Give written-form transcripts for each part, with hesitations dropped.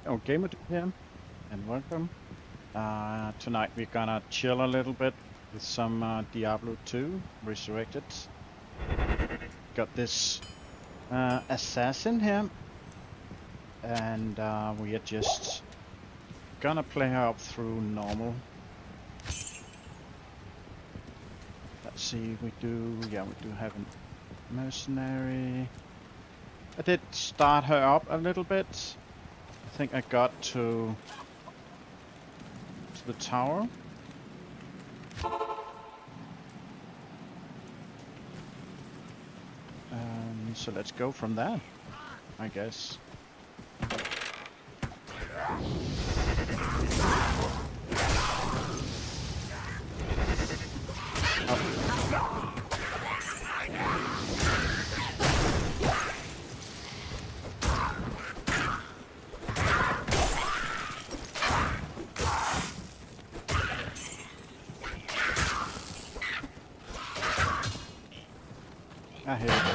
Oh, gamer here, and welcome. Tonight we're gonna chill a little bit with some Diablo 2 Resurrected. Got this assassin here, and we are just gonna play her up through normal. Let's see, we do have a mercenary. I did start her up a little bit. I think I got to the tower. So let's go from there, I guess. Here we go.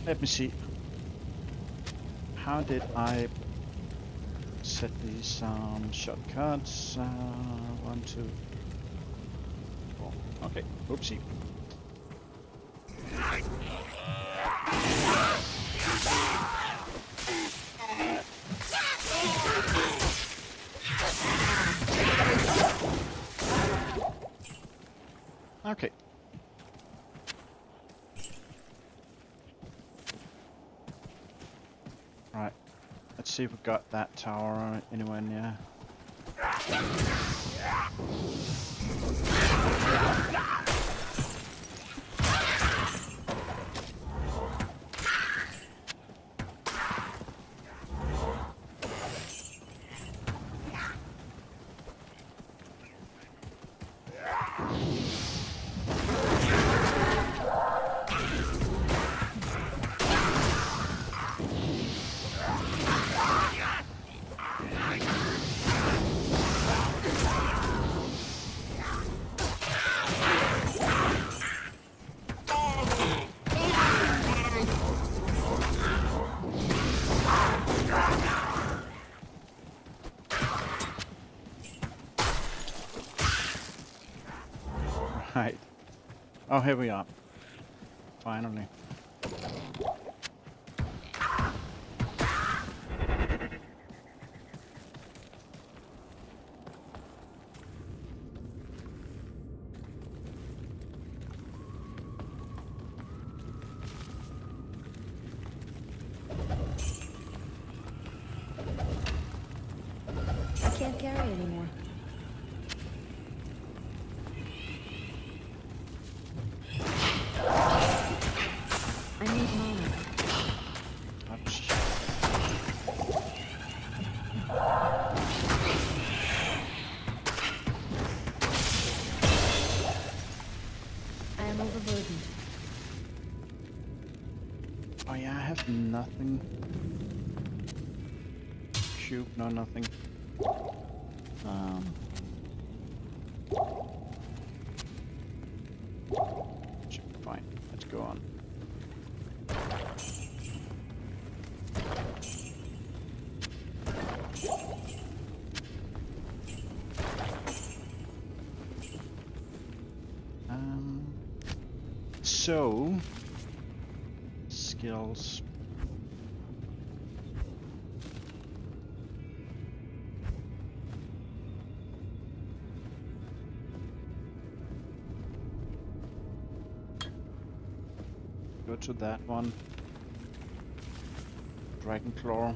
Let me see. How did I set these shortcuts? 1, 2, 4. Okay, oopsie. Okay. Right, let's see if we got that tower anywhere near. Right. Oh, here we are. Finally. I can't carry anymore. I need mana. Ouch. I am overburdened. Oh yeah, I have nothing. Cube, no nothing. Should be fine. Let's go on. So skills. Go to that one. Dragon Claw.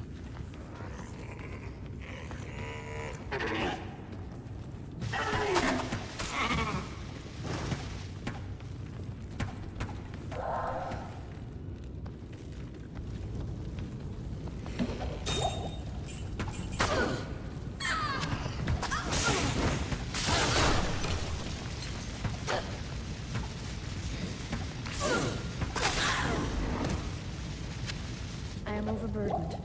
I am overburdened.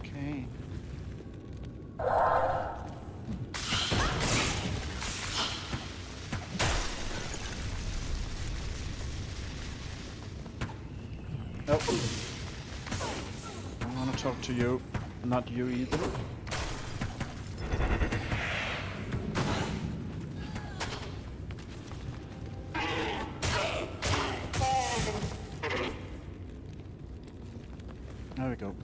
Okay. Nope. I don't want to talk to you. Not you either. There we go.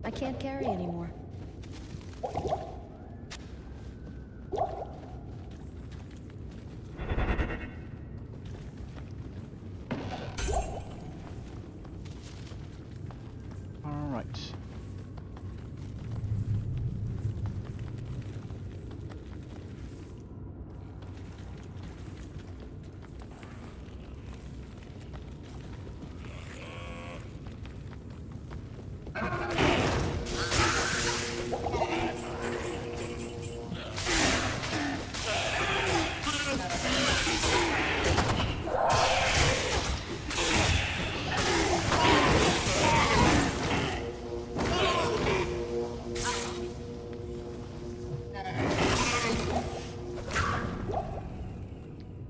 I can't carry anymore. All right.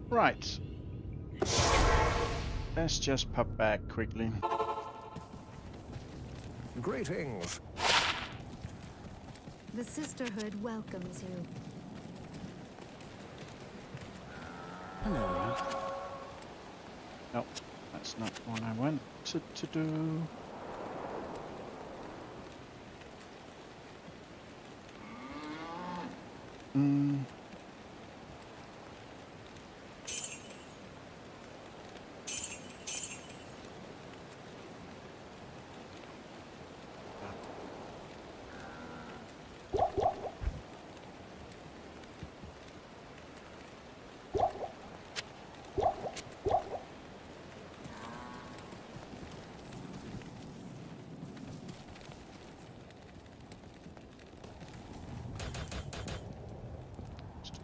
Right. Let's just pop back quickly. Greetings. The Sisterhood welcomes you. Hello. Nope, that's not what I wanted to do.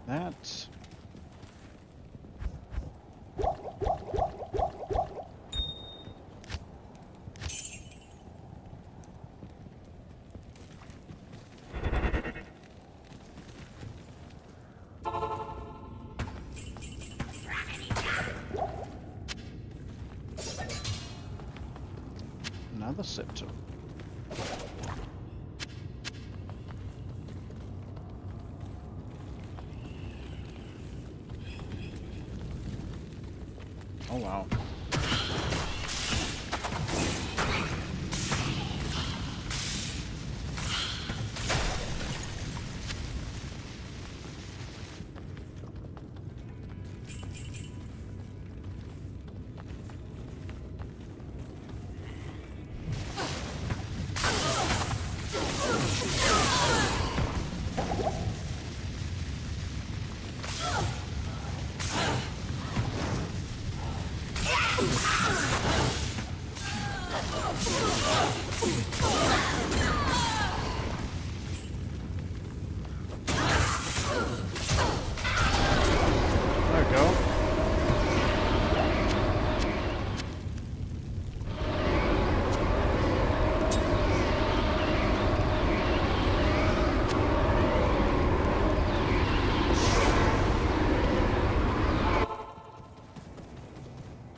That. Another scepter. Oh wow.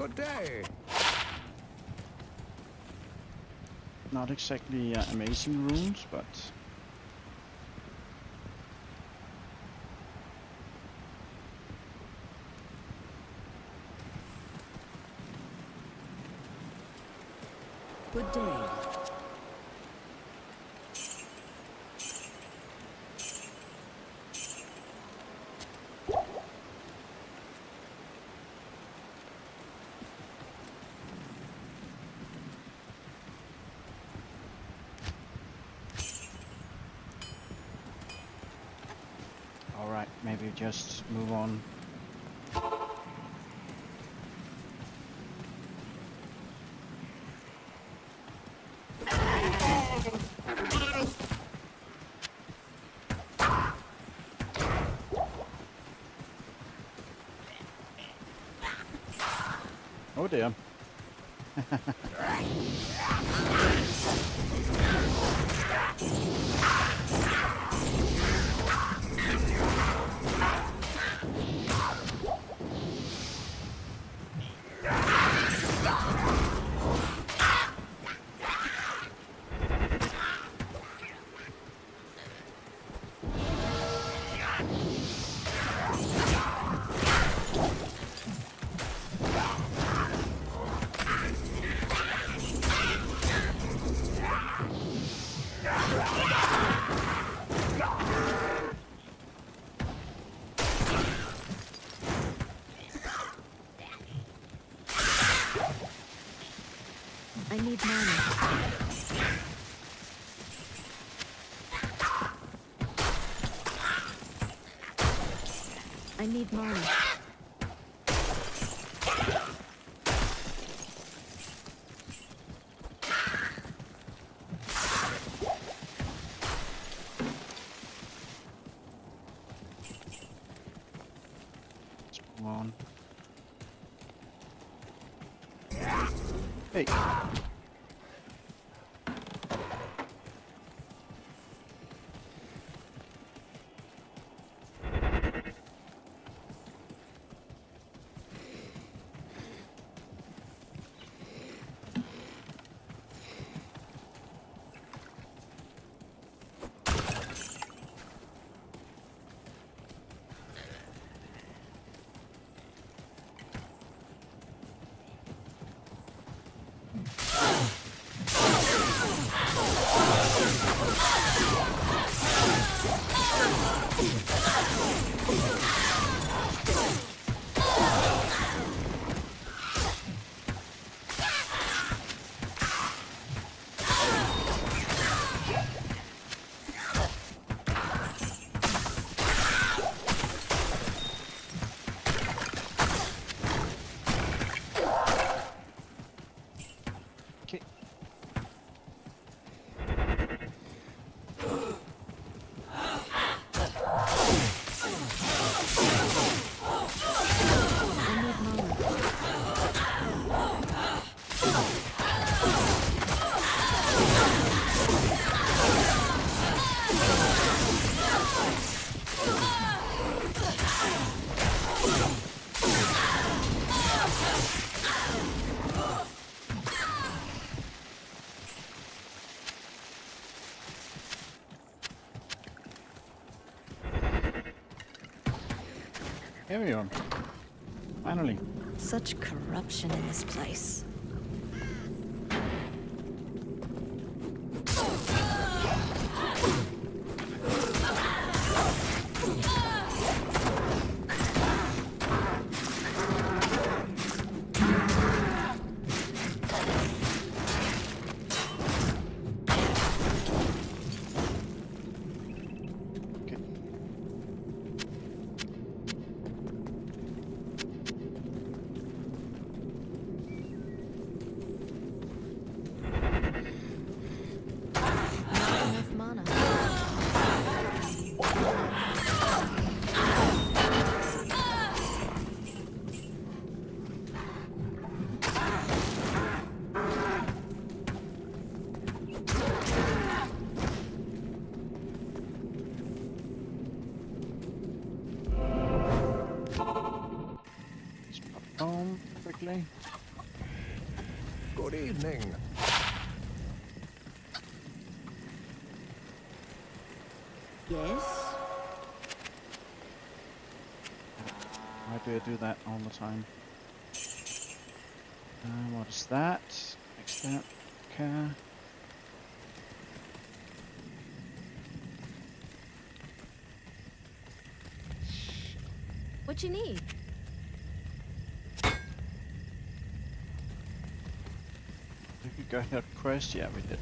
Good day. Not exactly amazing runes, but Good day. all right, maybe just move on. Oh dear. I need money. I need money. Let's move on. Hey. Okay. I need money. Here we are. Finally. Such corruption in this place. Okay. quickly. Good evening. Yes? Why do I do that all the time? What is that? Fix that. Okay. What you need? Did we go that quest? Yeah, we did.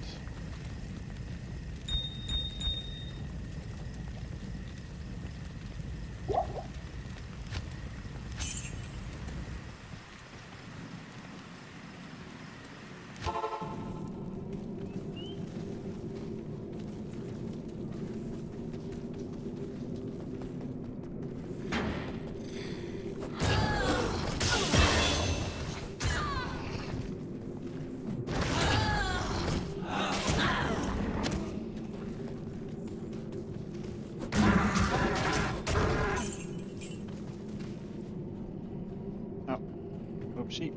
Oopsie.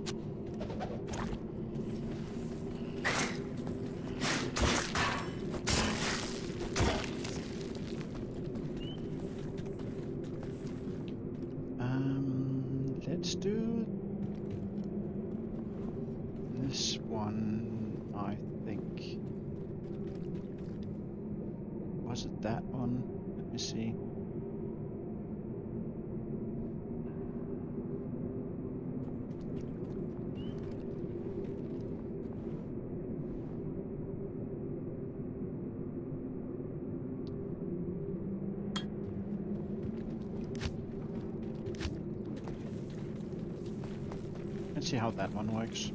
Let's do this one, I think. Was it that one? Let me see. Let's see how that one works.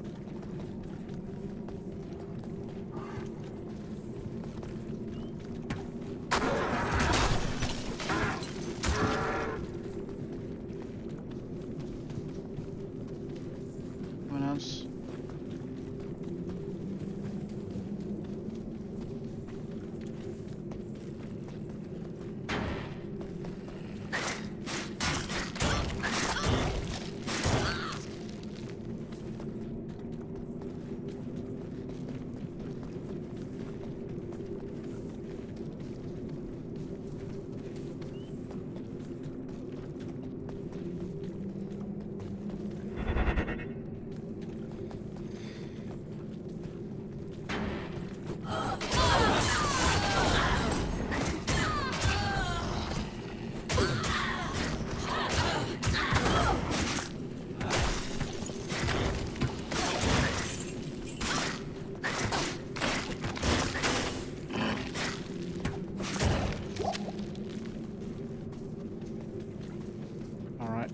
Anyone else? Alright.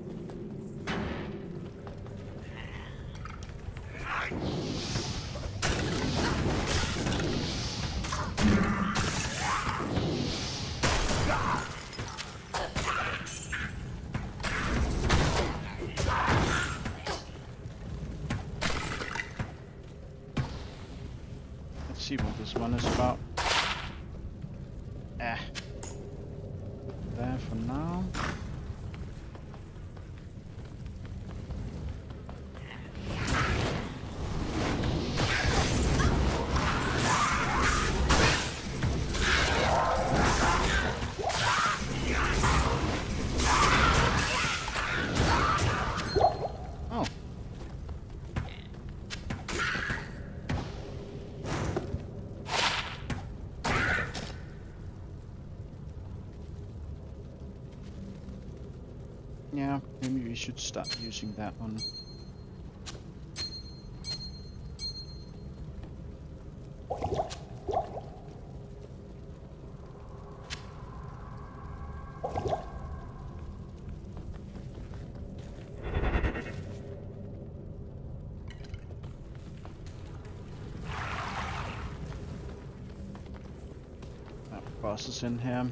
Let's see what this one is about. There for now. Oh. Yeah, maybe we should start using that one. That boss is in here.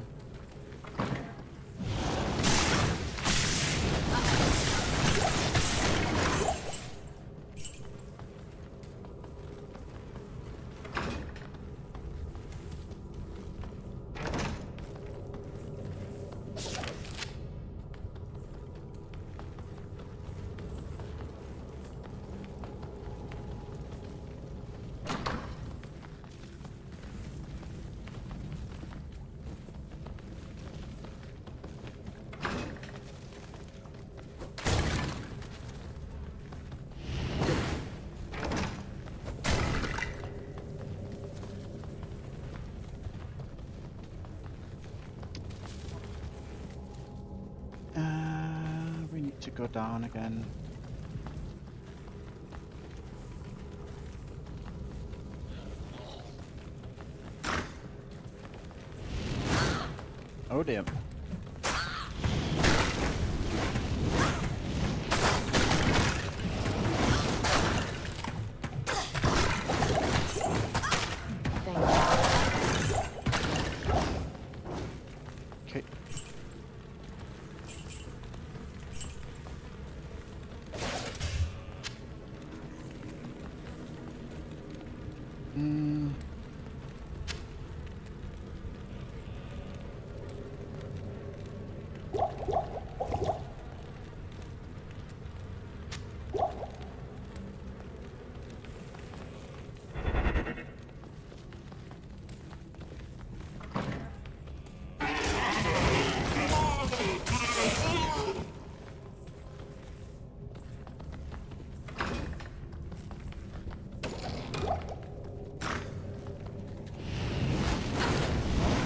to go down again. Oh dear. Thank you. Okay.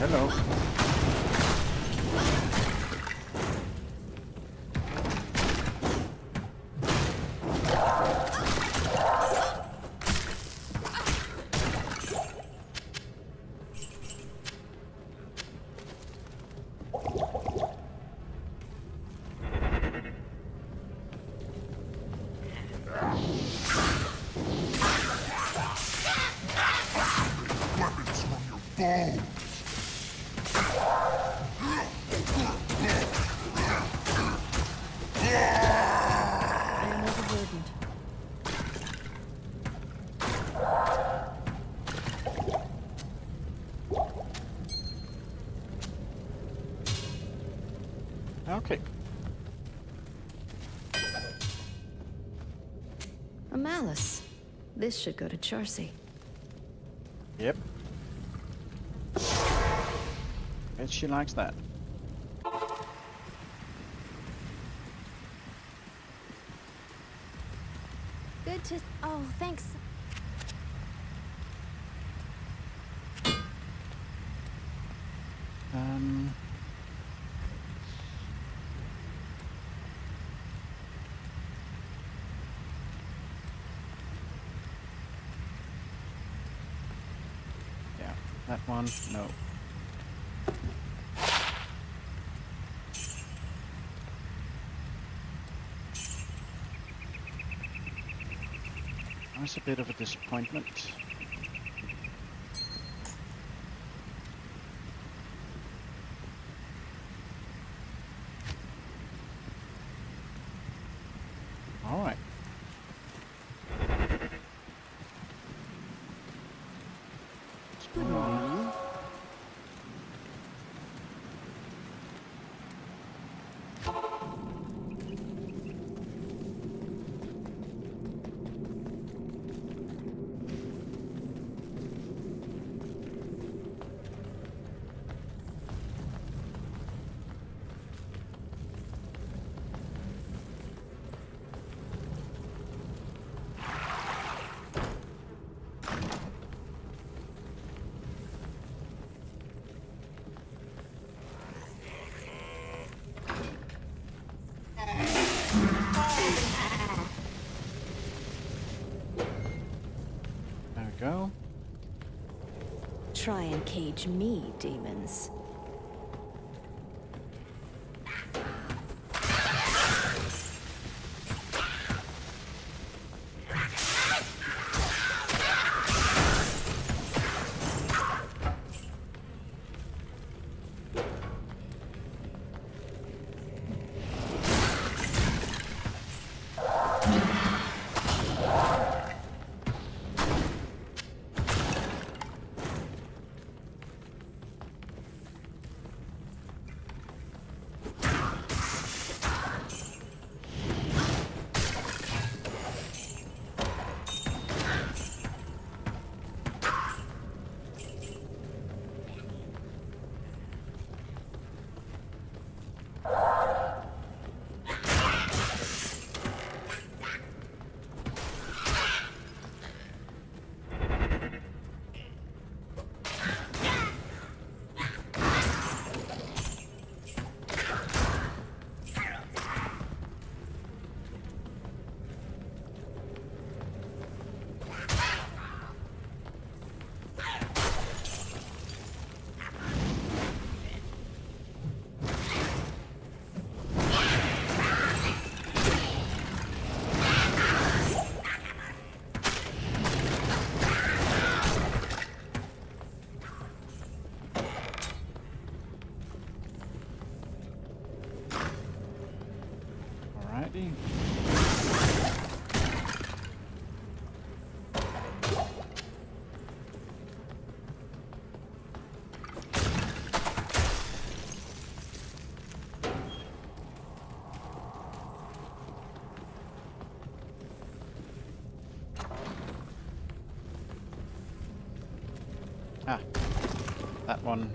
Hello. Weapons from your bow! I am overburdened. Okay. A malice. This should go to Charcy. Yep. And she likes that. Good to... Oh, thanks. Um. Yeah, that one, no. That's a bit of a disappointment. All right. Let's move on. There we go. Try and cage me, demons. Alrighty. Ah, that one.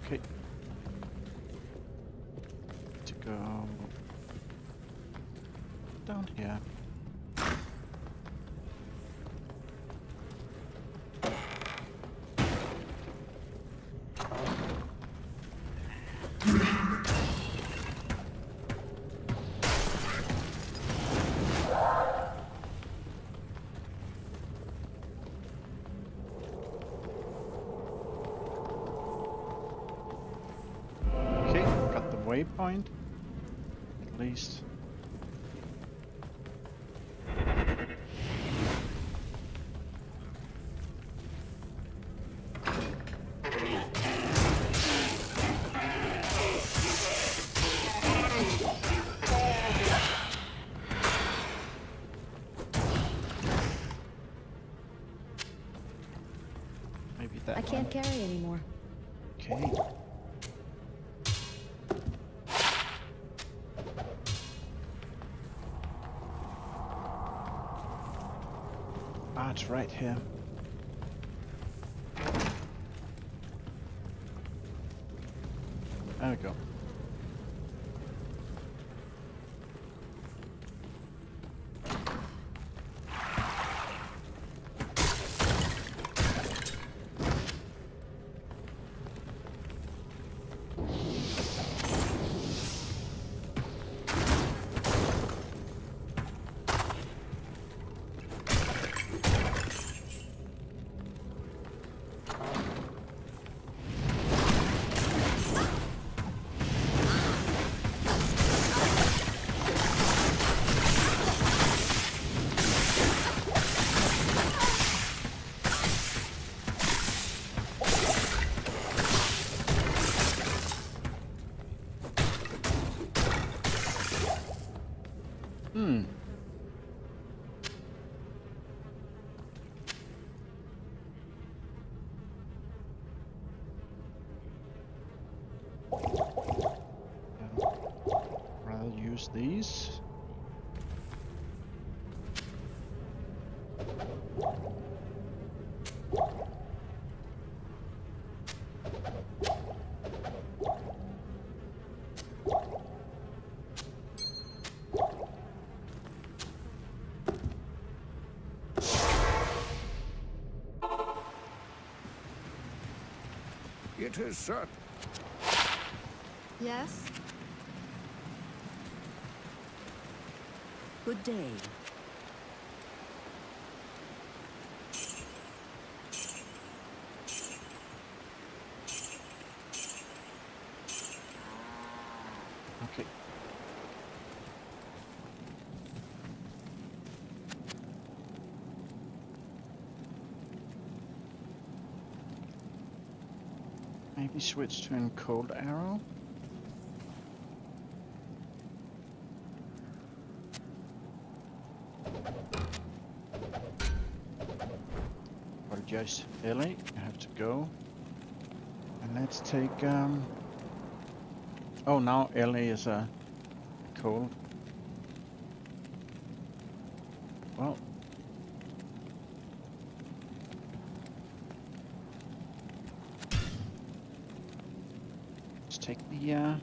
Okay. To go down here. Okay, got the waypoint, at least. Maybe that I can't one. carry anymore. Okay. Ah, it's right here. There we go. Hmm. Rather use these. It is certain. Yes? Good day. Okay. Maybe switch to an cold arrow. Apologize, Ellie. I have to go. And let's take oh, now Ellie is cold. Well. Let's take the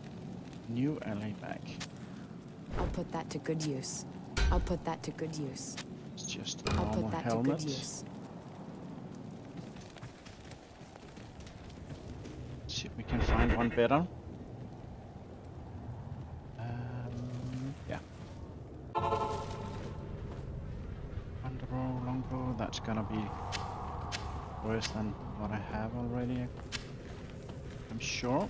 new Ellie back. I'll put that to good use. I'll put that to good use. It's just a I'll normal put that helmet. to good use. See if we can find one better. Yeah. that's gonna be worse than what I have already. I'm sure.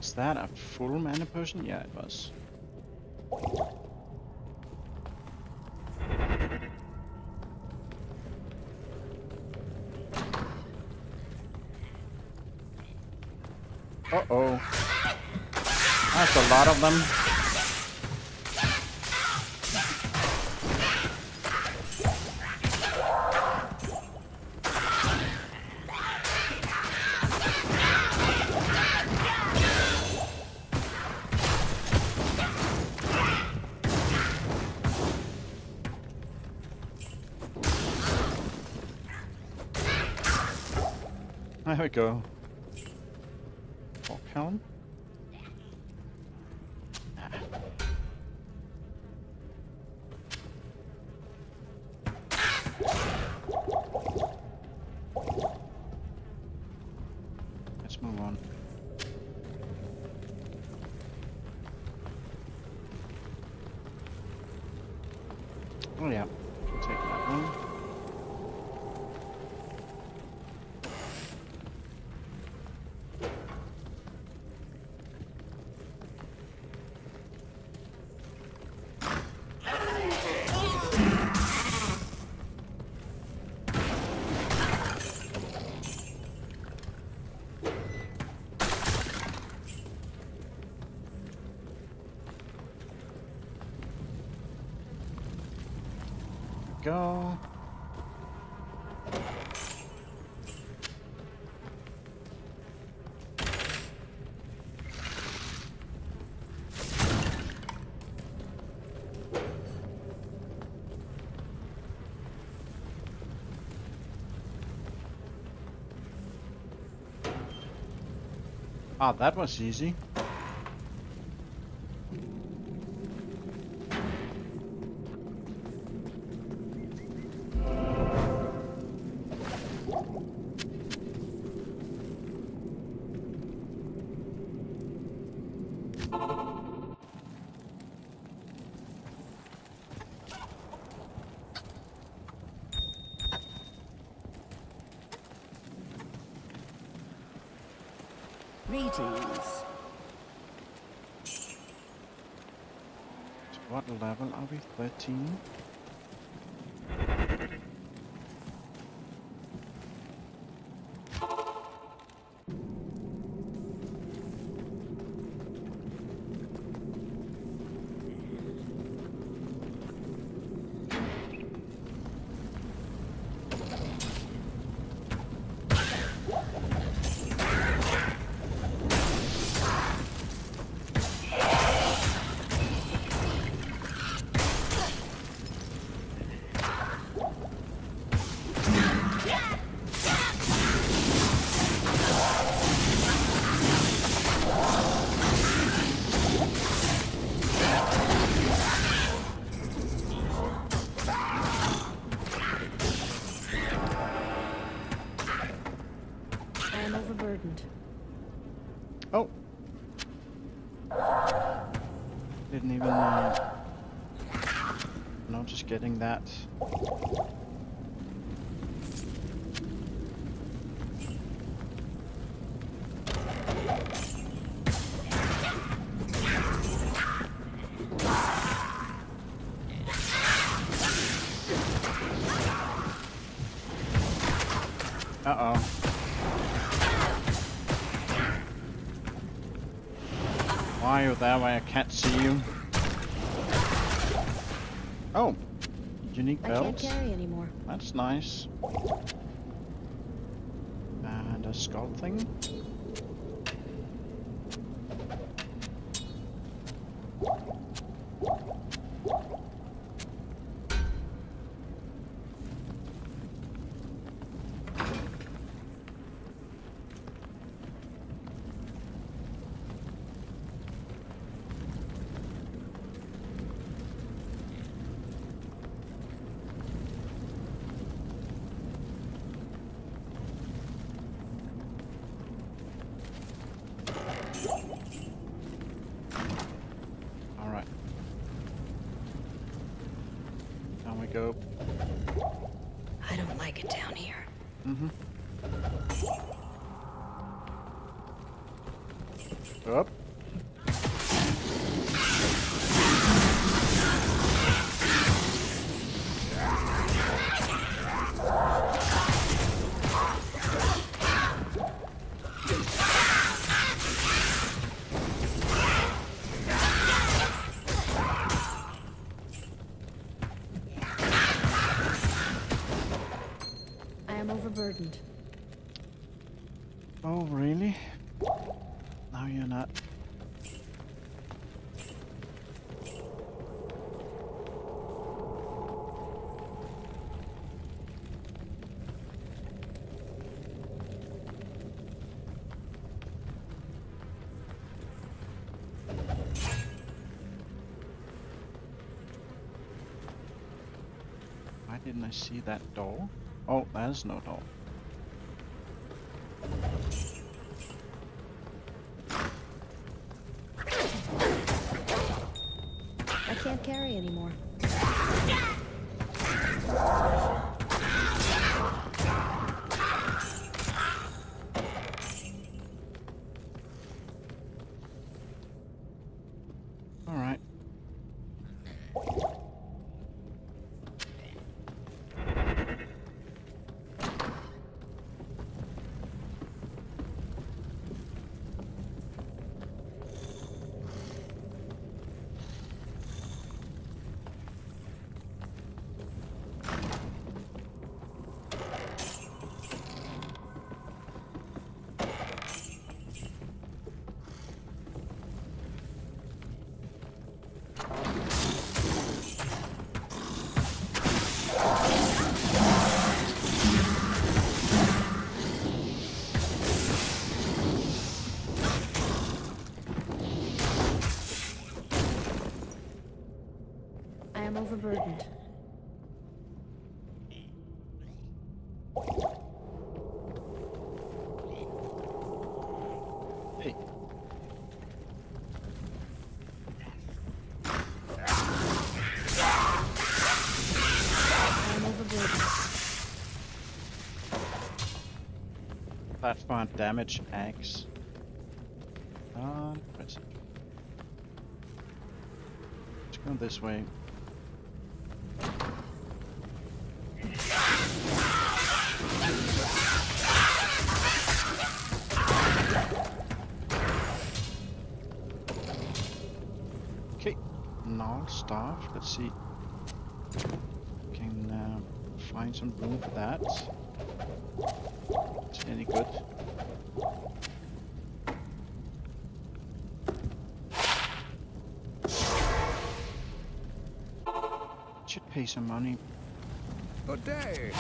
Is that a full mana potion? Yeah, it was. Uh-oh. That's a lot of them. There we go. Fork helm. Let's move on. Oh yeah, take that one. Go. Ah, that was easy. Greetings. What level are we? 13? I'm overburdened. Oh! Didn't even notice getting that. Uh-oh. Why are you there where I can't see you? Oh! Unique I can't belts. carry anymore. That's nice. And a skull thing. we go. I don't like it down here. Mm-hmm. Up. I am overburdened. Oh, really? No, you're not. Why didn't I see that door? Oh, there's no door. I can't carry anymore. All right. I am overburdened. Hey. I am overburdened. Platform damage axe. Let's go this way. Okay, now staff. Let's see. Can find some room for that. Is it any good? Should pay some money. Good day.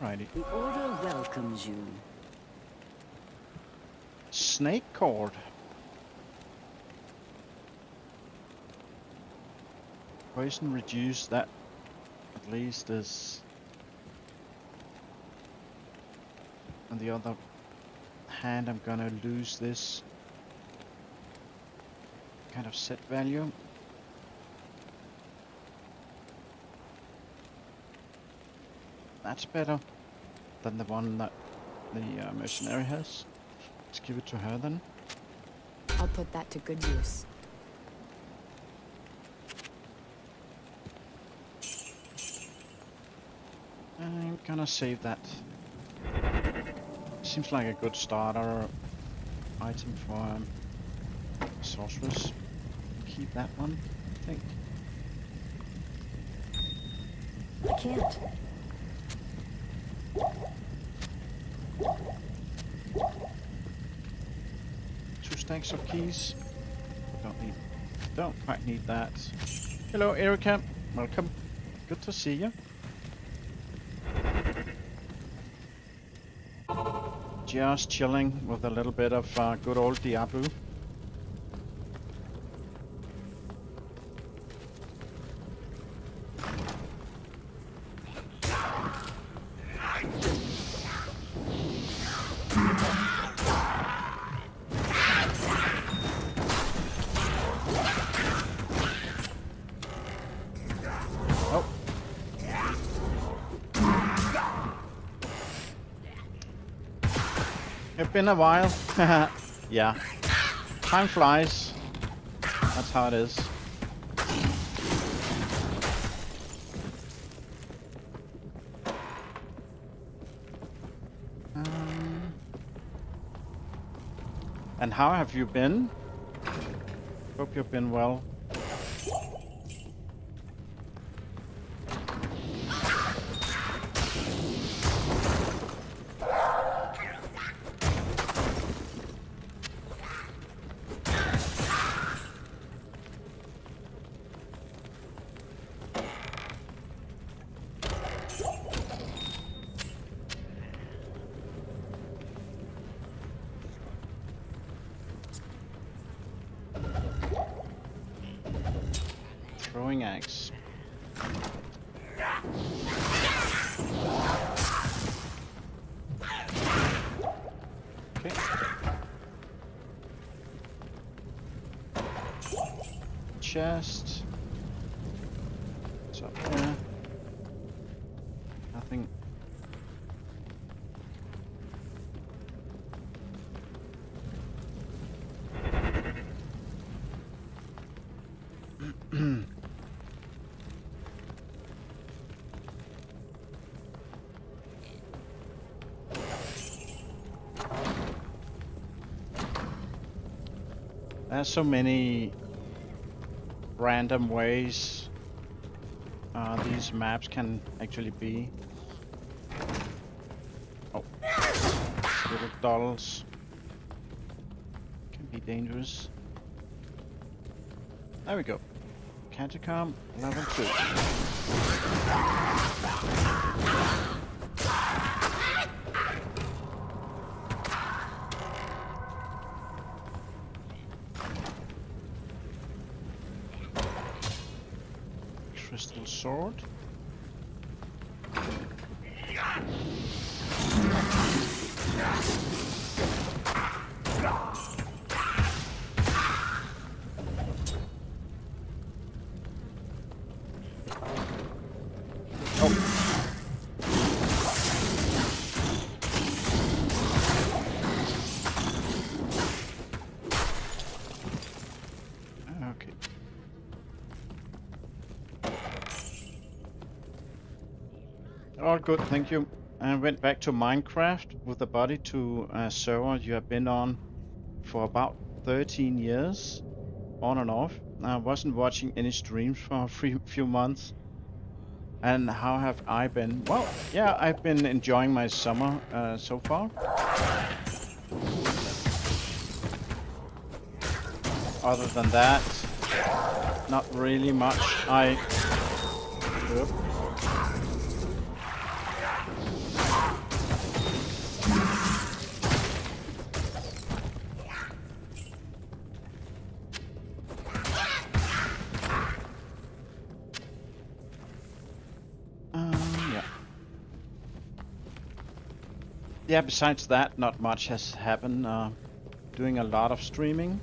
Righty. The Order welcomes you. Snake cord. Poison reduce that at least is. On the other hand, I'm gonna lose this kind of set value. That's better than the one that the mercenary has. Let's give it to her then. I'll put that to good use. I'm gonna save that. Seems like a good starter item for sorceress. Keep that one, I think. I can't. 2 stacks of keys. Don't quite need that. Hello, Erica. Welcome. Good to see you. Just chilling with a little bit of good old Diablo. been a while. Yeah. Time flies. That's how it is. And how have you been? Hope you've been well. Throwing axe. Okay. Chest. What's up there? Nothing. There's so many random ways these maps can actually be. Oh, little dolls can be dangerous. There we go. Catacomb level 2. Crystal sword. Okay. All good, thank you. I went back to Minecraft with the body to a server you have been on for about 13 years, on and off. I wasn't watching any streams for a few months. And how have I been? Well, yeah, I've been enjoying my summer so far. Other than that, not really much. Oop. Yeah, besides that, not much has happened. Doing a lot of streaming.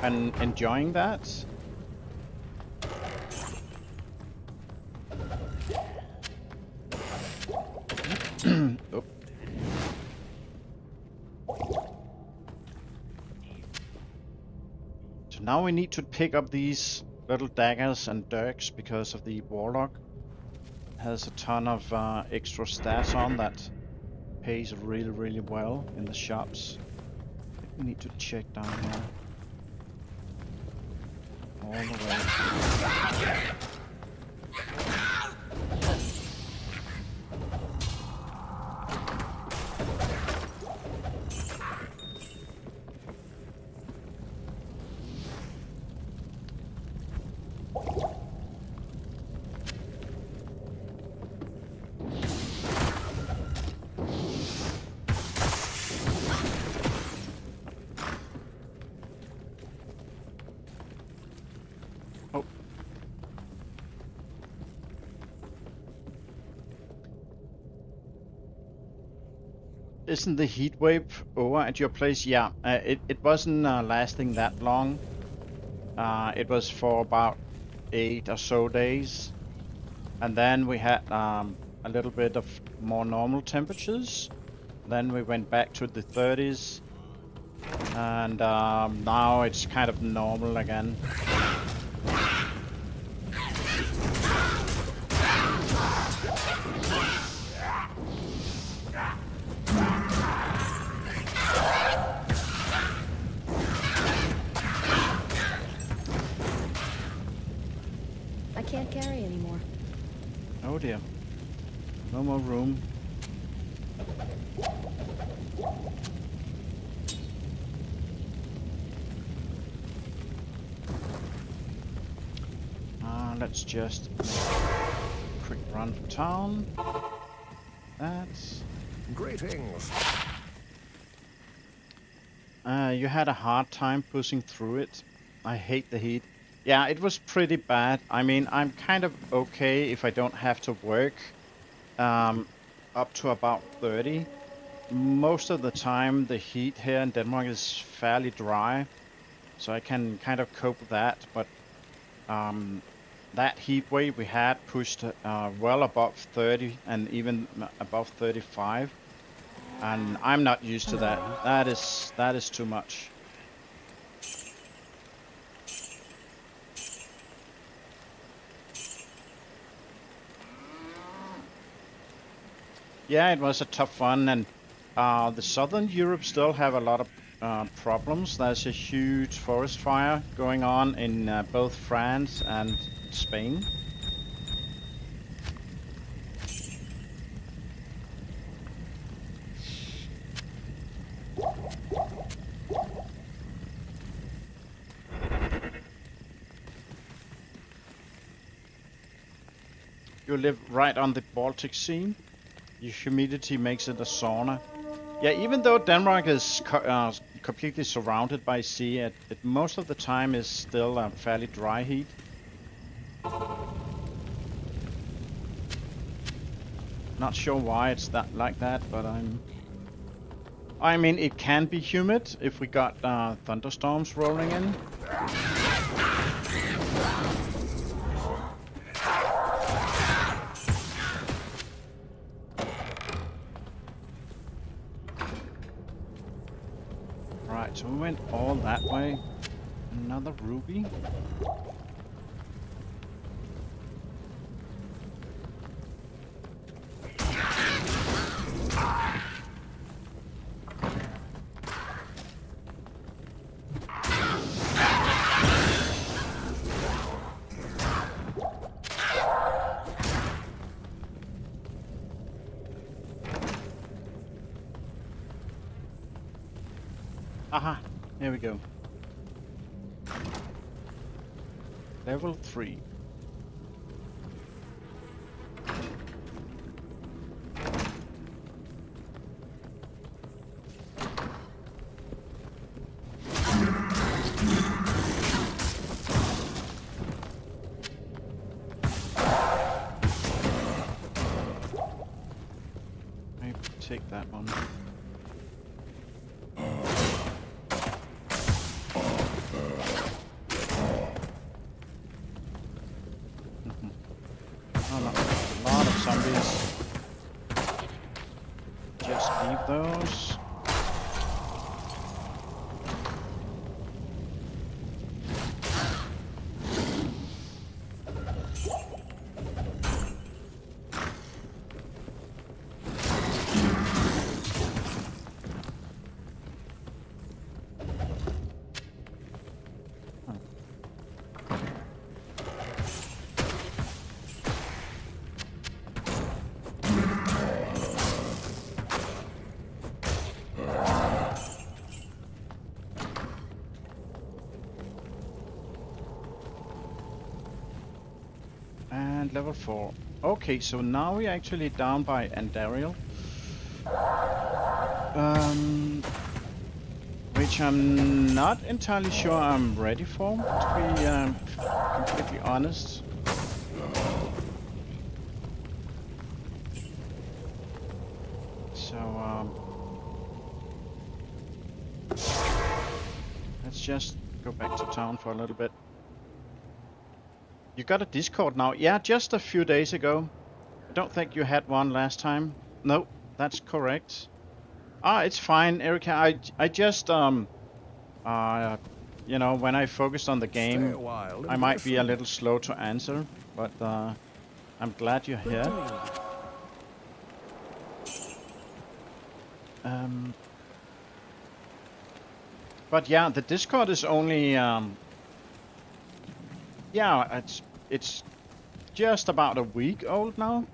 And enjoying that. Oop. So now we need to pick up these little daggers and dirks because of the warlock. Has a ton of extra stats on that pays really well in the shops. I think we need to check down here. All the way. Isn't the heat wave over at your place? Yeah, it wasn't lasting that long. It was for about 8 or so days. And then we had a a little bit of more normal temperatures. Then we went back to the 30s, and now it's kind of normal again. I can't carry anymore. Oh dear. No more room. Let's just make a quick run for town. That's... Greetings. You had a hard time pushing through it. I hate the heat. Yeah, it was pretty bad. I mean, I'm kind of okay if I don't have to work up to about 30. Most of the time, the heat here in Denmark is fairly dry, so I can kind of cope with that. But that heat wave we had pushed well above 30 and even above 35, and I'm not used to that. That is too much. Yeah, it was a tough one, and the southern Europe still have a lot of problems. There's a huge forest fire going on in both France and Spain. You live right on the Baltic Sea. Your humidity makes it a sauna. Yeah, even though Denmark is completely surrounded by sea, it most of the time is still a fairly dry heat. Not sure why it's like that, but I mean, it can be humid if we got thunderstorms rolling in. Right, so we went all that way. Another ruby. Aha, here we go. Level 3. Maybe take that one. Those. And level 4. Okay, so now we're actually down by Andariel. Which I'm not entirely sure I'm ready for, to be completely honest. So, let's just go back to town for a little bit. You got a Discord now? Yeah, just a few days ago. don't think you had one last time. No, that's correct. Ah, it's fine, Erica. I just you know, when I focused on the Stay a game, while I and might be a listen. little slow to answer, but I'm glad you're Good here. day. But yeah, the Discord is only yeah, it's just about a week old now.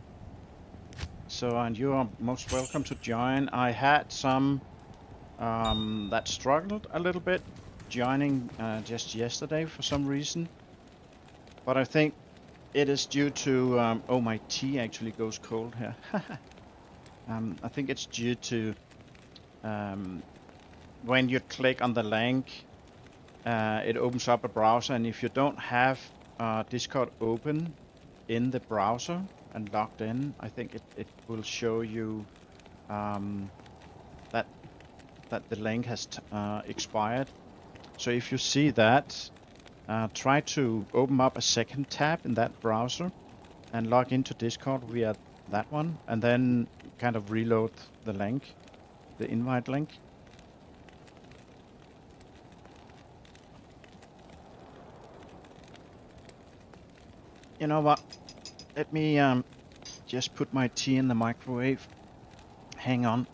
So, and you are most welcome to join. I had some that struggled a little bit joining just yesterday for some reason, but I think it is due to oh, my tea actually goes cold here. I think it's due to when you click on the link, it opens up a browser, and if you don't have Discord open in the browser and logged in, I think it will show you that the link has expired. So if you see that, try to open up a second tab in that browser and log into Discord via that one, and then kind of reload the link, the invite link. You know what? Let me just put my tea in the microwave. Hang on.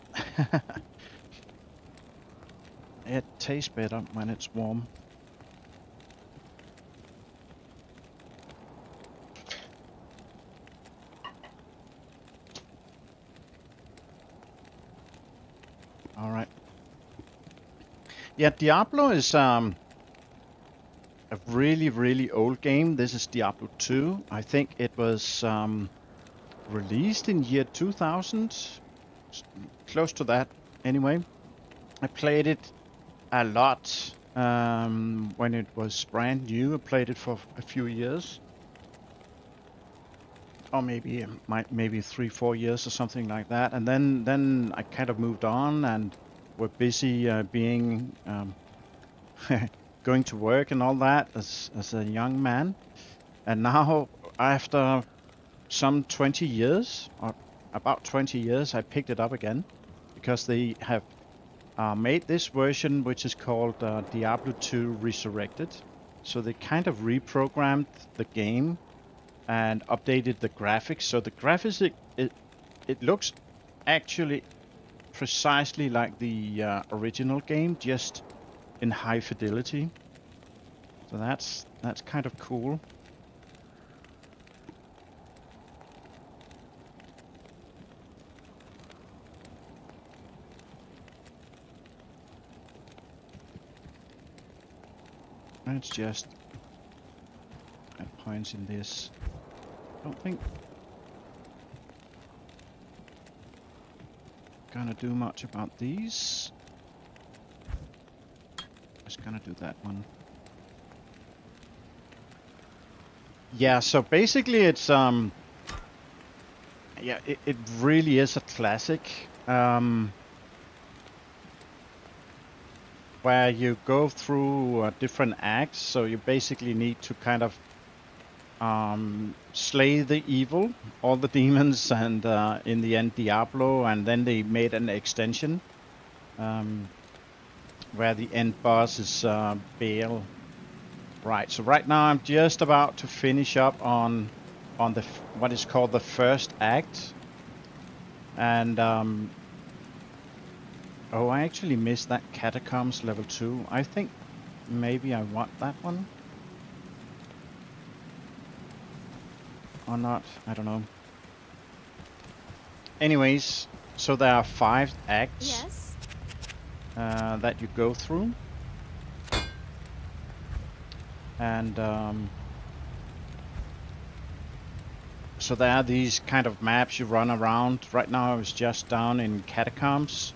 It tastes better when it's warm. All right. Yeah, Diablo is a really old game. This is Diablo 2. I think it was released in year 2000, close to that anyway. I played it a lot when it was brand new. I played it for a few years, or maybe 3-4 years or something like that. And then I kind of moved on and were busy being going to work and all that as a young man. And now, after some 20 years, or about 20 years, I picked it up again because they have made this version, which is called Diablo 2 Resurrected. So they kind of reprogrammed the game and updated the graphics. So the graphics, it looks actually precisely like the original game, just in high fidelity. So that's kind of cool. Let's just add points in this. I don't think gonna do much about these. Just gonna do that one. Yeah, so basically it's yeah, it really is a classic. Where you go through different acts, so you basically need to kind of slay the evil, all the demons, and in the end Diablo, and then they made an extension where the end boss is Baal. Right, so right now I'm just about to finish up on the what is called the first act, and oh, I actually missed that Catacombs level 2. I think maybe I want that one. Or not, I don't know. Anyways, so there are 5 acts Yes. that you go through. And so there are these kind of maps you run around. Right now I was just down in Catacombs.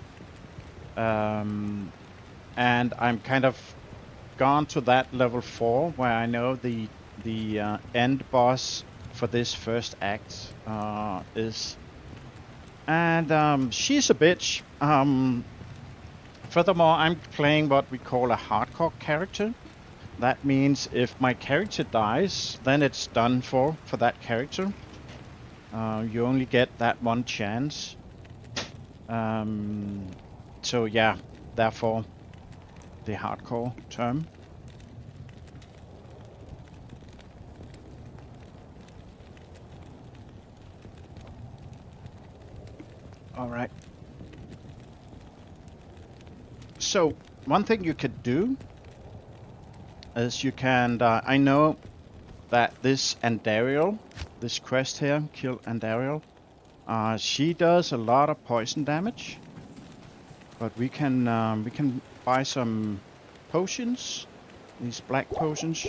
And I'm kind of gone to that level 4 where I know the end boss for this first act is, and she's a bitch. Furthermore, I'm playing what we call a hardcore character. That means if my character dies, then it's done for that character. You only get that one chance. So yeah, therefore the hardcore term. All right. So one thing you could do is you can. I know that this Andariel, this quest here, kill Andariel. She does a lot of poison damage, but we can buy some potions. These black potions.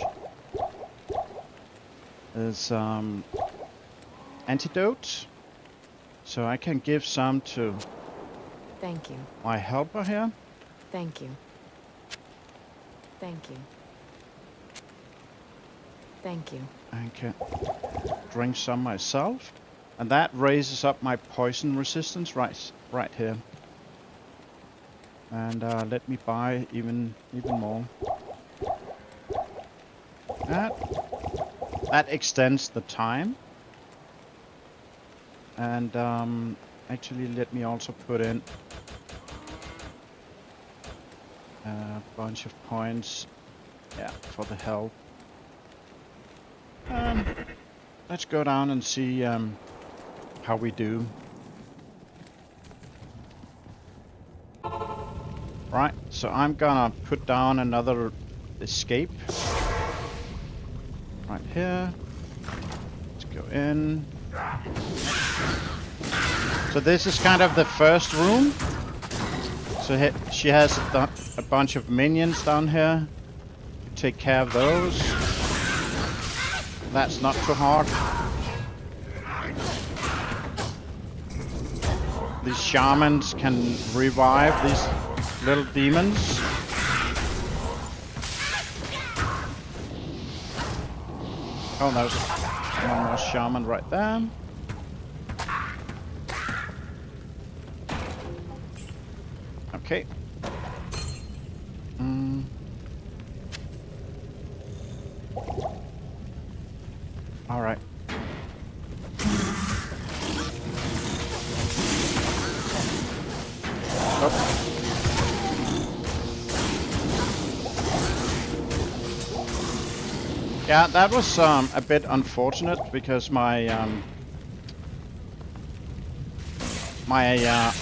There's antidote, so I can give some to Thank you. my helper here. Thank you. Thank you. Thank you. I can drink some myself, and that raises up my poison resistance right here. And let me buy even more. That extends the time. And actually, let me also put in a bunch of points, yeah, for the health. Let's go down and see how we do. Right, so I'm gonna put down another escape. Right here. Let's go in. So this is kind of the first room. So she has a bunch of minions down here. Take care of those. That's not too hard. These shamans can revive these little demons. Oh, there's one more shaman right there. Okay. All right. Oh. Yeah, that was a bit unfortunate because my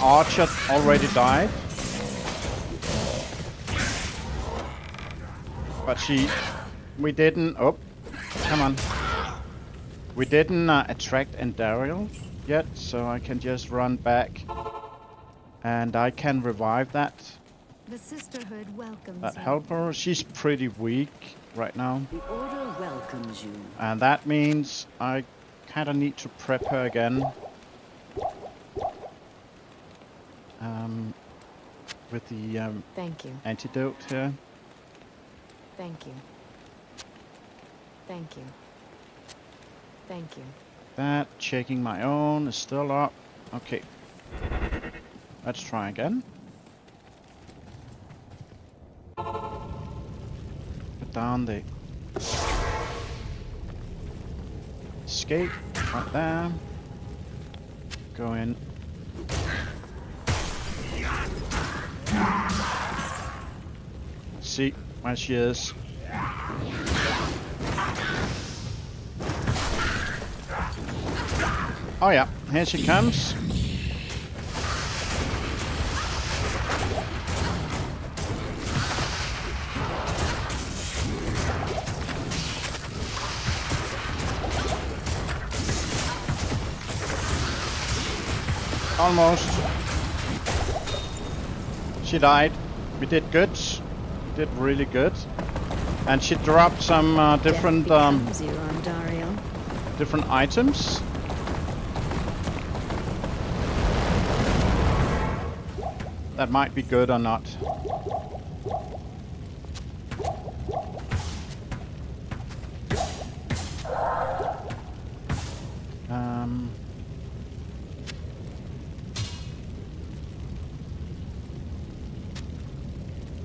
archer already died, but we didn't. Oh, come on. We didn't attract Andariel yet, so I can just run back, and I can revive that. The Sisterhood welcomes That you. helper. She's pretty weak right now. The Order welcomes you. And that means I kind of need to prep her again. With the Thank you. antidote here. Thank you. Thank you. Thank you. That, checking my own, is still up. Okay. Let's try again. Put down the escape right there. Go in. Let's see where she is. Oh yeah, here she comes. Almost. She died. We did good. We did really good. And she dropped some different different items. That might be good or not.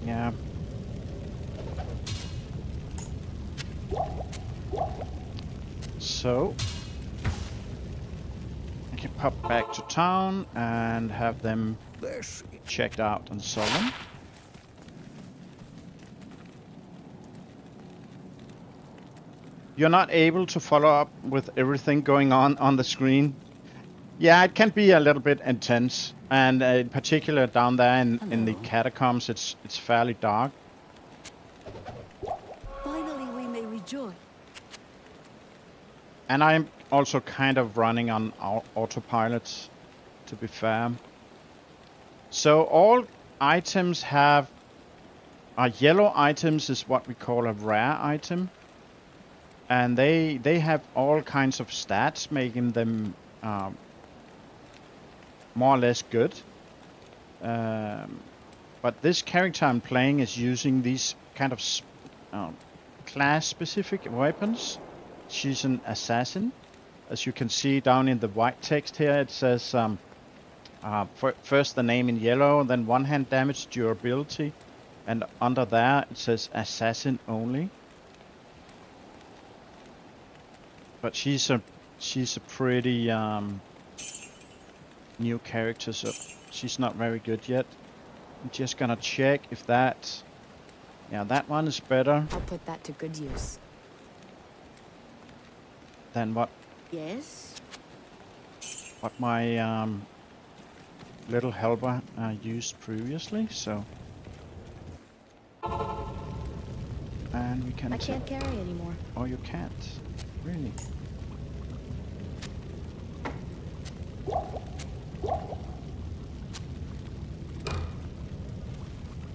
Yeah. So pop back to town and have them This checked out and sold them. You're not able to follow up with everything going on the screen. Yeah, it can be a little bit intense, and in particular down there in the catacombs, it's fairly dark. Finally, we may rejoice. And I'm also kind of running on autopilot, to be fair. So all items have... yellow items is what we call a rare item. And they have all kinds of stats, making them more or less good. But this character I'm playing is using these kind of class-specific weapons. She's an assassin. As you can see down in the white text here, it says first the name in yellow, then one-hand damage, durability, and under there it says assassin only. But she's a pretty new character, so she's not very good yet. I'm just gonna check if that... Yeah, that one is better I'll put that to good use. than what Yes? my little helper used previously, so... And we can... I can't carry anymore. Oh, you can't? Really?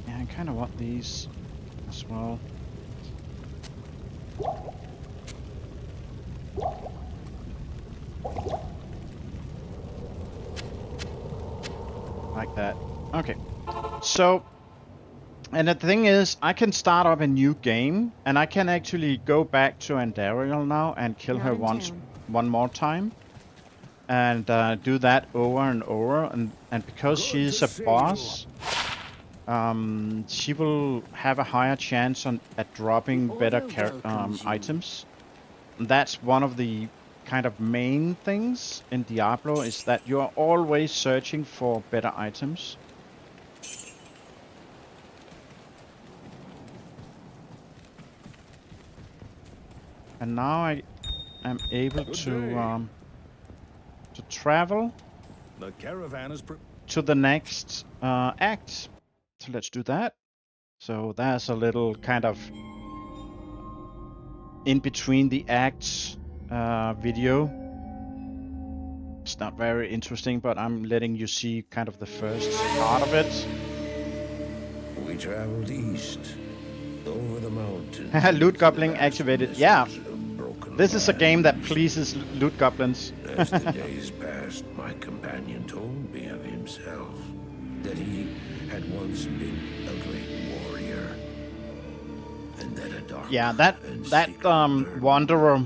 Yeah, I kind of want these as well. Like that. Okay. So, and the thing is, I can start up a new game, and I can actually go back to Andariel now and kill her one more time. And do that over and over, and because she's a boss, she will have a higher chance at dropping better items. And that's one of the kind of main things in Diablo, is that you are always searching for better items. And now I am able to travel the caravan is to the next act. So let's do that. So there's a little kind of in between the acts video. It's not very interesting, but I'm letting you see kind of the first part of it. We traveled east, over the mountains. Loot goblin activated. Yeah, this is a game that pleases loot goblins. As the days passed, my companion told me of himself, that he had once been a great warrior, and that a dark wanderer,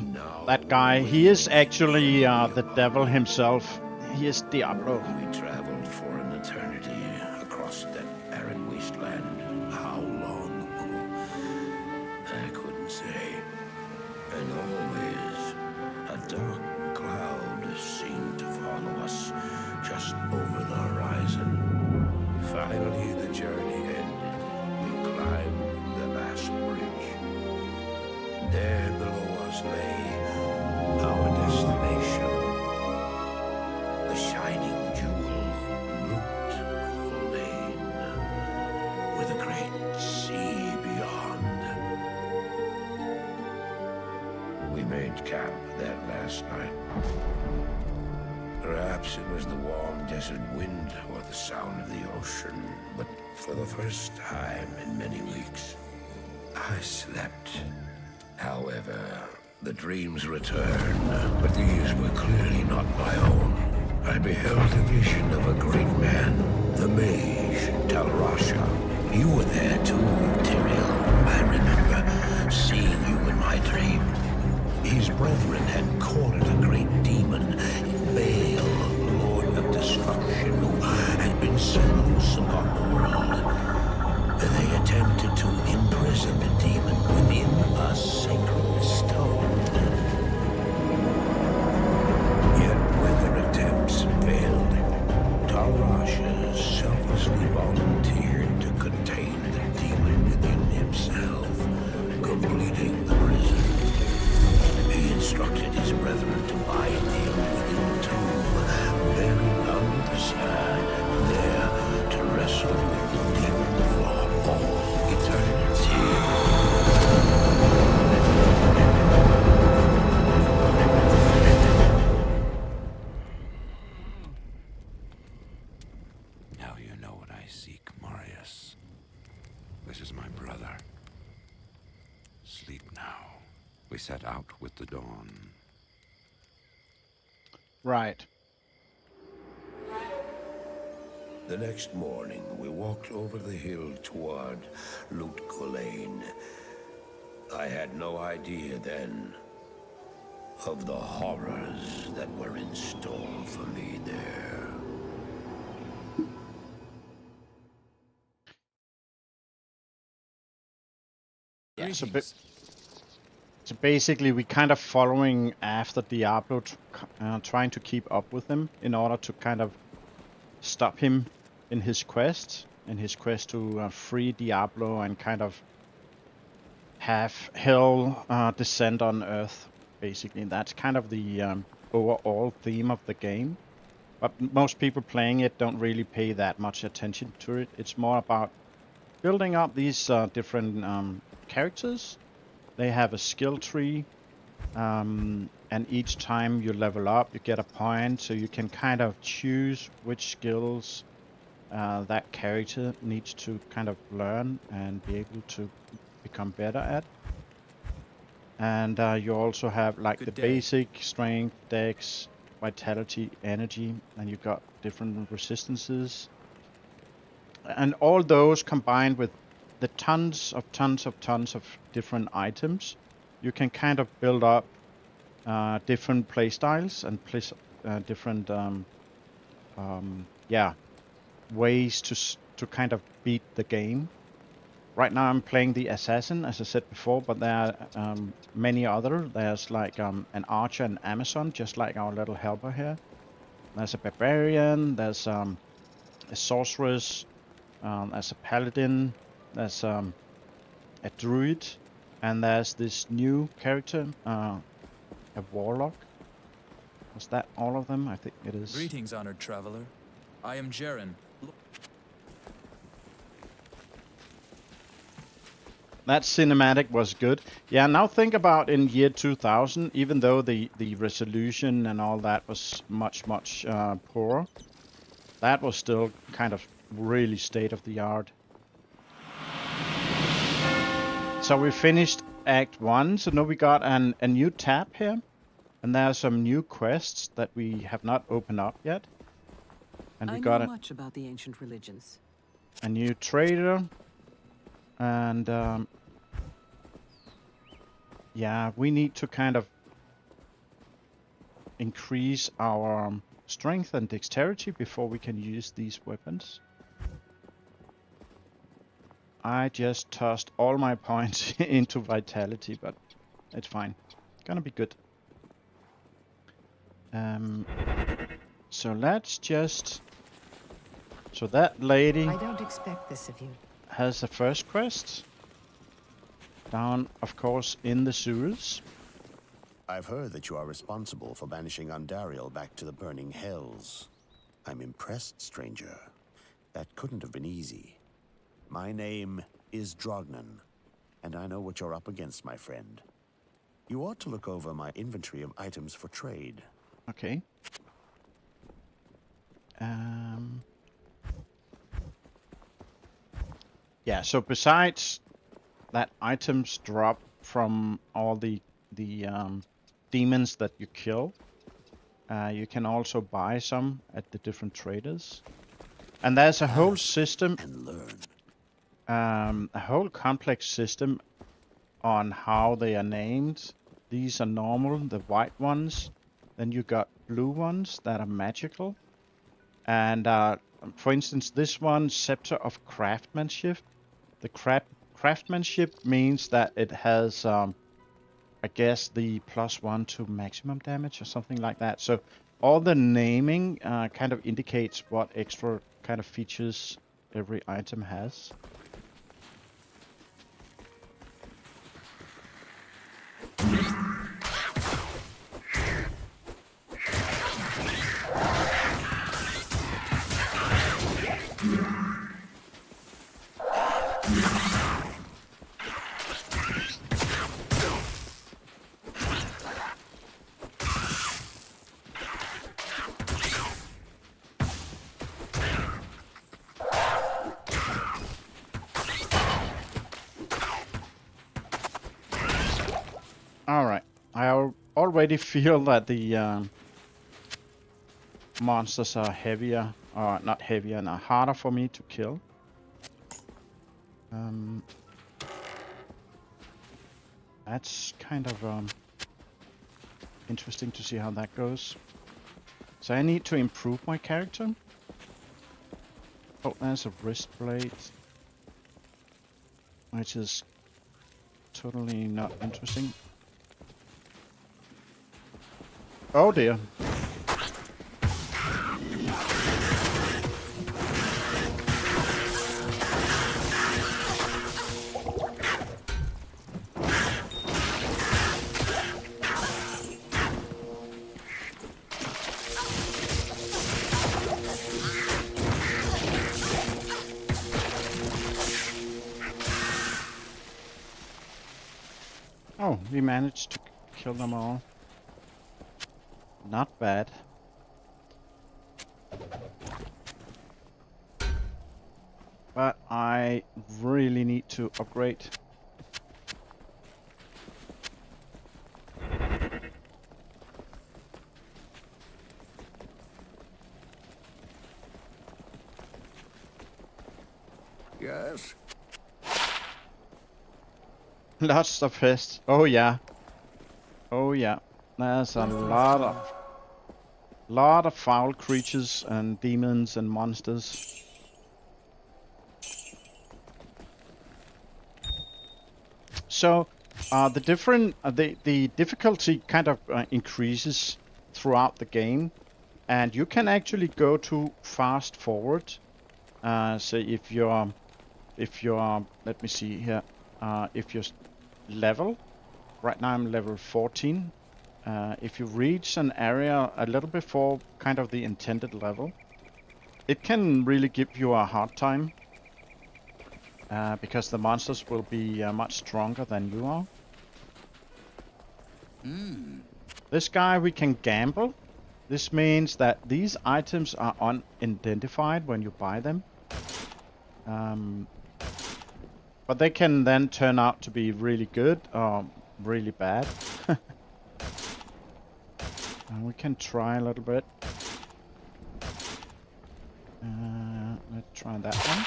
that guy, he is actually the devil himself. He is Diablo. We traveled for an eternity across that barren wasteland. How long? I couldn't say. And always a dark cloud seemed to follow us just over the horizon. Finally, the journey ended. We climbed the last bridge. There below us lay our destination. The shining jewel, Loot Lane, with a great sea beyond. We made camp there last night. Perhaps it was the warm desert wind or the sound of the ocean, but for the first time in many weeks, I slept. However, the dreams returned, but these were clearly not my own. I beheld a vision of a great man, the mage, Talrasha. You were there too, Tyrael. I remember seeing you in my dream. His brethren had cornered a great demon, Baal, Lord of Destruction, who had been set loose upon the world. They attempted to imprison the demon within a sacred stone. Yet with their attempts, we set out with the dawn. Right. The next morning, we walked over the hill toward Lut Gholein. I had no idea then of the horrors that were in store for me there. Yeah, so basically we kind of following after Diablo, trying to keep up with him in order to kind of stop him in his quest to free Diablo and kind of have hell descend on Earth. Basically, that's kind of the overall theme of the game. But most people playing it don't really pay that much attention to it. It's more about building up these different characters. They have a skill tree, and each time you level up, you get a point, so you can kind of choose which skills that character needs to kind of learn and be able to become better at. And you also have like the basic strength, dex, vitality, energy, and you got different resistances. And all those combined with the tons of different items, you can kind of build up different play styles and different ways to kind of beat the game. Right now I'm playing the assassin, as I said before, but there are many other. There's like an archer and Amazon, just like our little helper here. There's a barbarian, there's a sorceress, there's a paladin, there's a druid, and there's this new character, a warlock. Was that all of them? I think it is. Greetings, honored traveler. I am Jaren. That cinematic was good. Yeah, now think about in year 2000, even though the resolution and all that was much poorer, that was still kind of really state of the art. So we finished Act 1, so now we got a new tab here, and there are some new quests that we have not opened up yet. And we got much about the ancient religions. A new trader, and yeah, we need to kind of increase our strength and dexterity before we can use these weapons. I just tossed all my points into vitality, but it's fine. Gonna be good. So let's just... So that lady... I don't expect this of you. ...has the first quest. Down, of course, in the sewers. I've heard that you are responsible for banishing Andariel back to the burning hells. I'm impressed, stranger. That couldn't have been easy. My name is Drognan, and I know what you're up against, my friend. You ought to look over my inventory of items for trade. Okay. Yeah, so besides that items drop from all the demons that you kill, you can also buy some at the different traders. And there's a whole system, And learn. a whole complex system on how they are named. These are normal, the white ones. Then you got blue ones that are magical. And for instance, this one, Scepter of Craftsmanship. The craftsmanship means that it has, I guess, the +1 to maximum damage or something like that. So all the naming kind of indicates what extra kind of features every item has. Alright. Already feel that the monsters are heavier, or not heavier, and are harder for me to kill. That's kind of interesting to see how that goes. So I need to improve my character. Oh, there's a wrist blade, which is totally not interesting. Oh dear. Oh, we managed to kill them all. Not bad. But I really need to upgrade. Yes? Lots of pests. Oh yeah. Oh yeah. There's a lot of foul creatures and demons and monsters. So the difficulty kind of increases throughout the game, and you can actually go to fast forward. So if you're let me see here, if you're level, right now I'm level 14. If you reach an area a little before kind of the intended level, it can really give you a hard time. Because the monsters will be much stronger than you are. This guy we can gamble. This means that these items are unidentified when you buy them. But they can then turn out to be really good or really bad. And we can try a little bit. Let's try that one.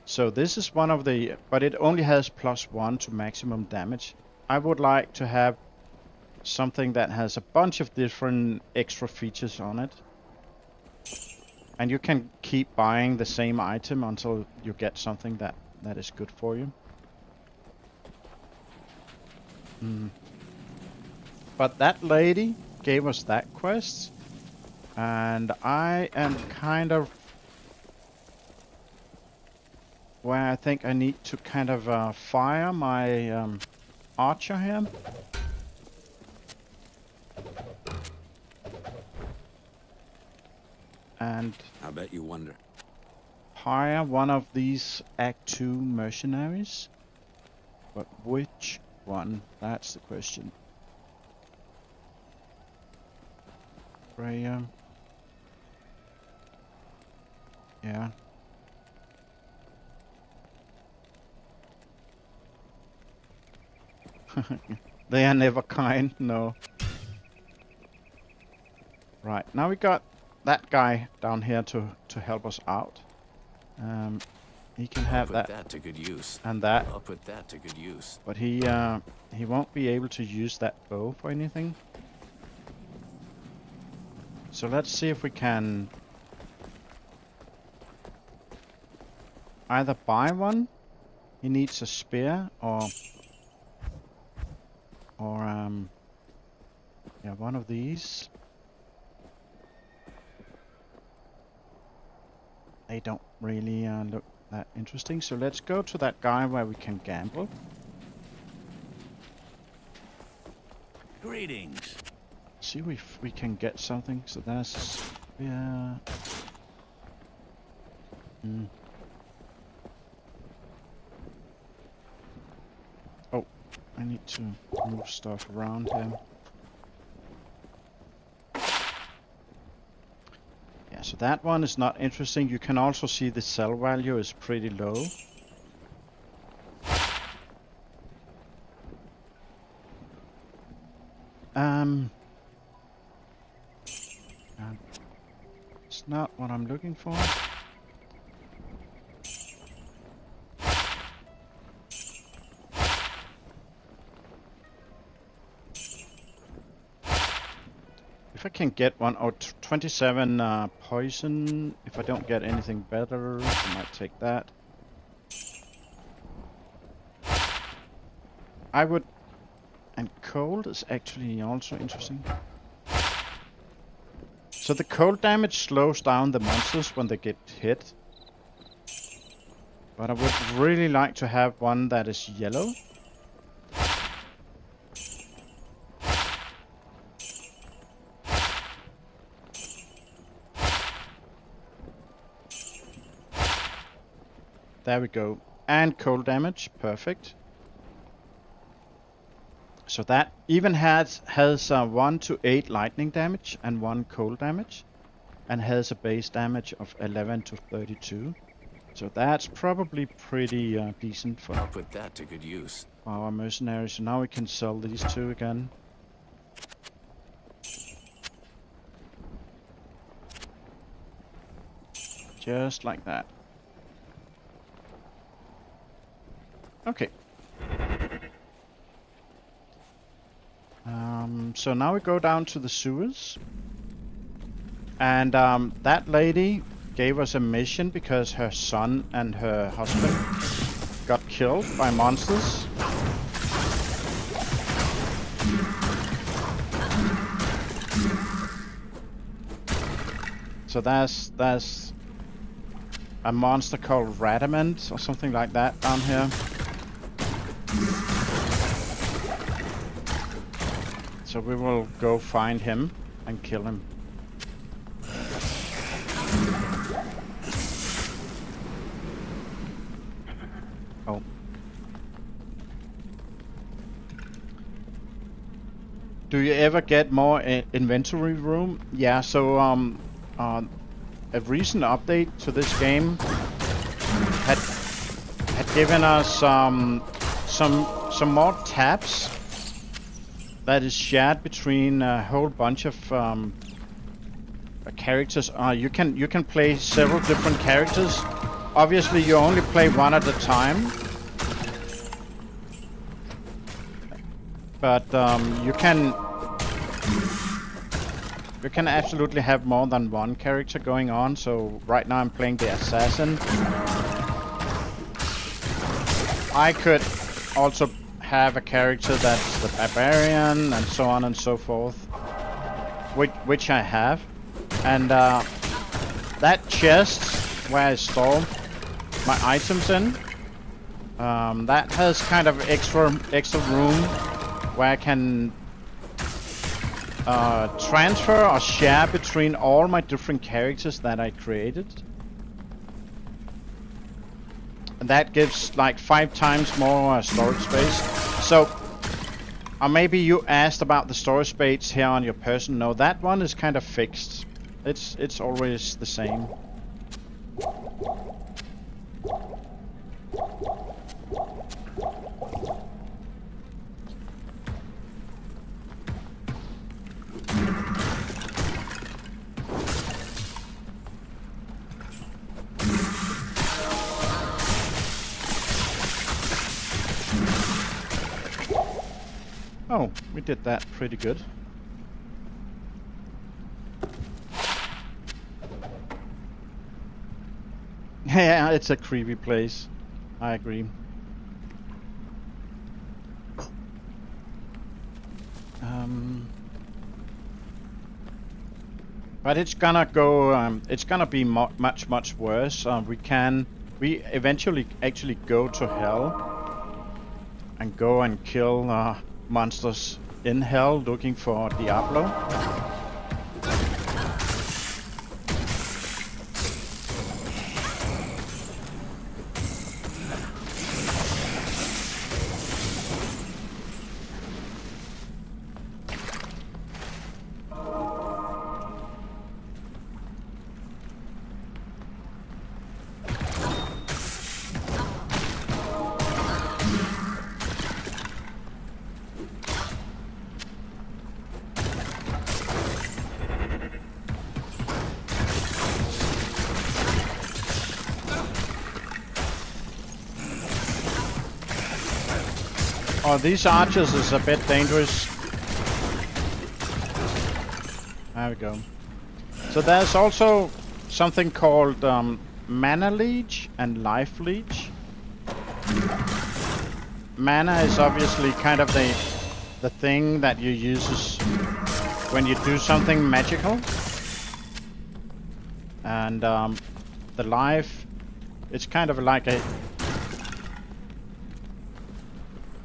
So this is one of the, but it only has +1 to maximum damage. I would like to have something that has a bunch of different extra features on it. And you can keep buying the same item until you get something that is good for you. But that lady gave us that quest. And I am kind of where I think I need to kind of fire my archer here. And I bet you wonder. hire one of these Act 2 mercenaries. But which one? That's the question. Freya. Yeah. They are never kind, no. Right, now we got that guy down here to help us out. He can have I'll put that to good use. and that, I'll put that to good use. but he won't be able to use that bow for anything. So let's see if we can either buy one. He needs a spear, or yeah, one of these. They don't really look that interesting. So let's go to that guy where we can gamble. Greetings. See if we can get something. So there's yeah. Oh, I need to move stuff around here. Yeah, so that one is not interesting. You can also see the sell value is pretty low. Uh, it's not what I'm looking for. If I can get one, 27 poison. If I don't get anything better, I might take that. I would, and cold is actually also interesting. So the cold damage slows down the monsters when they get hit. But I would really like to have one that is yellow. There we go. And cold damage, perfect. So that even has 1 to 8 lightning damage and 1 cold damage, and has a base damage of 11 to 32. So that's probably pretty decent for I'll put that to good use. our mercenaries. So now we can sell these two again. Just like that. Okay. So now we go down to the sewers. And that lady gave us a mission because her son and her husband got killed by monsters. So there's a monster called Radamant or something like that down here. So we will go find him and kill him. Oh. Do you ever get more inventory room? Yeah, so a recent update to this game had given us some more tabs that is shared between a whole bunch of characters. You can play several different characters. Obviously, you only play one at a time, but you can absolutely have more than one character going on. So right now I'm playing the assassin. I could also have a character that's the barbarian and so on and so forth, which I have. And that chest where I store my items in, that has kind of extra room where I can transfer or share between all my different characters that I created. And that gives like 5 times more storage space. So, maybe you asked about the storage space here on your person. No, that one is kind of fixed. It's always the same. Oh, we did that pretty good. Yeah, it's a creepy place. I agree. But it's gonna go. It's gonna be much worse. We eventually actually go to hell and go and kill monsters in hell looking for Diablo. Oh, these archers is a bit dangerous. There we go. So there's also something called mana leech and life leech. Mana is obviously kind of the thing that you use when you do something magical. And the life, it's kind of like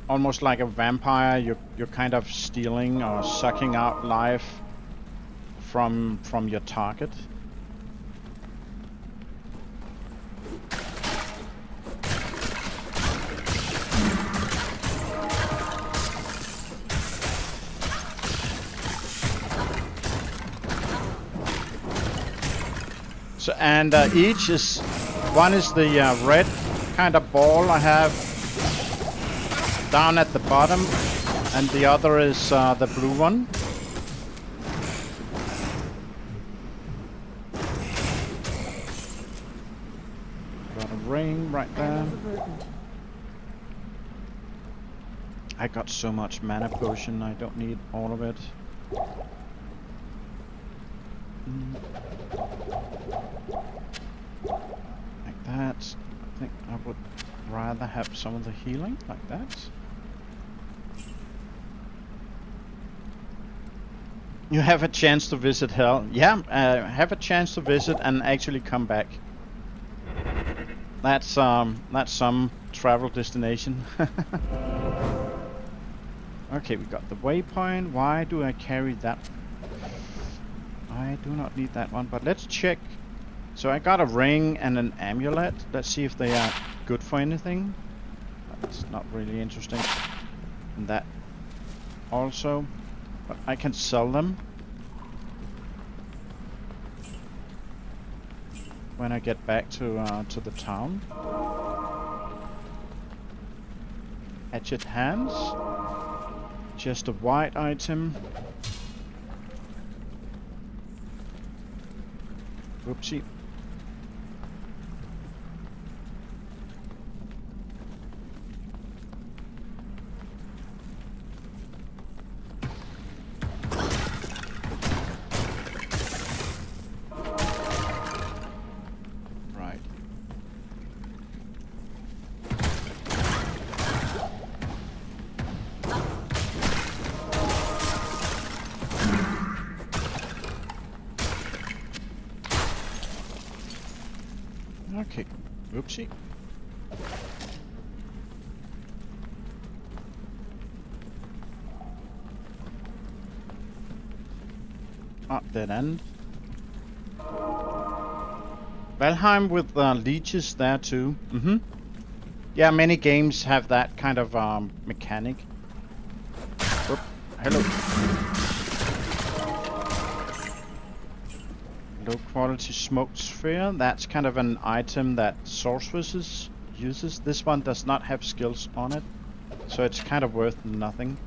almost like a vampire. You're kind of stealing or sucking out life from your target. So, and each is, one is the red kind of ball I have down at the bottom, and the other is the blue one. Got a ring right there. I got so much mana potion, I don't need all of it. Like that. I think I would rather have some of the healing, like that. You have a chance to visit hell. Yeah, have a chance to visit and actually come back. That's some travel destination. Okay, we got the waypoint. Why do I carry that? I do not need that one, but let's check. So I got a ring and an amulet. Let's see if they are good for anything. That's not really interesting. And that also, but I can sell them when I get back to the town. Hatchet hands. Just a white item. Whoopsie. Right. Okay, oopsie. Ah, dead end. Valheim with leeches there too. Yeah, many games have that kind of mechanic. Oop, hello. Low quality smoked sphere. That's kind of an item that sorceresses uses. This one does not have skills on it, so it's kind of worth nothing.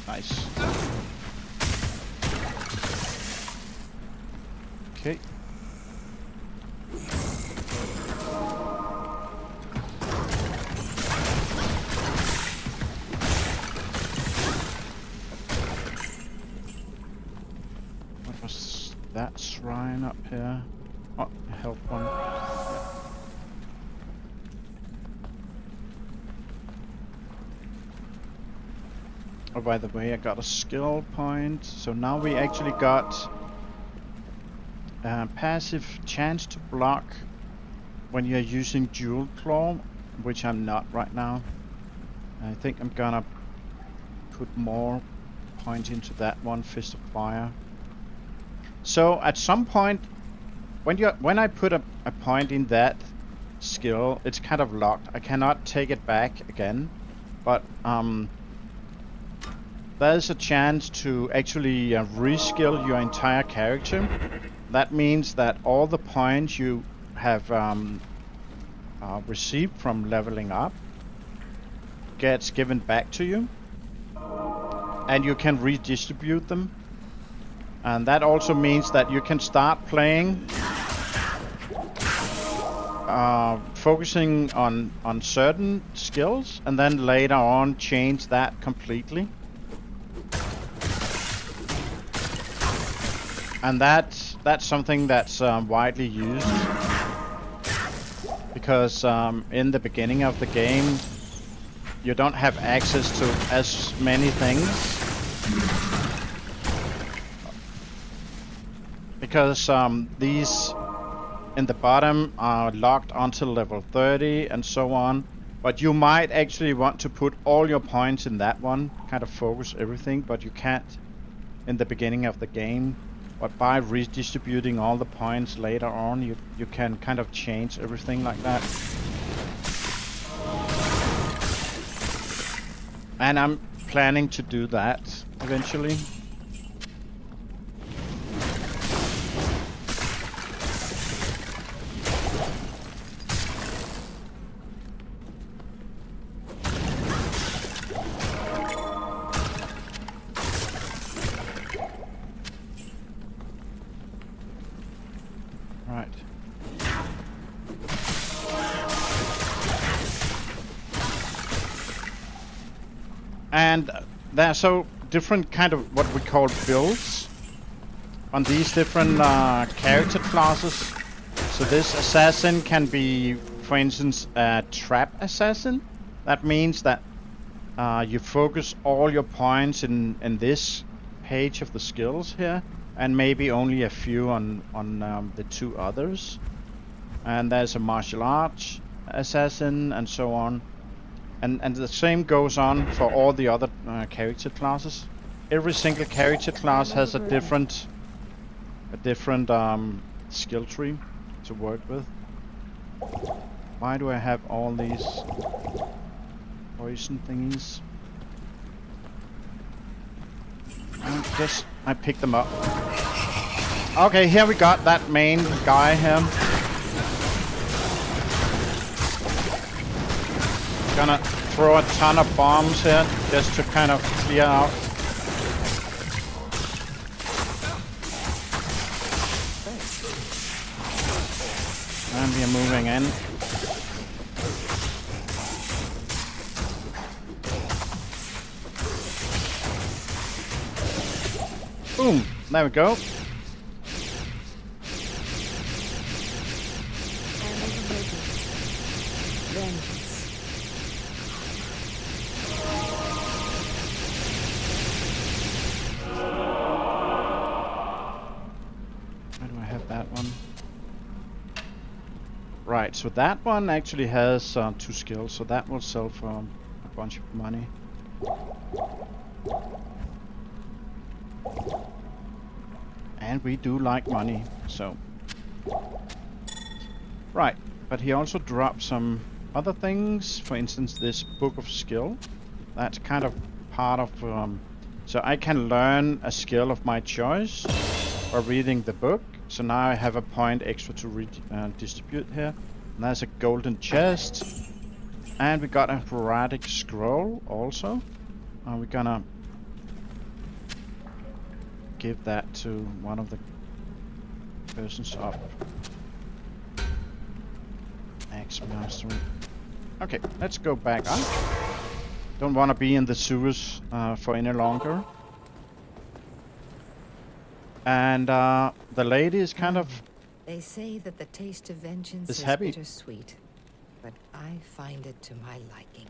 Nice. Okay. What was that shrine up here? Oh, a health one. Yeah. Oh, by the way, I got a skill point. So now we actually got passive chance to block when you're using Jewel Claw, which I'm not right now. I think I'm gonna put more point into that one, Fist of Fire. So at some point, when I put a point in that skill, it's kind of locked. I cannot take it back again, but there's a chance to actually reskill your entire character. That means that all the points you have received from leveling up gets given back to you, and you can redistribute them. And that also means that you can start playing focusing on certain skills, and then later on change that completely. And that's something that's widely used, because in the beginning of the game you don't have access to as many things, because these in the bottom are locked until level 30 and so on. But you might actually want to put all your points in that one, kind of focus everything, but you can't in the beginning of the game. But by redistributing all the points later on, you can kind of change everything like that. And I'm planning to do that eventually. Right. And there are so different kind of what we call builds on these different character classes. So this assassin can be, for instance, a trap assassin. That means that you focus all your points in this page of the skills here, and maybe only a few on the two others. And there's a martial arts assassin and so on. And the same goes on for all the other character classes. Every single character class has a different skill tree to work with. Why do I have all these poison thingies? I guess I picked them up. Okay, here we got that main guy here. Gonna throw a ton of bombs here just to kind of clear out. And we are moving in. Boom! There we go. Right, so that one actually has 2 skills, so that will sell for a bunch of money. And we do like money, so... Right, but he also dropped some other things, for instance this Book of Skill. That's kind of part of... so I can learn a skill of my choice by reading the book. So now I have a point extra to distribute here. And there's a golden chest. And we got a heraldic scroll also. We're gonna give that to one of the persons up. Axe mastery. Okay, let's go back up. Don't want to be in the sewers for any longer. And the lady is kind of... They say that the taste of vengeance is happy. bittersweet, but I find it to my liking.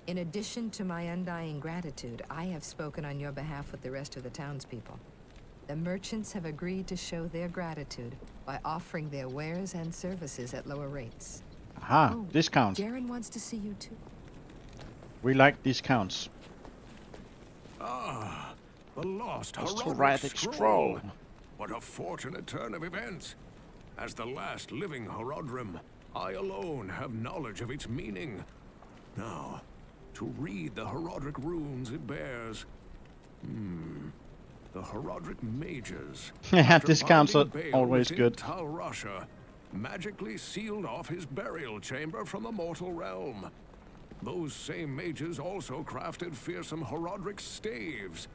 In addition to my undying gratitude, I have spoken on your behalf with the rest of the townspeople. The merchants have agreed to show their gratitude by offering their wares and services at lower rates. Aha, Oh, discounts. Darren wants to see you too. We like discounts. Ah, the lost Heraldic scroll. What a fortunate turn of events. As the last living Horodrim, I alone have knowledge of its meaning. Now, to read the Heraldic runes it bears. The Heraldic mages. Yeah, after discounts are binding Bale always within good. Tal Rasha, magically sealed off his burial chamber from the mortal realm. Those same mages also crafted fearsome Horodric staves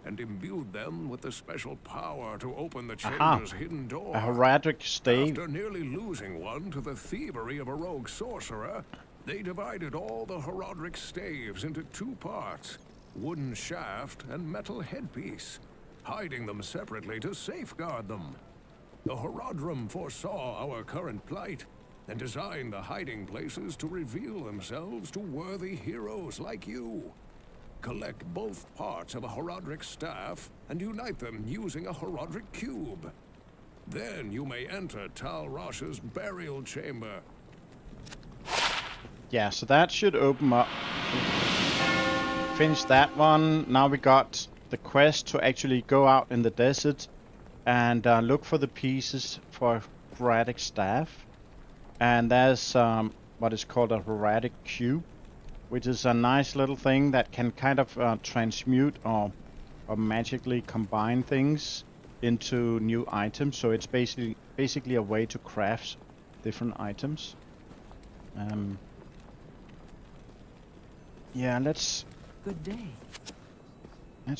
and imbued them with the special power to open the chamber's hidden door. A Horadric stave. After nearly losing one to the thievery of a rogue sorcerer, they divided all the Horodric staves into 2 parts, wooden shaft and metal headpiece, hiding them separately to safeguard them. The Horodrum foresaw our current plight and designed the hiding places to reveal themselves to worthy heroes like you. Collect both parts of a Horodric staff and unite them using a Horodric cube. Then you may enter Tal Rasha's burial chamber. Yeah, so that should open up. Finish that one. Now we got the quest to actually go out in the desert and look for the pieces for Horadric staff. And there's what is called a Horadric cube, which is a nice little thing that can kind of transmute or magically combine things into new items. So it's basically a way to craft different items. Yeah, let's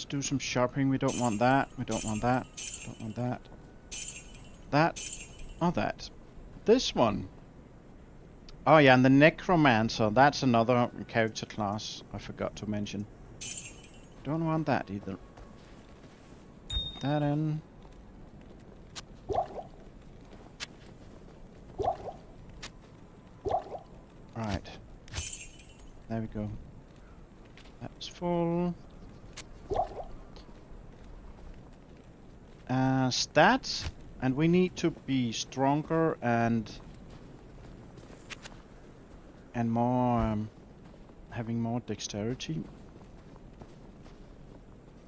do some shopping. We don't want that. We don't want that. Don't want that. That or that. This one. Oh yeah, and the Necromancer, that's another character class I forgot to mention. Don't want that either. That in. Right. There we go. That's full. Stats, and we need to be stronger and more having more dexterity.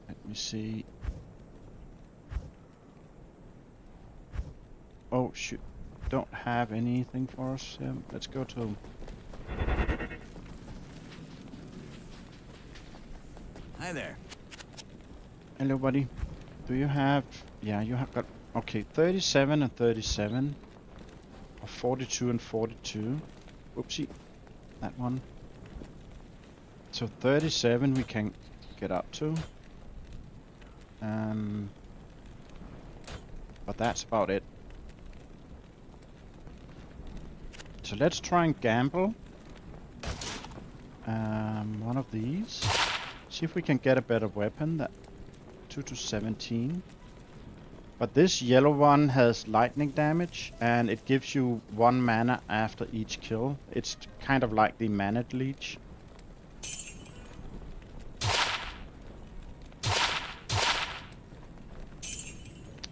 Let me see. Oh shoot, don't have anything for us. Let's go to. Hi there. Hello, buddy. Do you have? Yeah, you have got. Okay, 37 and 37, or 42 and 42. Whoopsie. That one. So 37 we can get up to. But that's about it. So let's try and gamble. One of these. See if we can get a better weapon. That 2 to 17. But this yellow one has lightning damage, and it gives you 1 mana after each kill. It's kind of like the mana leech.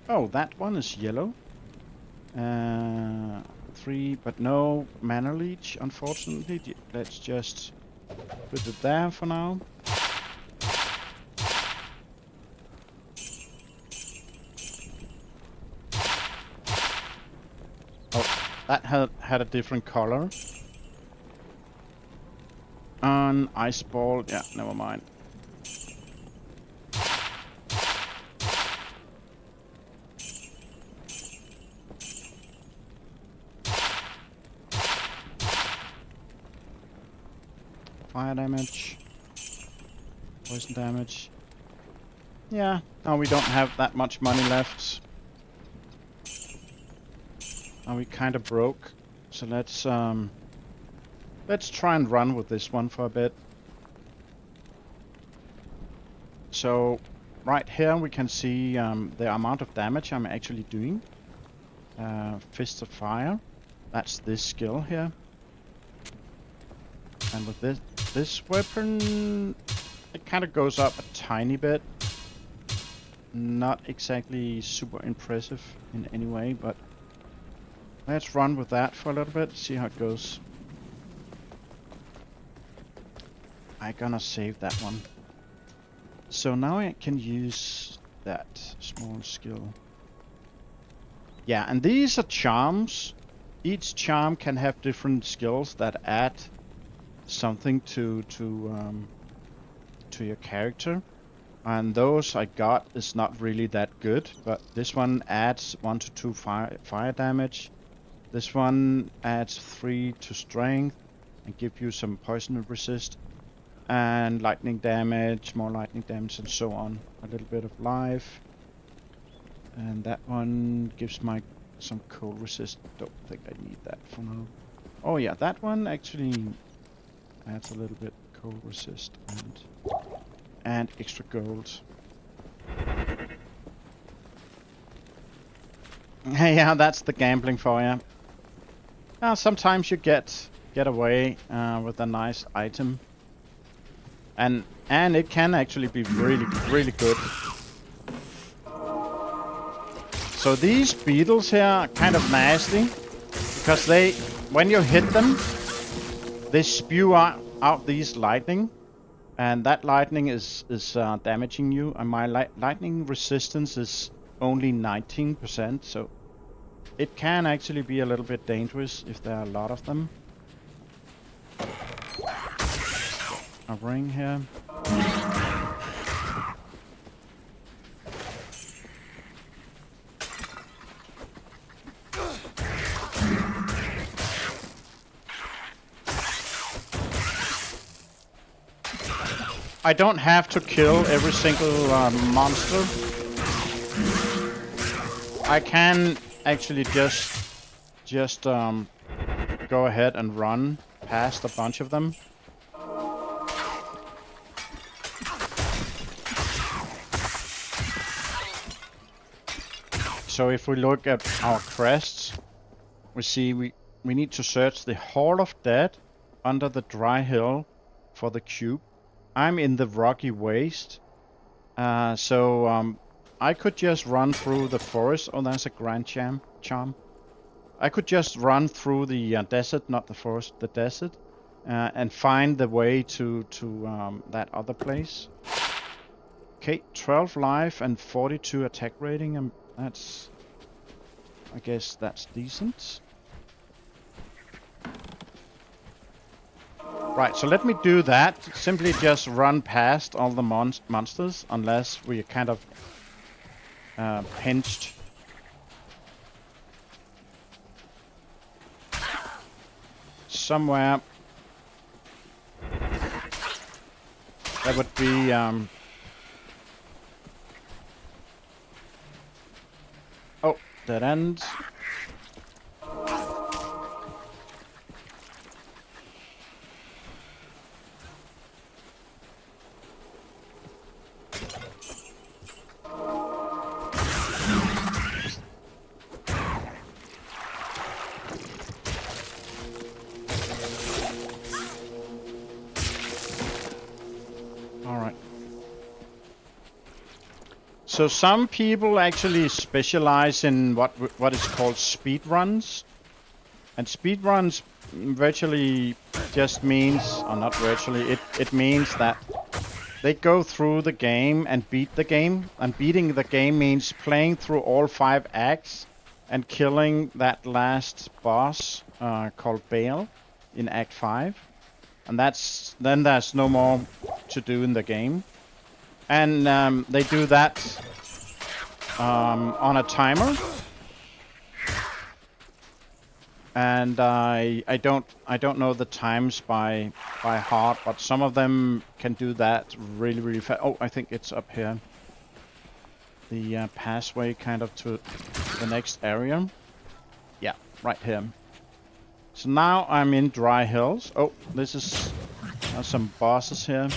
Oh, that one is yellow. 3, but no mana leech, unfortunately. Let's just put it there for now. That had a different color. An ice ball, yeah, never mind. Fire damage. Poison damage. Yeah, now we don't have that much money left. Now we kind of broke, so let's try and run with this one for a bit. So right here we can see the amount of damage I'm actually doing. Fist of Fire, that's this skill here. And with this weapon, it kind of goes up a tiny bit. Not exactly super impressive in any way, but let's run with that for a little bit, see how it goes. I'm gonna save that one. So now I can use that small skill. Yeah, and these are charms. Each charm can have different skills that add something to your character. And those I got is not really that good, but this one adds 1 to 2 fire damage. This one adds 3 to strength and give you some poison resist and lightning damage, more lightning damage, and so on. A little bit of life. And that one gives some cold resist. Don't think I need that for now. Oh yeah, that one actually adds a little bit cold resist and extra gold. Yeah, that's the gambling for you. Sometimes you get away with a nice item, and it can actually be really good. So these beetles here are kind of nasty because when you hit them, they spew out these lightning, and that lightning is damaging you. And my lightning resistance is only 19%, so it can actually be a little bit dangerous if there are a lot of them. A ring here. I don't have to kill every single monster. I can actually just go ahead and run past a bunch of them. So if we look at our crests, we see we need to search the Hall of Dead under the dry hill for the cube. I'm in the rocky waste, so I could just run through the forest. Oh, that's a grand charm. I could just run through the desert, not the forest, the desert, and find the way to that other place. Okay, 12 life and 42 attack rating, and I guess that's decent. Right, so let me do that. Simply just run past all the monsters, unless we are kind of pinched. Somewhere. That would be... Oh, dead end. So some people actually specialize in what is called speed runs, and speed runs virtually just means, or not virtually, it means that they go through the game and beat the game, and beating the game means playing through all 5 acts and killing that last boss called Bale in Act 5, and then there's no more to do in the game. And they do that on a timer, and I don't know the times by heart, but some of them can do that really fast. Oh, I think it's up here. The pathway kind of to the next area. Yeah, right here. So now I'm in Dry Hills. Oh, this is some bosses here.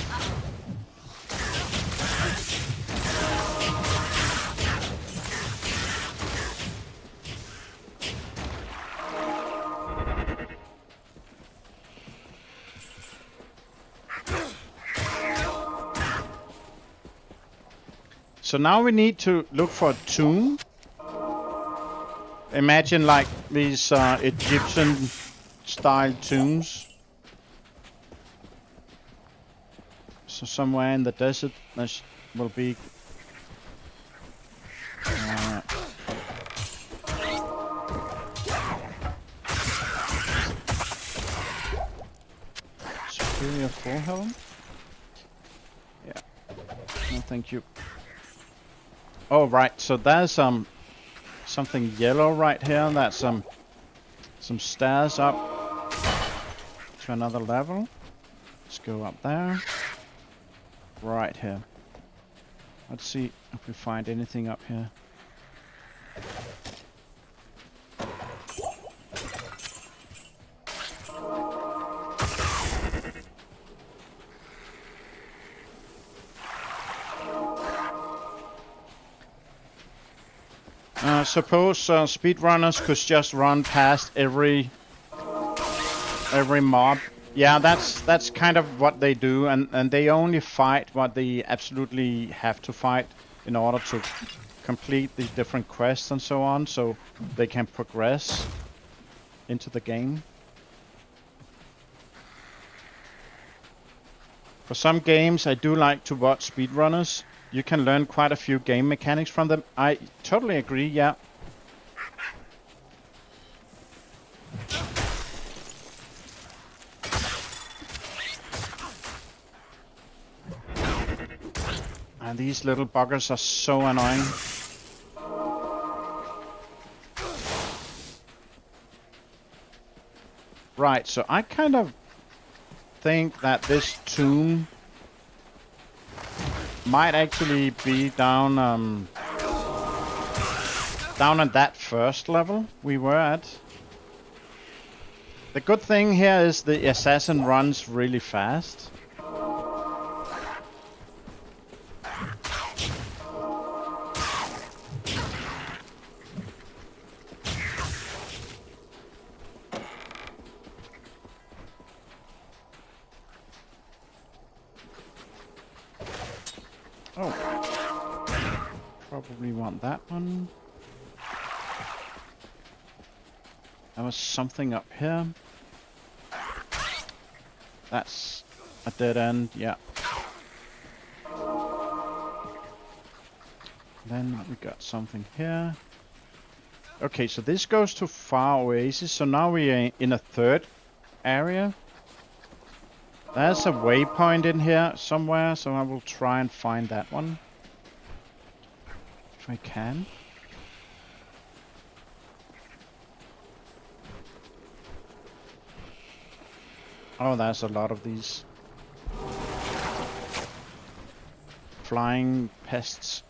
So now we need to look for a tomb. Imagine like these Egyptian style tombs. So somewhere in the desert there will be Superior 4 helm? Yeah. No, thank you. Oh right, so there's something yellow right here. That's some stairs up to another level. Let's go up there. Right here. Let's see if we find anything up here. Suppose speedrunners could just run past every mob. Yeah, that's kind of what they do, and they only fight what they absolutely have to fight in order to complete the different quests and so on, so they can progress into the game. For some games, I do like to watch speedrunners. You can learn quite a few game mechanics from them. I totally agree, yeah. And these little buggers are so annoying. Right, so I kind of think that this tomb might actually be down at that first level we were at. The good thing here is the assassin runs really fast. Oh, probably want that one. There was something up here. That's a dead end, yeah. Then we got something here. Okay, so this goes to Far Oasis, so now we are in a third area. There's a waypoint in here somewhere, so I will try and find that one. If I can. Oh, there's a lot of these flying pests.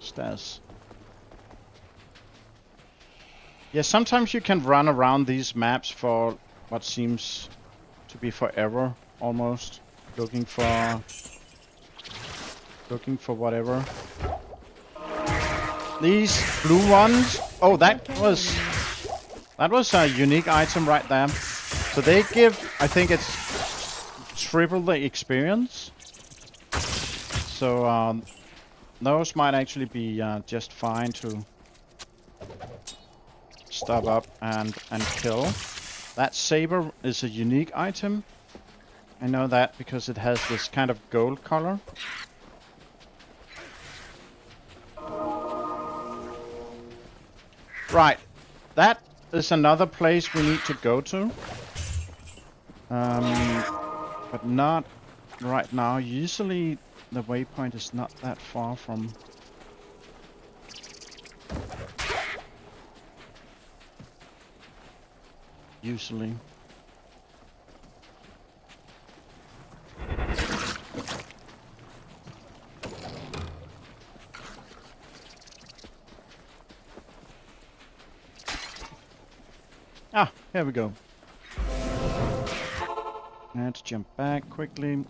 Stairs. Yeah, sometimes you can run around these maps for what seems to be forever, almost. Looking for whatever. These blue ones. Oh, that was a unique item right there. So they give, I think it's triple the experience. So those might actually be just fine to stop up and kill. That saber is a unique item. I know that because it has this kind of gold color. Right, that is another place we need to go to. But not right now. Usually the waypoint is not that far from... Usually. Ah, here we go. Let's jump back quickly.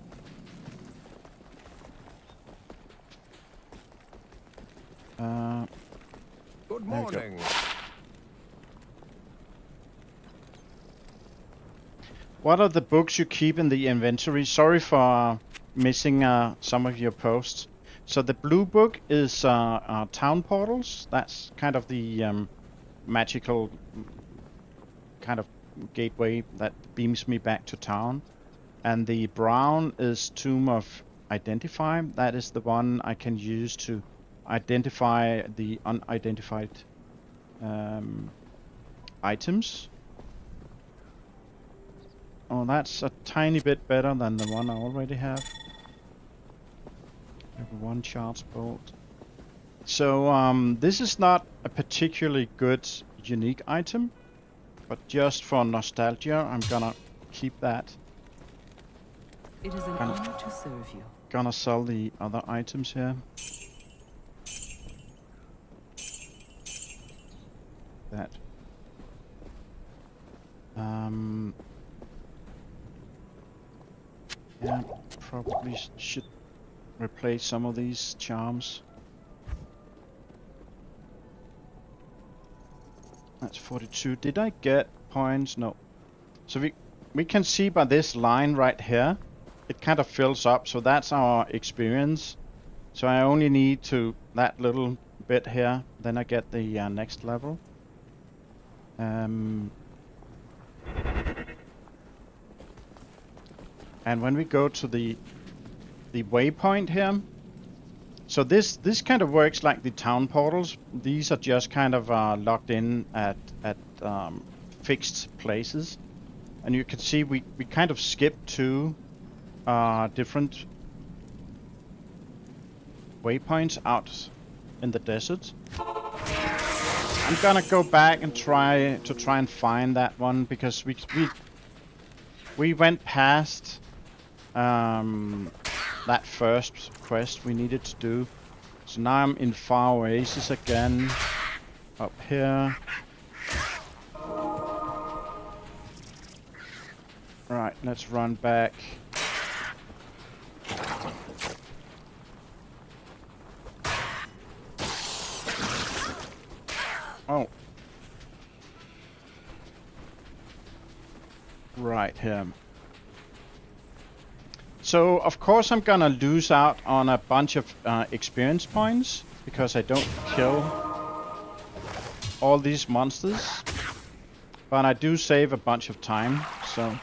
Good morning. What are the books you keep in the inventory? Sorry for missing some of your posts. So the blue book is town portals. That's kind of the magical kind of gateway that beams me back to town. And the brown is Tomb of Identify. That is the one I can use to identify the unidentified items. Oh, that's a tiny bit better than the one I already have. I have one charge bolt. So this is not a particularly good unique item, but just for nostalgia, I'm gonna keep that. It is an honor to serve you. Gonna sell the other items here. That. Yeah, probably should replace some of these charms. That's 42. Did I get points? No. So we can see by this line right here, it kind of fills up. So that's our experience. So I only need to that little bit here. Then I get the next level. And when we go to the waypoint here, so this kind of works like the town portals. These are just kind of locked in at fixed places, and you can see we kind of skip two different waypoints out in the desert. I'm gonna go back and try and find that one because we went past that first quest we needed to do. So now I'm in Far Oasis again, up here. Right, let's run back. Oh. Right here. So, of course, I'm gonna lose out on a bunch of experience points because I don't kill all these monsters. But I do save a bunch of time, so...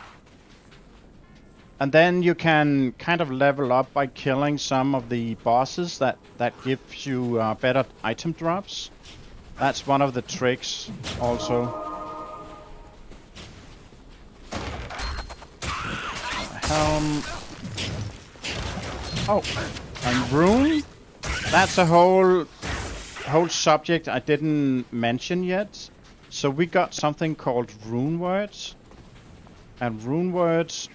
And then you can kind of level up by killing some of the bosses that gives you better item drops. That's one of the tricks also. Helm. Oh, and rune. That's a whole subject I didn't mention yet. So we got something called rune words, and rune words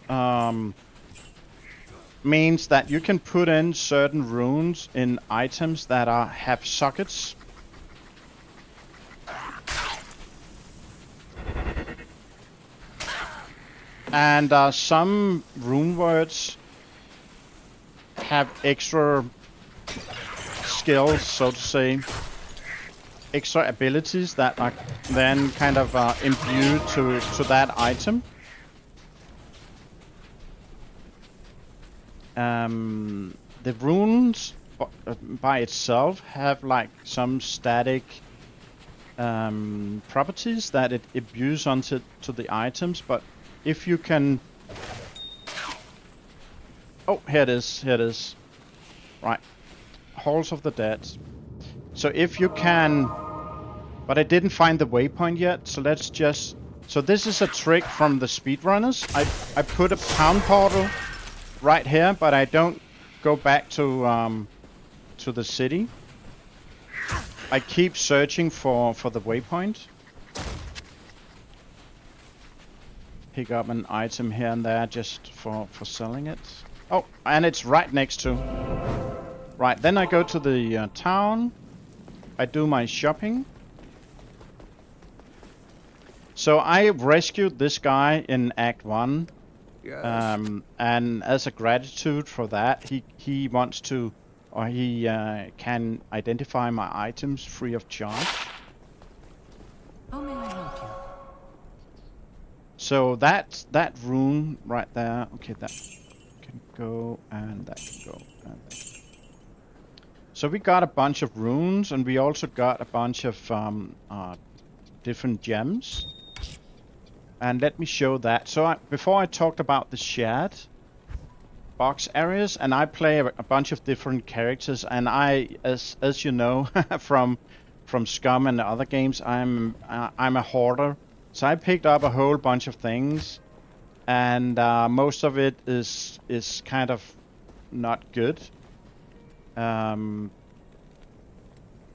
means that you can put in certain runes in items that have sockets. And some rune words have extra skills, so to say, extra abilities that are then kind of imbued to that item. The runes by itself have like some static properties that it imbues onto the items, but if you can... Oh, here it is. Right. Halls of the Dead. So if you can... But I didn't find the waypoint yet, so let's just... So this is a trick from the speedrunners. I put a town portal right here, but I don't go back to the city. I keep searching for the waypoint. Pick up an item here and there just for selling it. Oh, and it's right next to. Right, then I go to the town. I do my shopping. So I rescued this guy in Act 1. Yes. And as a gratitude for that, he wants to, or he can identify my items free of charge. How may I help you? So that rune right there, okay, that can can go, and that can go, and that can go. So we got a bunch of runes, and we also got a bunch of different gems. And let me show that. So before I talked about the shared box areas, and I play a bunch of different characters, and I, as you know, from Scum and the other games, I'm a hoarder. So I picked up a whole bunch of things, and most of it is kind of not good.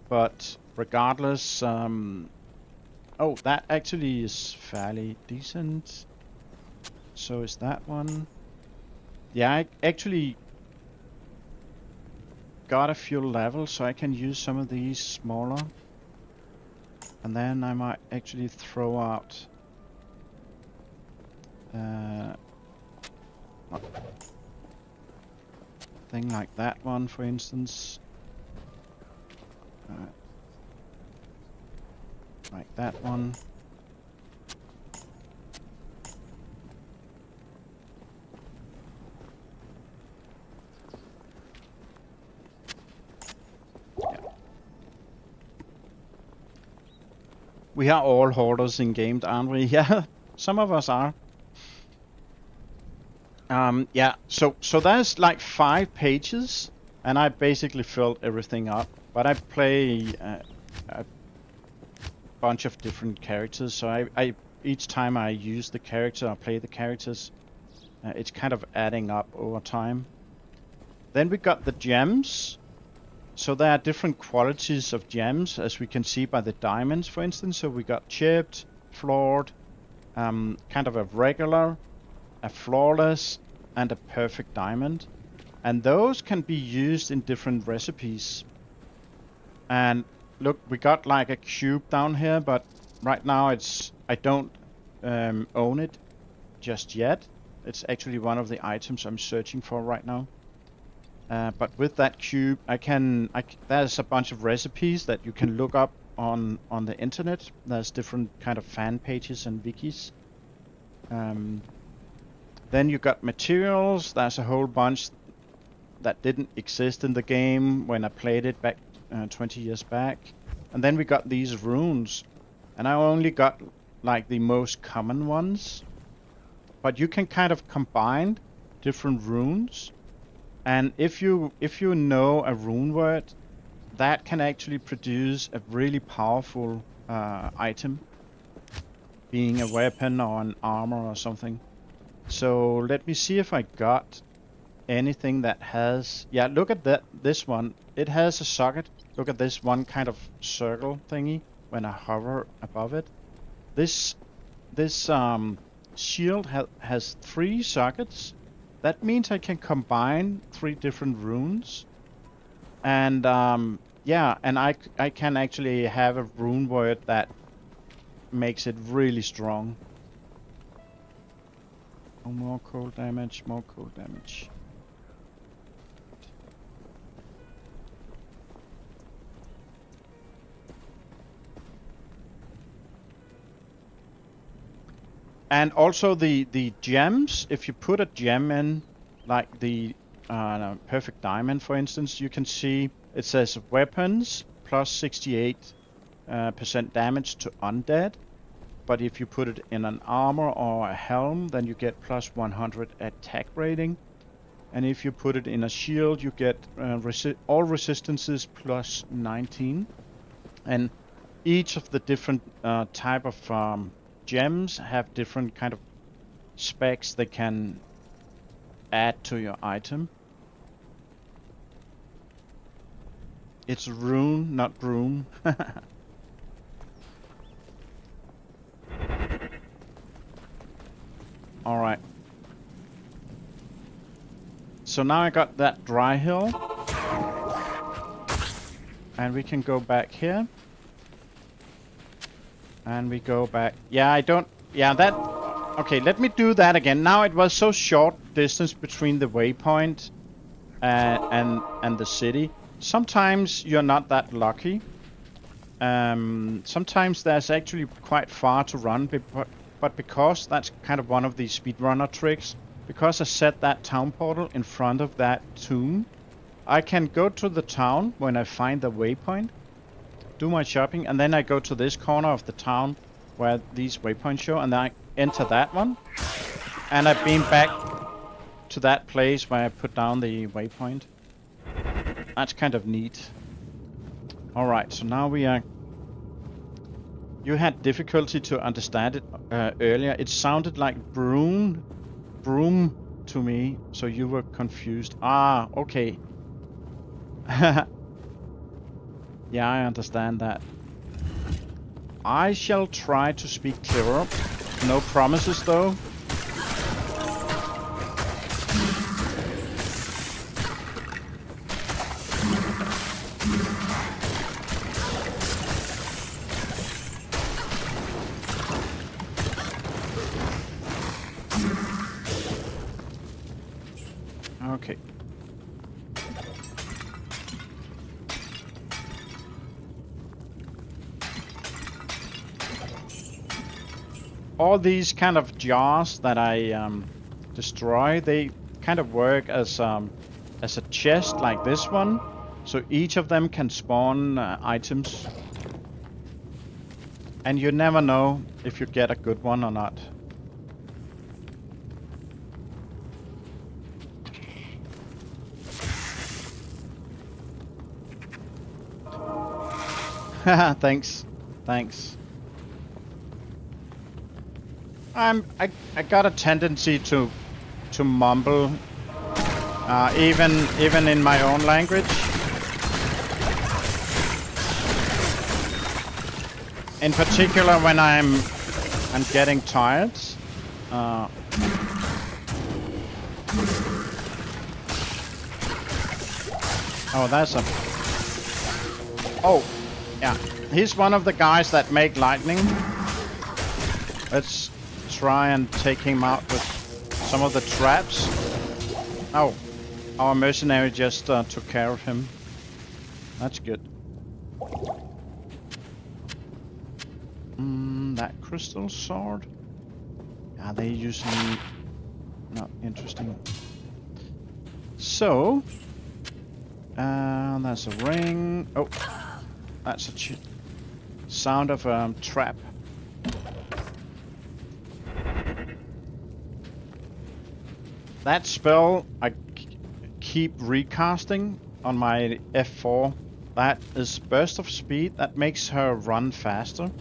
But regardless, oh, that actually is fairly decent. So is that one. Yeah, I actually got a few levels, so I can use some of these smaller. And then I might actually throw out thing like that one, for instance. Like that one. Yeah. We are all hoarders in games, aren't we? Yeah, some of us are. Yeah, so there's like 5 pages, and I basically filled everything up. But I play a bunch of different characters, so I each time I use the character, I play the characters, it's kind of adding up over time. Then we got the gems. So there are different qualities of gems, as we can see by the diamonds, for instance. So we got chipped, floored, kind of a regular, a flawless, and a perfect diamond. And those can be used in different recipes. And look, we got like a cube down here, but right now I don't own it just yet. It's actually one of the items I'm searching for right now. But with that cube, there's a bunch of recipes that you can look up on the internet. There's different kind of fan pages and wikis. Then you got materials. There's a whole bunch that didn't exist in the game when I played it back 20 years back. And then we got these runes, and I only got like the most common ones. But you can kind of combine different runes. And if you know a rune word, that can actually produce a really powerful item, being a weapon or an armor or something. So let me see if I got anything that has... Yeah, look at this one. It has a socket. Look at this one kind of circle thingy when I hover above it. This shield has 3 sockets. That means I can combine 3 different runes, and yeah, and I can actually have a rune word that makes it really strong. Oh, more cold damage, more cold damage. And also the gems, if you put a gem in, like the perfect diamond, for instance, you can see it says weapons plus 68% damage to undead. But if you put it in an armor or a helm, then you get plus 100 attack rating. And if you put it in a shield, you get all resistances plus 19. And each of the different type of gems have different kind of specs they can add to your item. It's rune, not broom. Alright. So now I got that dry hill. And we can go back here. And we go back. Yeah, I don't... Yeah, that... Okay, let me do that again. Now it was so short distance between the waypoint and the city. Sometimes you're not that lucky. Sometimes there's actually quite far to run, but because that's kind of one of the speedrunner tricks, because I set that town portal in front of that tomb, I can go to the town when I find the waypoint, do my shopping, and then I go to this corner of the town where these waypoints show, and then I enter that one, and I've been back to that place where I put down the waypoint. That's kind of neat. Alright, so now we are... You had difficulty to understand it earlier. It sounded like broom to me, so you were confused. Ah, okay. Yeah, I understand that. I shall try to speak clearer. No promises, though. Okay. All these kind of jars that I destroy, they kind of work as a chest like this one. So each of them can spawn items. And you never know if you get a good one or not. Thanks. I got a tendency to mumble, even in my own language. In particular, when I'm getting tired. Oh, that's a. Oh. Yeah, he's one of the guys that make lightning. Let's try and take him out with some of the traps. Oh, our mercenary just took care of him. That's good. That crystal sword? Yeah, they usually not interesting. So, that's a ring. Oh. That's a sound of a trap. That spell I keep recasting on my F4. That is burst of speed. That makes her run faster.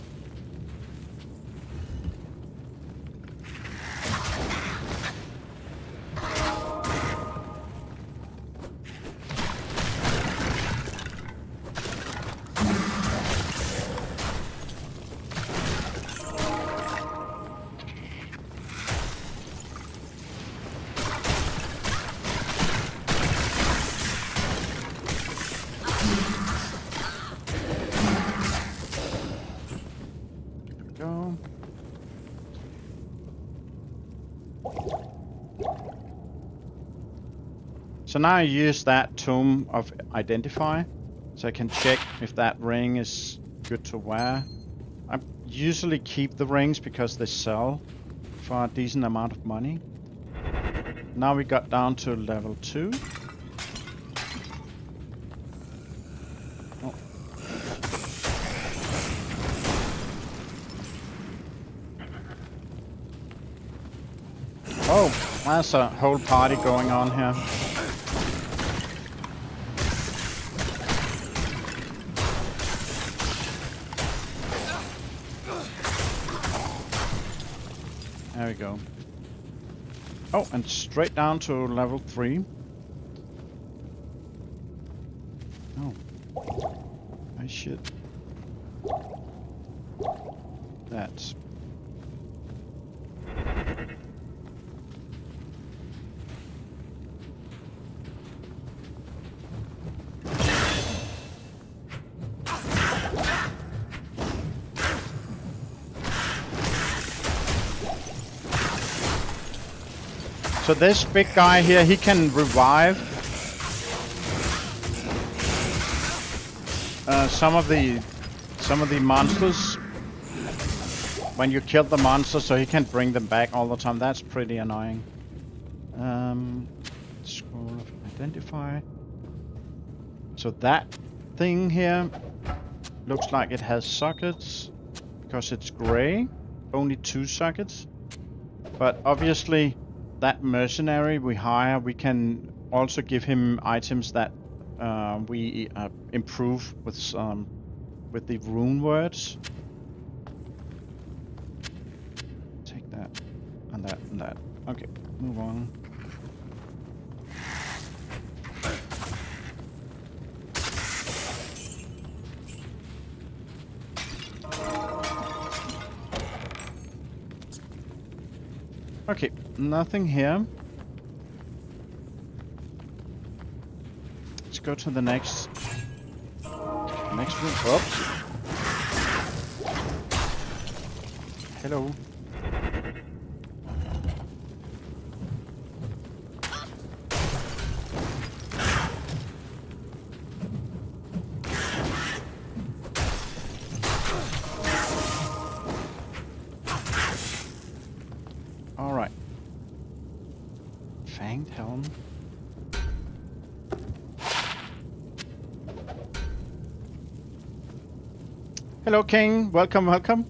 So now I use that Tomb of Identify, so I can check if that ring is good to wear. I usually keep the rings because they sell for a decent amount of money. Now we got down to level 2. Oh, there's a whole party going on here. There we go. Oh, and straight down to level 3. Oh. I should. That's... So this big guy here, he can revive some of the monsters when you kill the monster, so he can bring them back all the time. That's pretty annoying. Scroll of identify. So that thing here looks like it has sockets because it's gray. Only 2 sockets. But obviously, that mercenary we hire, we can also give him items that we improve with the rune words. Take that, and that, and that. Okay, move on. Okay, nothing here. Let's go to the next room. Oops. Hello. All right. Fanged helm. Hello, King. Welcome, welcome.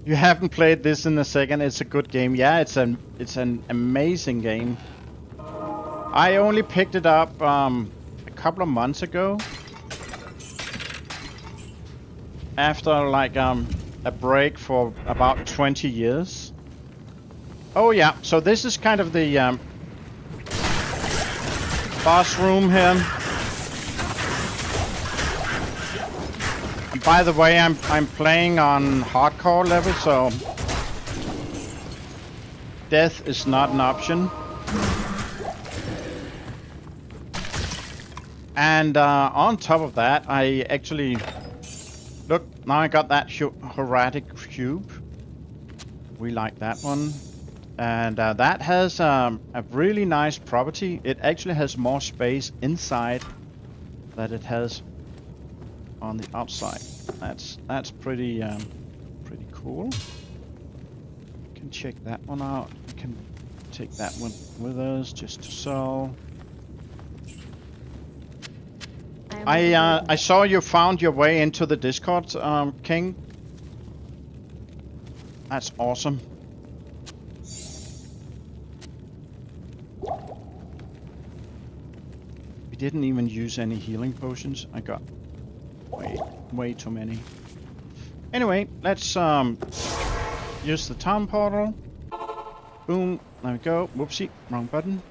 You haven't played this in a second. It's a good game. Yeah, it's an amazing game. I only picked it up a couple of months ago. After like a break for about 20 years. Oh yeah, so this is kind of the boss room here. By the way, I'm playing on hardcore level, so death is not an option. And on top of that, I actually look now. I got that heretic cube. We like that one, and that has a really nice property. It actually has more space inside than it has on the outside. That's pretty cool. Can check that one out. We can take that one with us just to sell. I saw you found your way into the Discord, King. That's awesome. We didn't even use any healing potions. I got way too many. Anyway, let's use the town portal. Boom, there we go. Whoopsie, wrong button.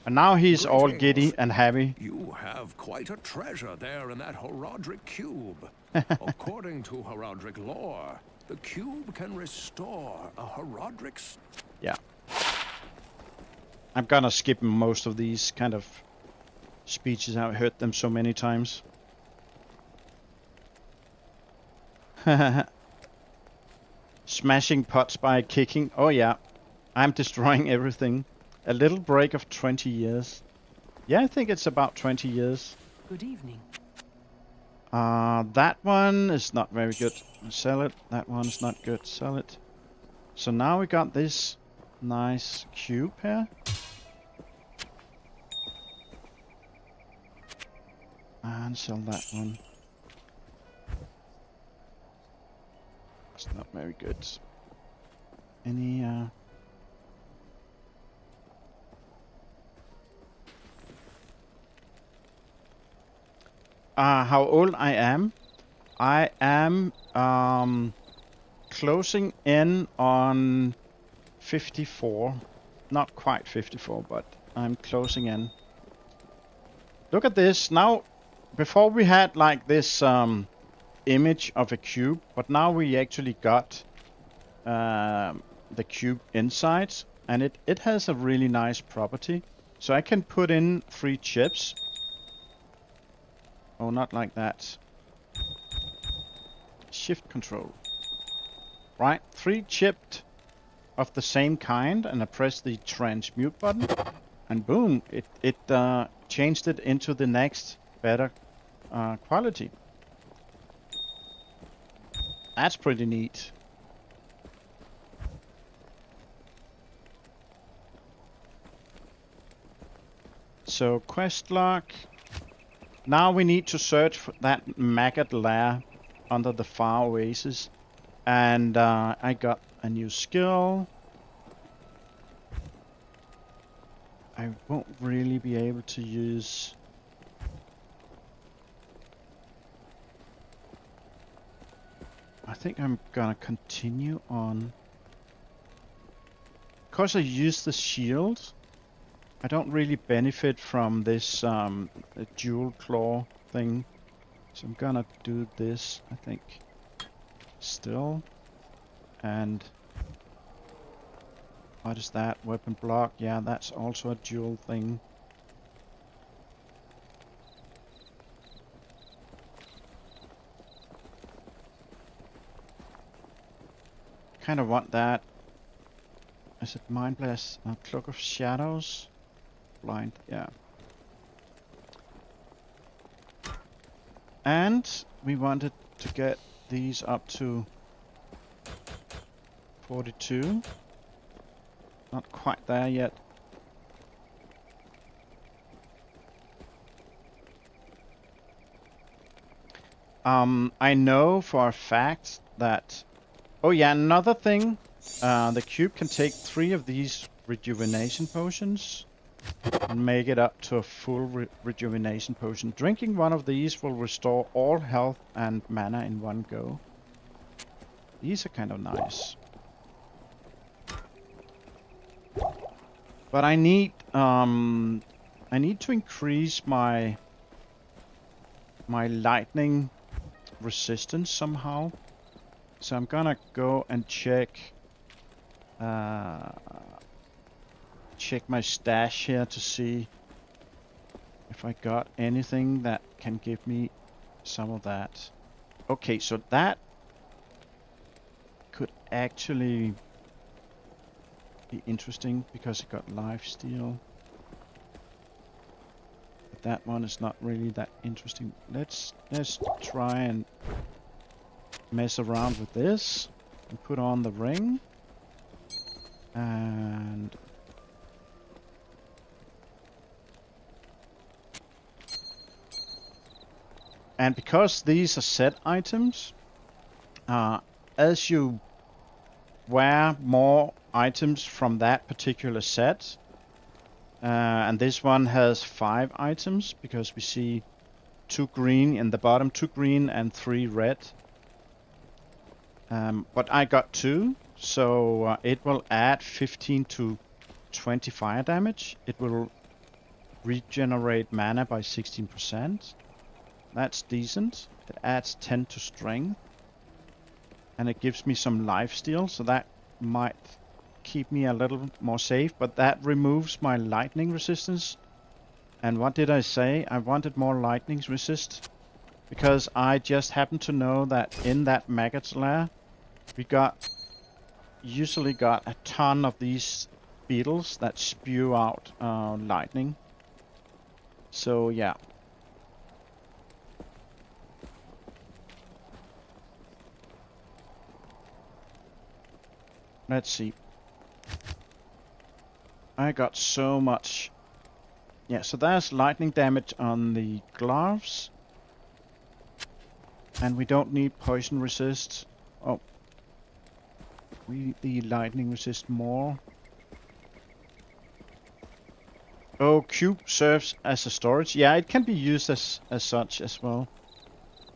And now he's all giddy and happy. You have quite a treasure there in that Herodric cube. According to Herodric lore, the cube can restore a Herodric's... Yeah. I'm gonna skip most of these kind of speeches. I've heard them so many times. Smashing pots by kicking. Oh yeah. I'm destroying everything. A little break of 20 years. Yeah, I think it's about 20 years. Good evening. That one is not very good. Sell it. That one's not good. Sell it. So now we got this nice cube here. And sell that one. It's not very good. Any how old I am? I am closing in on 54. Not quite 54, but I'm closing in. Look at this. Now, before we had like this image of a cube, but now we actually got the cube inside, and it has a really nice property. So I can put in 3 chips. Oh, not like that. Shift control. Right, 3 chipped of the same kind, and I press the transmute button, and boom, it changed it into the next better quality. That's pretty neat. So quest log. Now we need to search for that maggot lair under the far oasis. And I got a new skill. I won't really be able to use... I think I'm gonna continue on. Because I use the shield, I don't really benefit from this dual claw thing. So I'm gonna do this, I think, still. And what is that? Weapon block? Yeah, that's also a dual thing. Kind of want that. Is it Mind Blast? Cloak of Shadows? Blind, yeah. And we wanted to get these up to 42. Not quite there yet. I know for a fact that... Oh yeah, another thing. The cube can take 3 of these rejuvenation potions and make it up to a full rejuvenation potion. Drinking one of these will restore all health and mana in one go. These are kind of nice. But I need to increase my lightning resistance somehow. So I'm gonna go and check my stash here to see if I got anything that can give me some of that. Okay, so that could actually be interesting because it got lifesteal. But that one is not really that interesting. Let's try and mess around with this and put on the ring. And because these are set items, as you wear more items from that particular set, and this one has 5 items because we see 2 green in the bottom, 2 green and 3 red. But I got 2, so it will add 15 to 20 fire damage. It will regenerate mana by 16%. That's decent. It adds 10 to strength. And it gives me some lifesteal, so that might keep me a little more safe. But that removes my lightning resistance. And what did I say? I wanted more lightning resist. Because I just happen to know that in that maggot's lair, we usually got a ton of these beetles that spew out lightning. So yeah. Let's see. I got so much. Yeah, so there's lightning damage on the gloves. And we don't need poison resist. Oh. The lightning resist more. Oh, cube serves as a storage. Yeah, it can be used as such as well.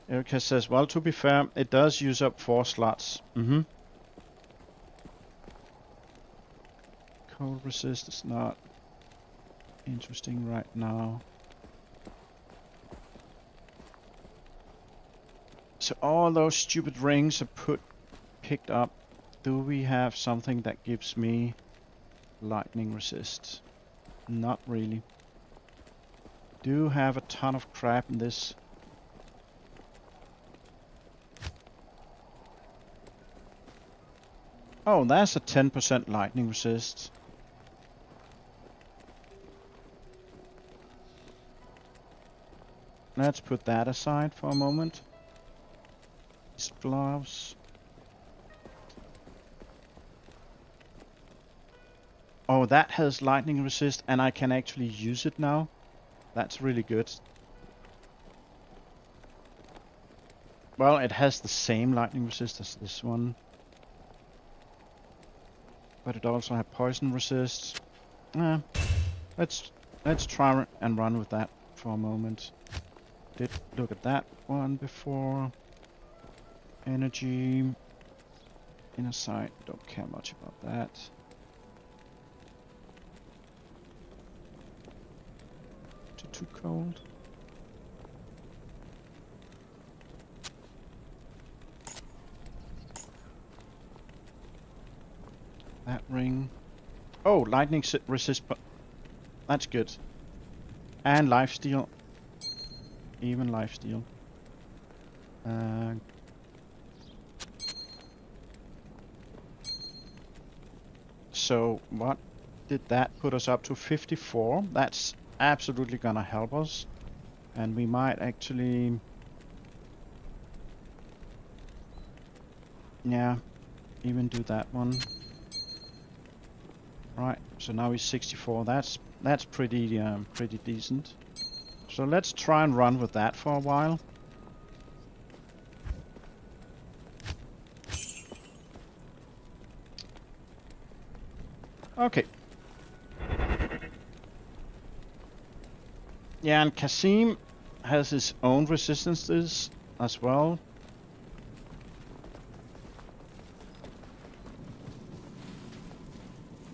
Erica says, well, to be fair, it does use up 4 slots. Cold resist is not interesting right now. So all those stupid rings are picked up. Do we have something that gives me lightning resist? Not really. Do have a ton of crap in this. Oh, that's a 10% lightning resist. Let's put that aside for a moment. These gloves. Oh, that has lightning resist and I can actually use it now. That's really good. Well, it has the same lightning resist as this one. But it also has poison resist. Let's try and run with that for a moment. Did look at that one before. Energy. Inner sight. Don't care much about that. Too cold. That ring. Oh, lightning resist, but that's good. And lifesteal. Even lifesteal. So what did that put us up to? 54. That's absolutely gonna help us. And we might actually... yeah, even do that one. Right, so now he's 64. That's pretty decent. So let's try and run with that for a while. Okay. Yeah, and Kasim has his own resistances as well.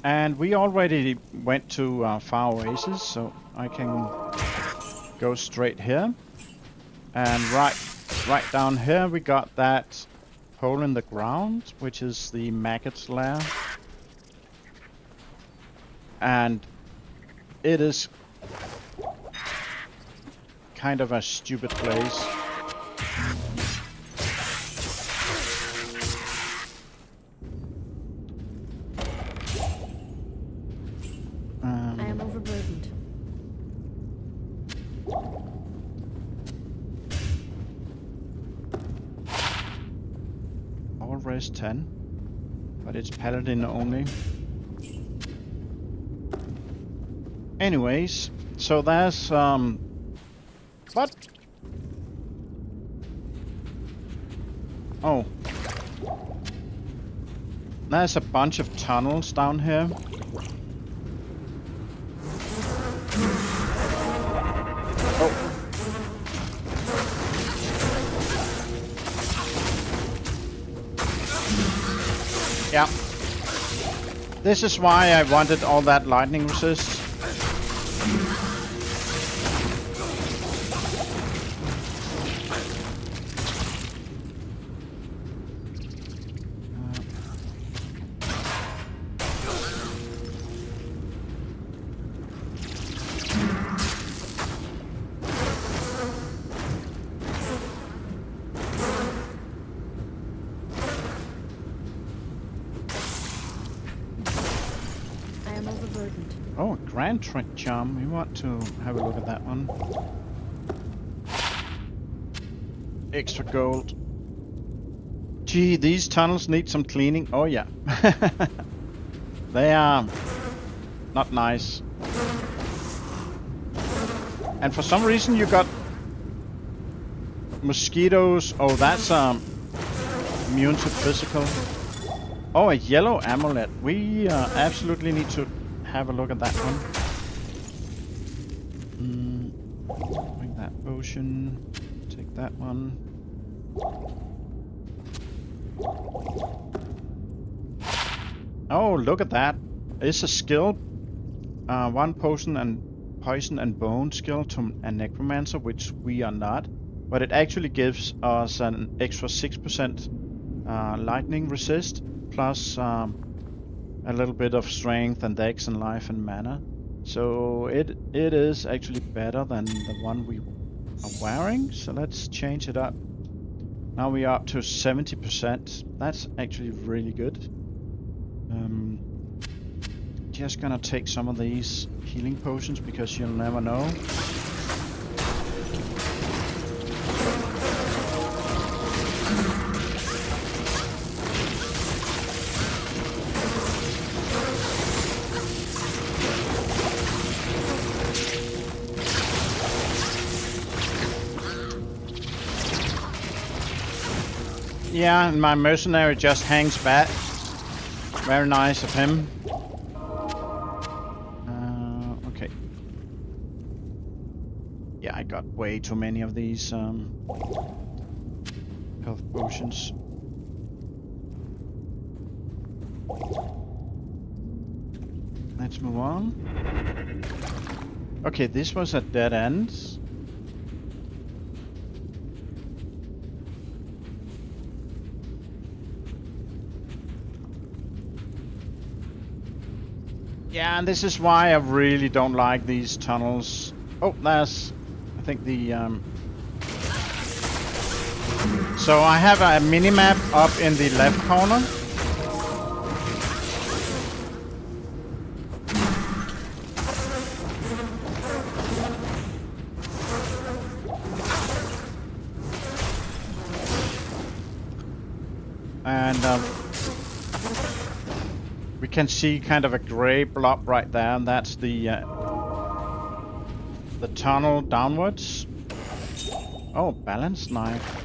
And we already went to Far Oasis, so I can go straight here. And right down here we got that hole in the ground, which is the maggot's lair. And it is kind of a stupid place. I am overburdened. All res 10, but it's paladin only. Anyways, so there's what? Oh, there's a bunch of tunnels down here. Oh. Yeah. This is why I wanted all that lightning resist. Oh, Grand Charm. We want to have a look at that one. Extra gold. Gee, these tunnels need some cleaning. Oh yeah. They are not nice. And for some reason you got mosquitoes. Oh, that's immune to physical. Oh, a yellow amulet. We absolutely need to have a look at that one. Bring that potion. Take that one. Oh, look at that. It's a skill. One potion and bone skill to a necromancer, which we are not. But it actually gives us an extra 6% lightning resist, plus a little bit of strength and dex and life and mana. So it is actually better than the one we are wearing. So let's change it up. Now we are up to 70%. That's actually really good. Just gonna take some of these healing potions because you'll never know. Yeah, and my mercenary just hangs back. Very nice of him. Okay. Yeah, I got way too many of these health potions. Let's move on. Okay, this was a dead end. Yeah, and this is why I really don't like these tunnels. Oh, there's, I think the, So I have a mini-map up in the left corner. And we can see kind of a gray blob right there, and that's the tunnel downwards. Oh, balance knife.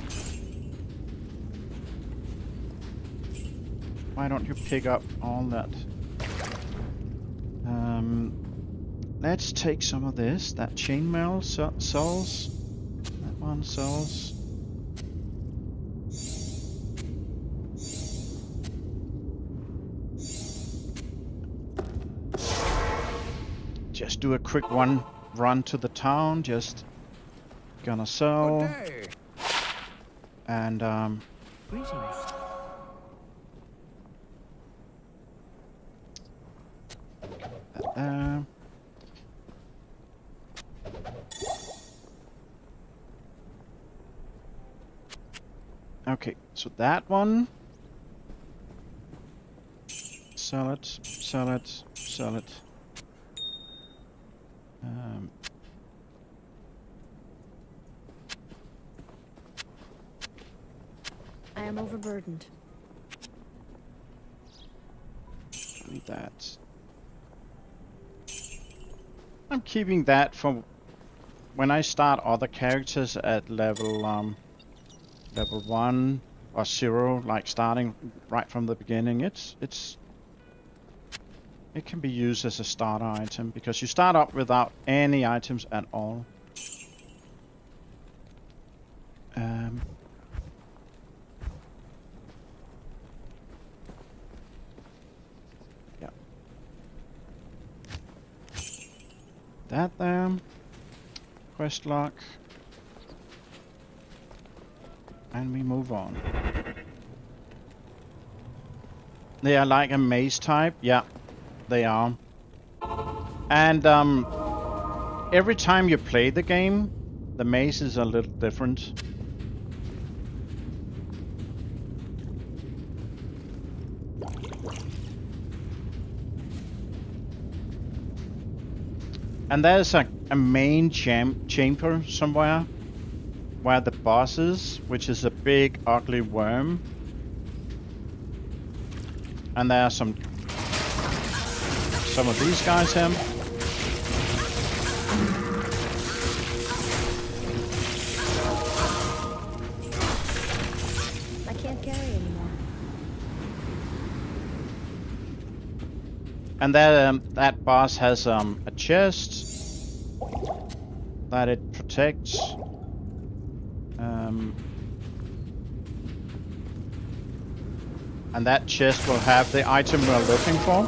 Why don't you pick up all that? Let's take some of this. That chainmail sells. That one sells. Just do a quick run to the town. Just gonna sell. And Greetings. Okay, so that one. Sell it, sell it, sell it. I am overburdened. Need that. I'm keeping that for when I start other characters at level 1 or 0, like starting right from the beginning. It can be used as a starter item because you start up without any items at all. Yeah. That there. Quest lock. And we move on. They are like a maze type. Yeah, they are. And every time you play the game, the maze is a little different. And there's a main chamber somewhere where the boss is, which is a big ugly worm. And there are some of these guys here. I can't carry anymore. And there, that boss has a chest that it protects. And that chest will have the item we're looking for.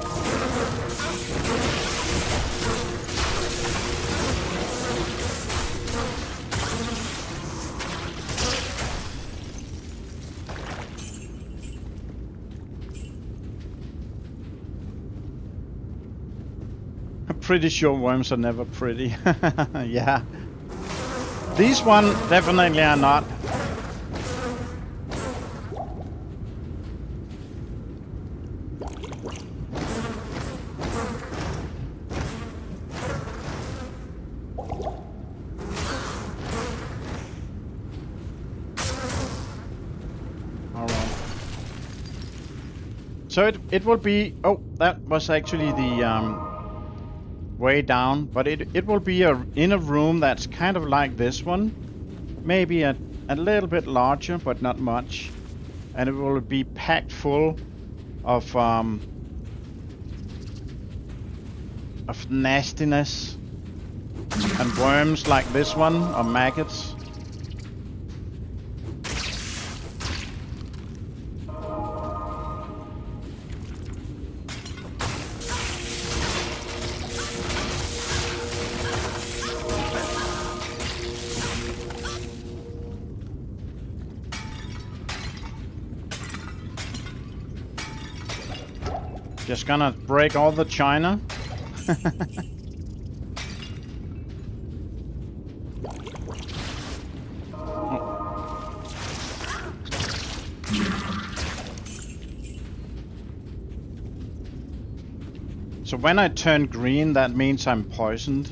I'm pretty sure worms are never pretty. Yeah. These one definitely are not. So it will be, oh, that was actually the way down, but it will be in a room that's kind of like this one, maybe a little bit larger, but not much. and it will be packed full of nastiness and worms like this one, or maggots. Just gonna break all the china. So when I turn green, that means I'm poisoned.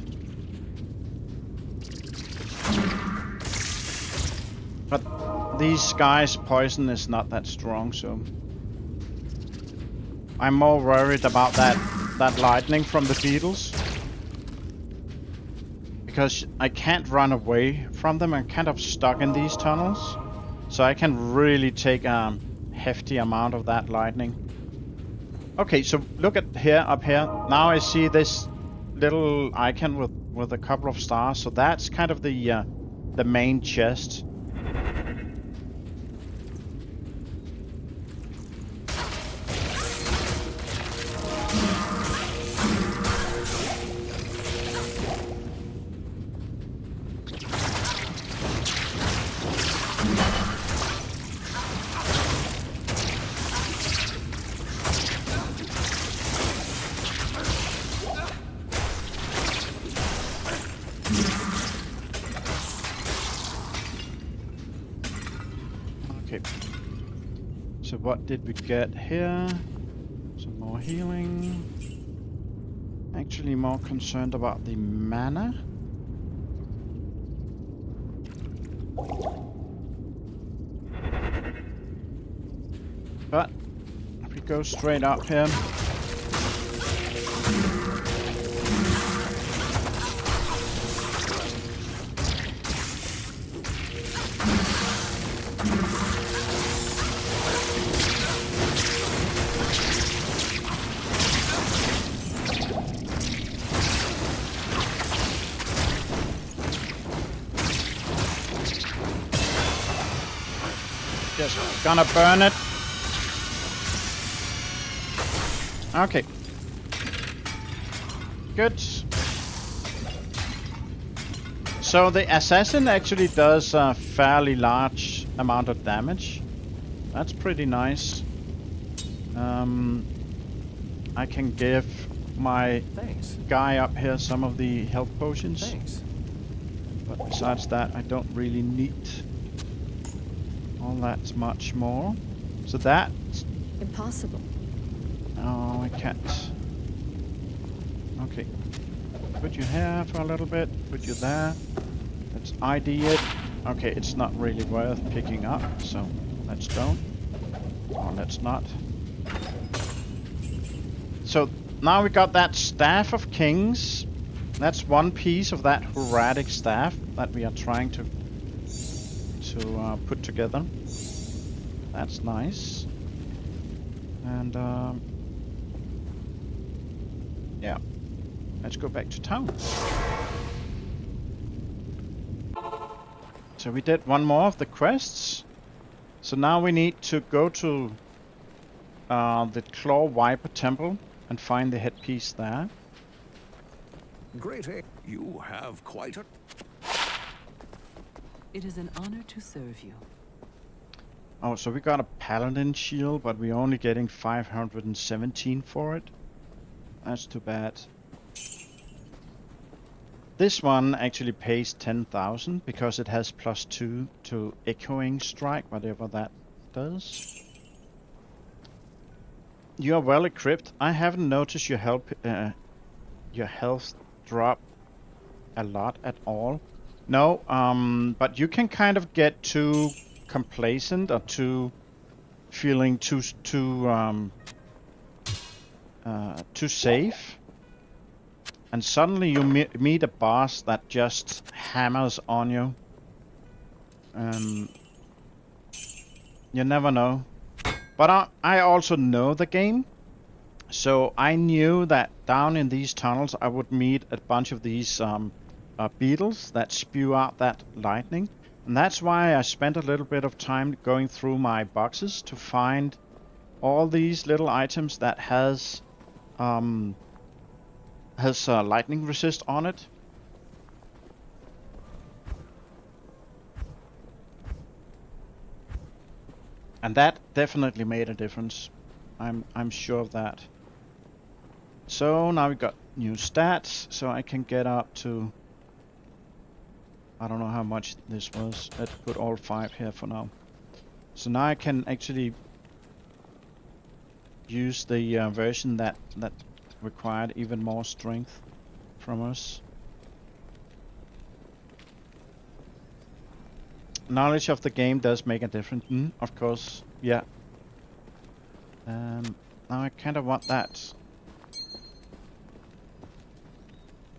But these guys' poison is not that strong, so I'm more worried about that lightning from the beetles. Because I can't run away from them. I'm kind of stuck in these tunnels. So I can really take a hefty amount of that lightning. Okay, so look at here, up here. Now I see this little icon with a couple of stars. So that's kind of the main chest. So what did we get here? Some more healing. Actually more concerned about the mana. But if we go straight up here. Just gonna burn it. Okay. Good. So the assassin actually does a fairly large amount of damage. That's pretty nice. I can give my guy up here some of the health potions. But besides that, I don't really need all that much more. So that's Impossible. Oh, I can't. Okay. Put you here for a little bit. Put you there. Let's ID it. Okay, it's not really worth picking up, so let's don't. Or let's not. So now we got that Staff of Kings. That's one piece of that Horatic staff that we are trying to put together. That's nice. And yeah, let's go back to town. So we did one more of the quests. So now we need to go to the Claw Viper Temple and find the headpiece there. Great, you have quite a... It is an honor to serve you. Oh, so we got a Paladin shield, but we're only getting 517 for it. That's too bad. This one actually pays 10,000 because it has +2 to Echoing Strike, whatever that does. You are well equipped. I haven't noticed your health drop a lot at all. No, but you can kind of get too complacent or too feeling too safe, and suddenly you meet a boss that just hammers on you. You never know But I also know the game. So I knew that down in these tunnels I would meet a bunch of these beetles that spew out that lightning. And that's why I spent a little bit of time going through my boxes to find all these little items that has lightning resist on it. And that definitely made a difference. I'm sure of that. So now we got new stats, so I can get up to, I don't know how much this was. Let's put all 5 here for now. So now I can actually use the version that required even more strength from us. Knowledge of the game does make a difference, of course, yeah. Now I kind of want that.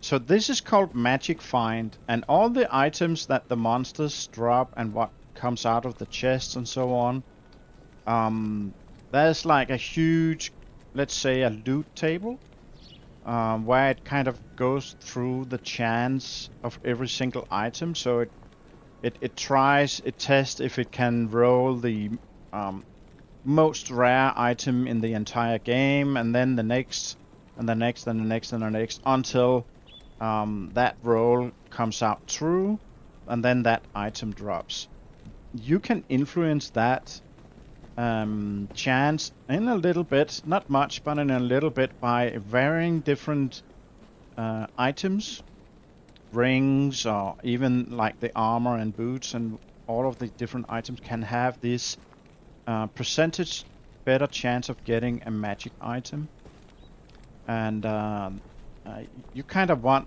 So this is called Magic Find, and all the items that the monsters drop and what comes out of the chests and so on, there's like a huge, let's say a loot table, where it kind of goes through the chance of every single item. So it tests if it can roll the most rare item in the entire game, and then the next, and the next, and the next, and the next, until that roll comes out true, and then that item drops. You can influence that chance in a little bit, not much, but in a little bit, by varying different items, rings, or even like the armor and boots, and all of the different items can have this percentage better chance of getting a magic item. And you kind of want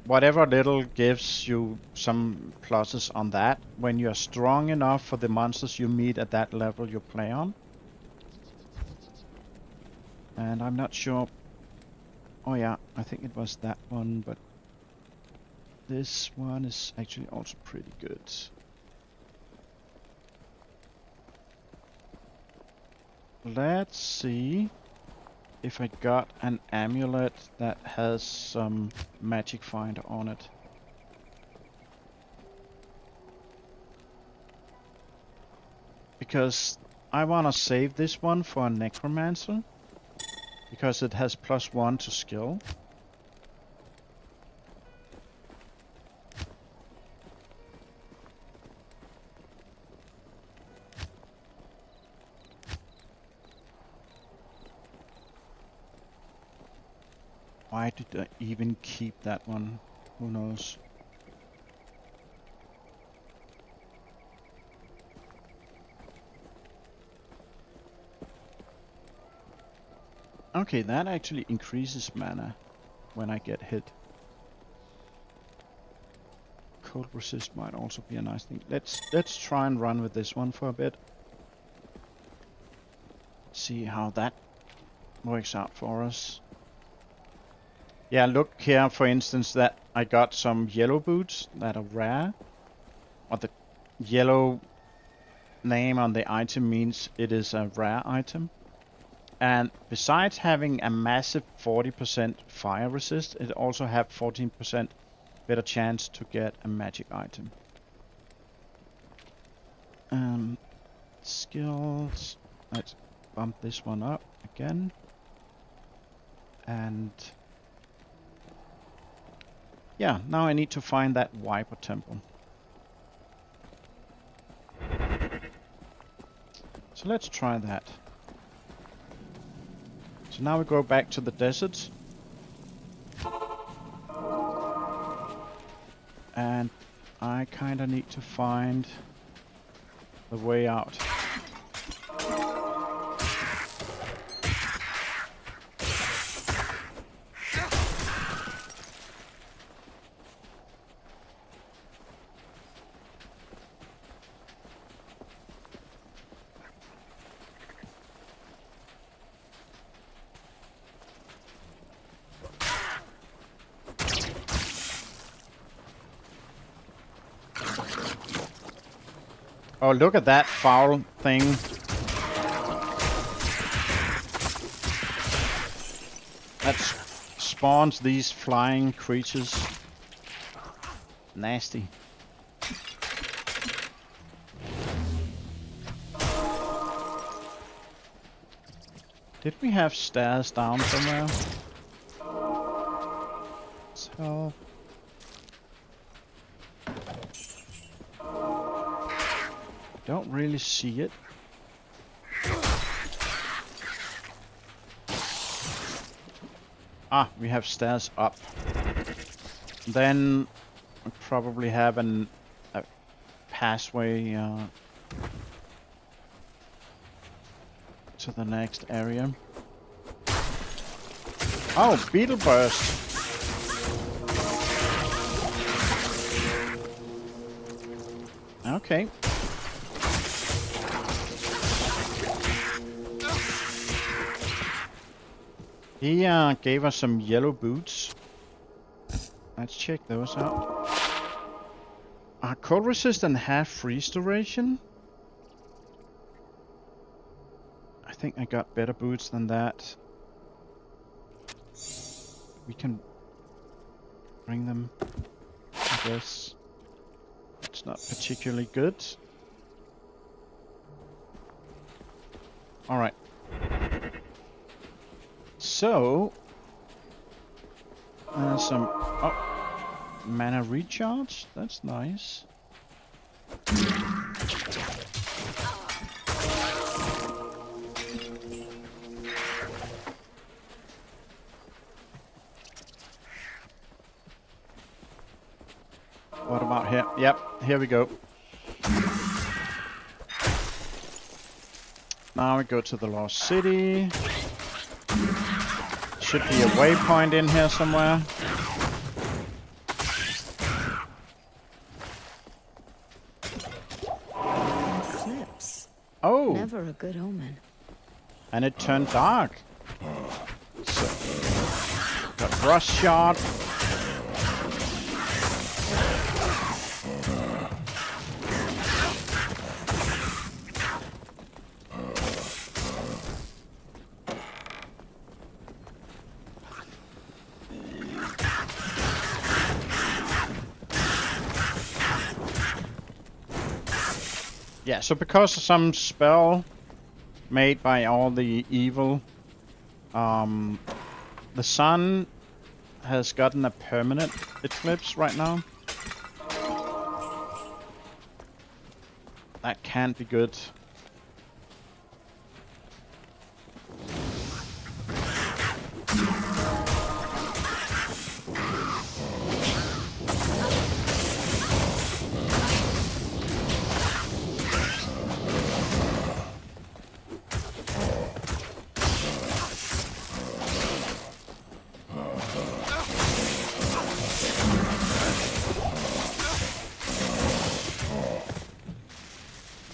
whatever little gives you some pluses on that when you're strong enough for the monsters you meet at that level you play on. And I'm not sure. Oh yeah, I think it was that one, but this one is actually also pretty good. Let's see if I got an amulet that has some magic find on it. Because I want to save this one for a necromancer, because it has +1 to skill. Why did I even keep that one? Who knows? Okay, that actually increases mana when I get hit. Cold resist might also be a nice thing. Let's try and run with this one for a bit. See how that works out for us. Yeah, look here, for instance, that I got some yellow boots that are rare. Or the yellow name on the item means it is a rare item. And besides having a massive 40% fire resist, it also have 14% better chance to get a magic item. Skills. Let's bump this one up again. And yeah, now I need to find that Viper Temple. So let's try that. So now we go back to the desert. And I kinda need to find the way out. Oh, look at that foul thing that spawns these flying creatures. Nasty. Did we have stairs down somewhere? So... don't really see it. Ah, we have stairs up. Then we probably have a passway to the next area. Oh, beetle burst. Okay. He gave us some yellow boots. Let's check those out. Cold resistant half freeze duration. I think I got better boots than that. We can bring them, I guess. It's not particularly good. Alright. So, some mana recharge. That's nice. What about here? Yep, here we go. Now we go to the Lost City. Should be a waypoint in here somewhere. Eclipse. Oh! Never a good omen. And it turned dark. So, got rust shot. Yeah, so because of some spell made by all the evil, the sun has gotten a permanent eclipse right now. That can't be good.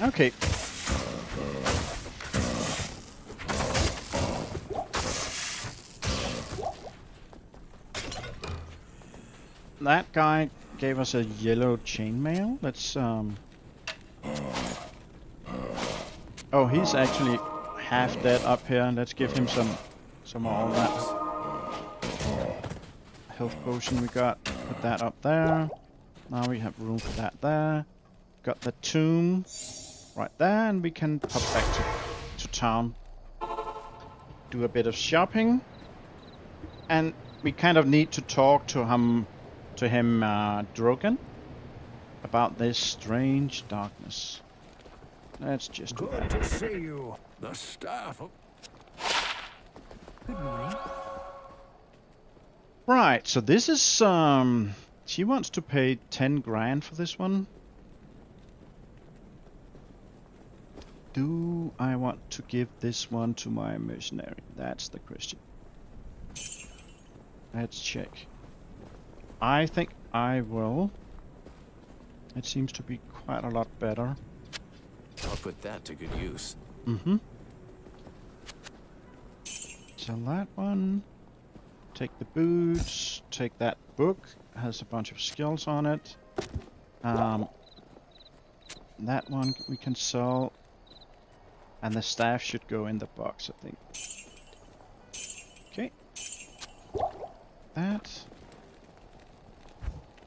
Okay. That guy gave us a yellow chainmail. Let's oh, he's actually half dead up here. Let's give him some more of that health potion we got. Put that up there. Now we have room for that there. Got the tomb right there, and we can pop back to town. Do a bit of shopping. And we kind of need to talk to him, Drogon, about this strange darkness. Let's just do that. Good to see you. The staff of... Good morning. Right, so this is she wants to pay 10 grand for this one. Do I want to give this one to my mercenary? That's the question. Let's check. I think I will. It seems to be quite a lot better. I'll put that to good use. Mm-hmm. So that one. Take the boots. Take that book. Has a bunch of skills on it. That one we can sell. And the staff should go in the box, I think. Okay. that.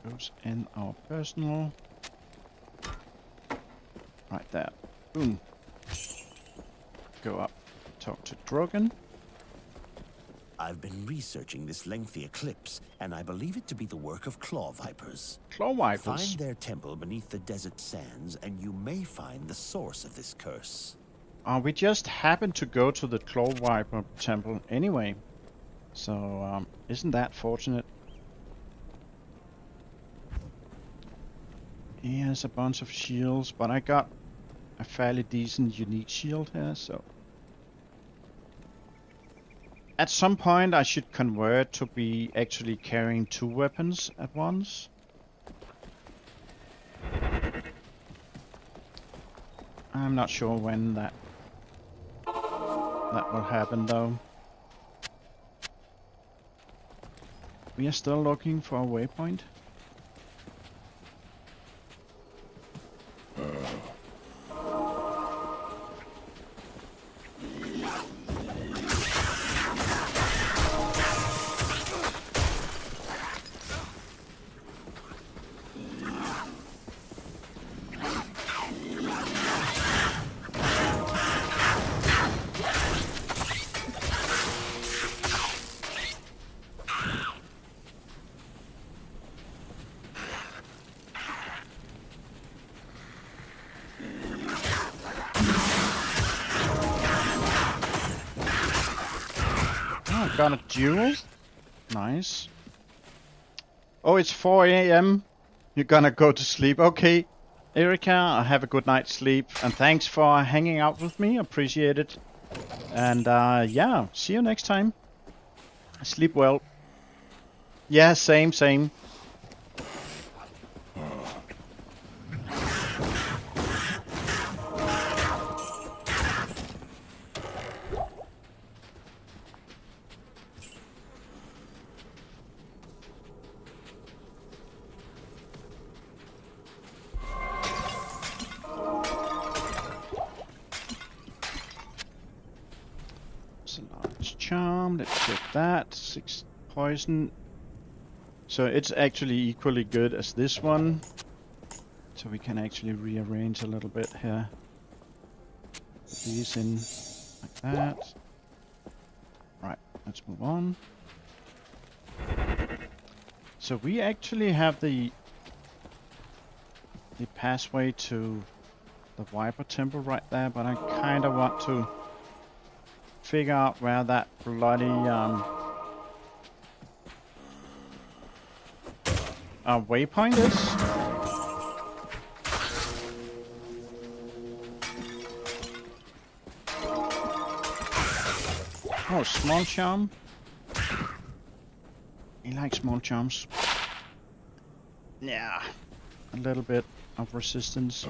Goes in our personal. Right there. Boom. Go up. Talk to Drogon. I've been researching this lengthy eclipse, and I believe it to be the work of claw vipers. Claw vipers. Find their temple beneath the desert sands, and you may find the source of this curse. We just happened to go to the Claw Viper temple anyway. So, isn't that fortunate? He has a bunch of shields, but I got a fairly decent unique shield here, so... At some point I should convert to be actually carrying 2 weapons at once. I'm not sure when that will happen though. We are still looking for a waypoint. Got a duel. Nice. Oh, it's 4 AM. You're gonna go to sleep. Okay. Erika, have a good night's sleep. And thanks for hanging out with me. Appreciate it. And yeah, see you next time. Sleep well. Yeah, same. Charm, let's get that. 6 poison. So it's actually equally good as this one. So we can actually rearrange a little bit here. Put these in like that. Right, let's move on. So we actually have the pathway to the Viper Temple right there, but I kind of want to figure out where that bloody waypoint is. Oh, small charm. He likes small charms. Yeah, a little bit of resistance.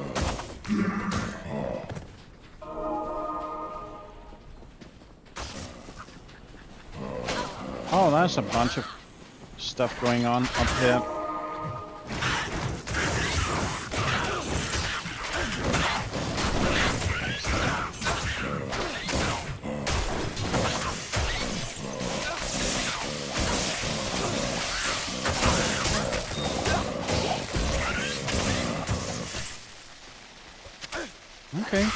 Oh, there's a bunch of stuff going on up here. Okay.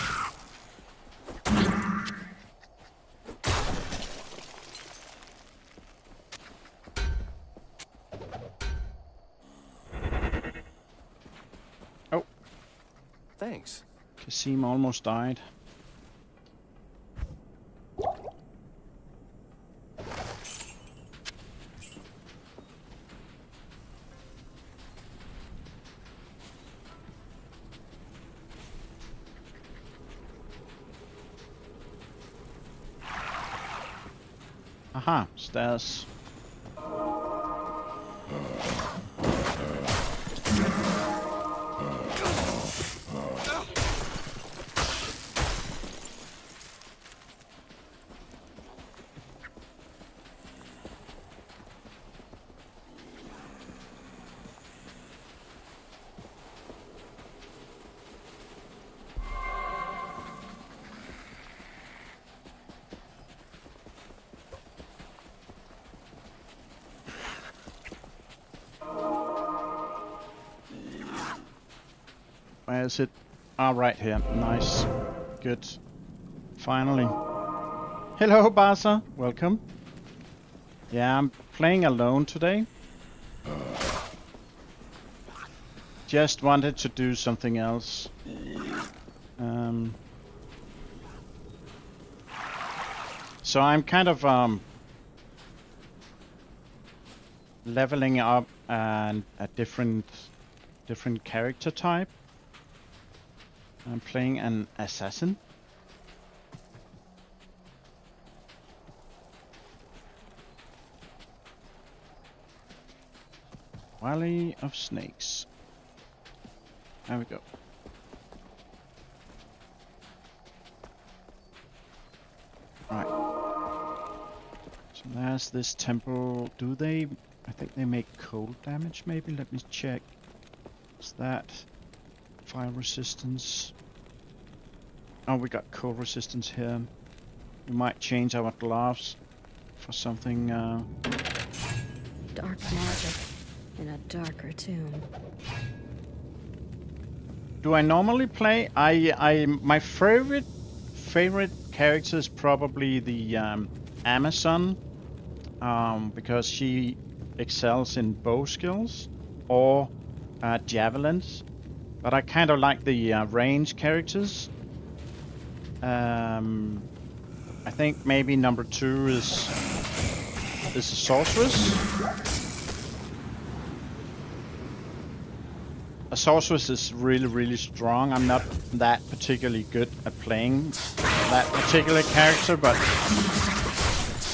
Oh. Thanks. Kasim almost died. Aha, stairs. Where is it? Ah, right here. Nice. Good. Finally. Hello, Barca. Welcome. Yeah, I'm playing alone today. Just wanted to do something else. So I'm kind of leveling up and a different character type. I'm playing an assassin. Valley of Snakes. There we go. Right. So there's this temple. Do they? I think they make cold damage maybe. Let me check. What's that? Fire resistance. Oh, we got cold resistance here. We might change our gloves for something. Dark magic in a darker tomb. Do I normally play? My favorite character is probably the Amazon, because she excels in bow skills or javelins. But I kind of like the range characters. I think maybe number 2 is a sorceress. A sorceress is really strong. I'm not that particularly good at playing that particular character, but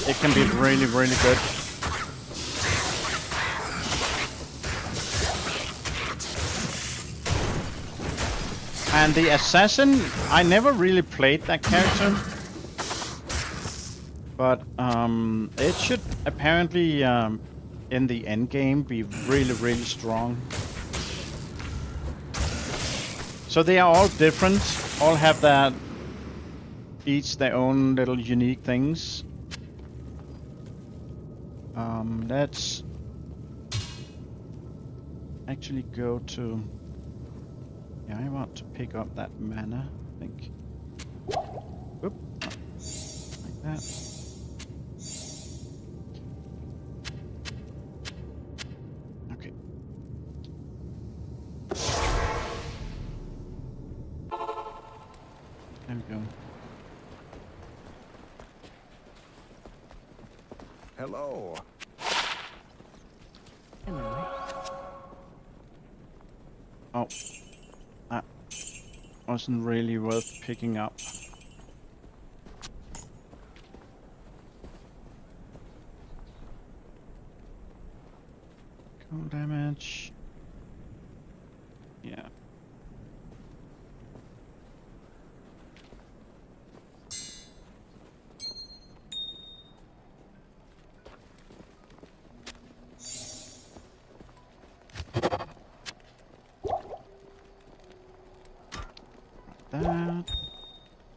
it can be really good. And the assassin, I never really played that character, but it should apparently in the end game be really strong. So they are all different, all have each their own little unique things. Let's actually go to... Yeah, I want to pick up that mana, I think. Oop. Like that. Okay. There we go. Hello. Hello. Oh. That wasn't really worth picking up. Cold damage. Yeah. That.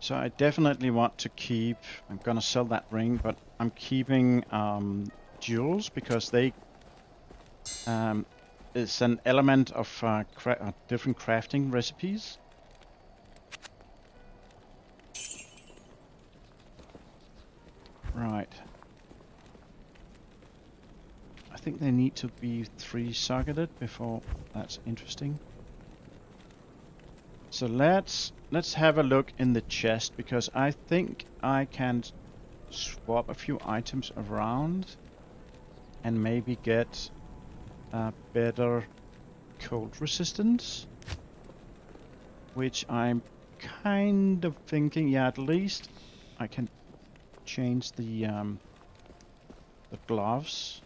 So I definitely want to keep... I'm gonna sell that ring, but I'm keeping jewels because they... it's an element of different crafting recipes. Right. I think they need to be 3-socketed before that's interesting. So let's have a look in the chest, because I think I can swap a few items around and maybe get better cold resistance, which I'm kind of thinking, yeah, at least I can change the gloves.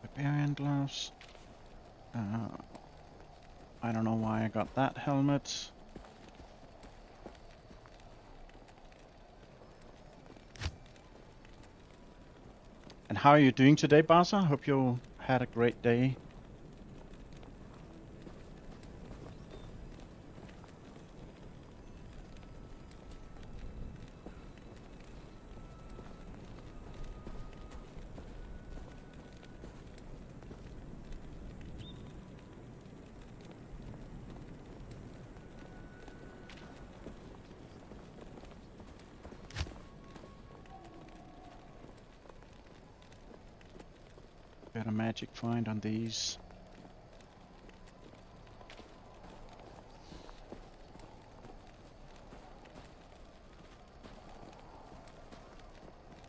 Barbarian gloves. I don't know why I got that helmet. And how are you doing today, Barca? Hope you had a great day. Got a magic find on these.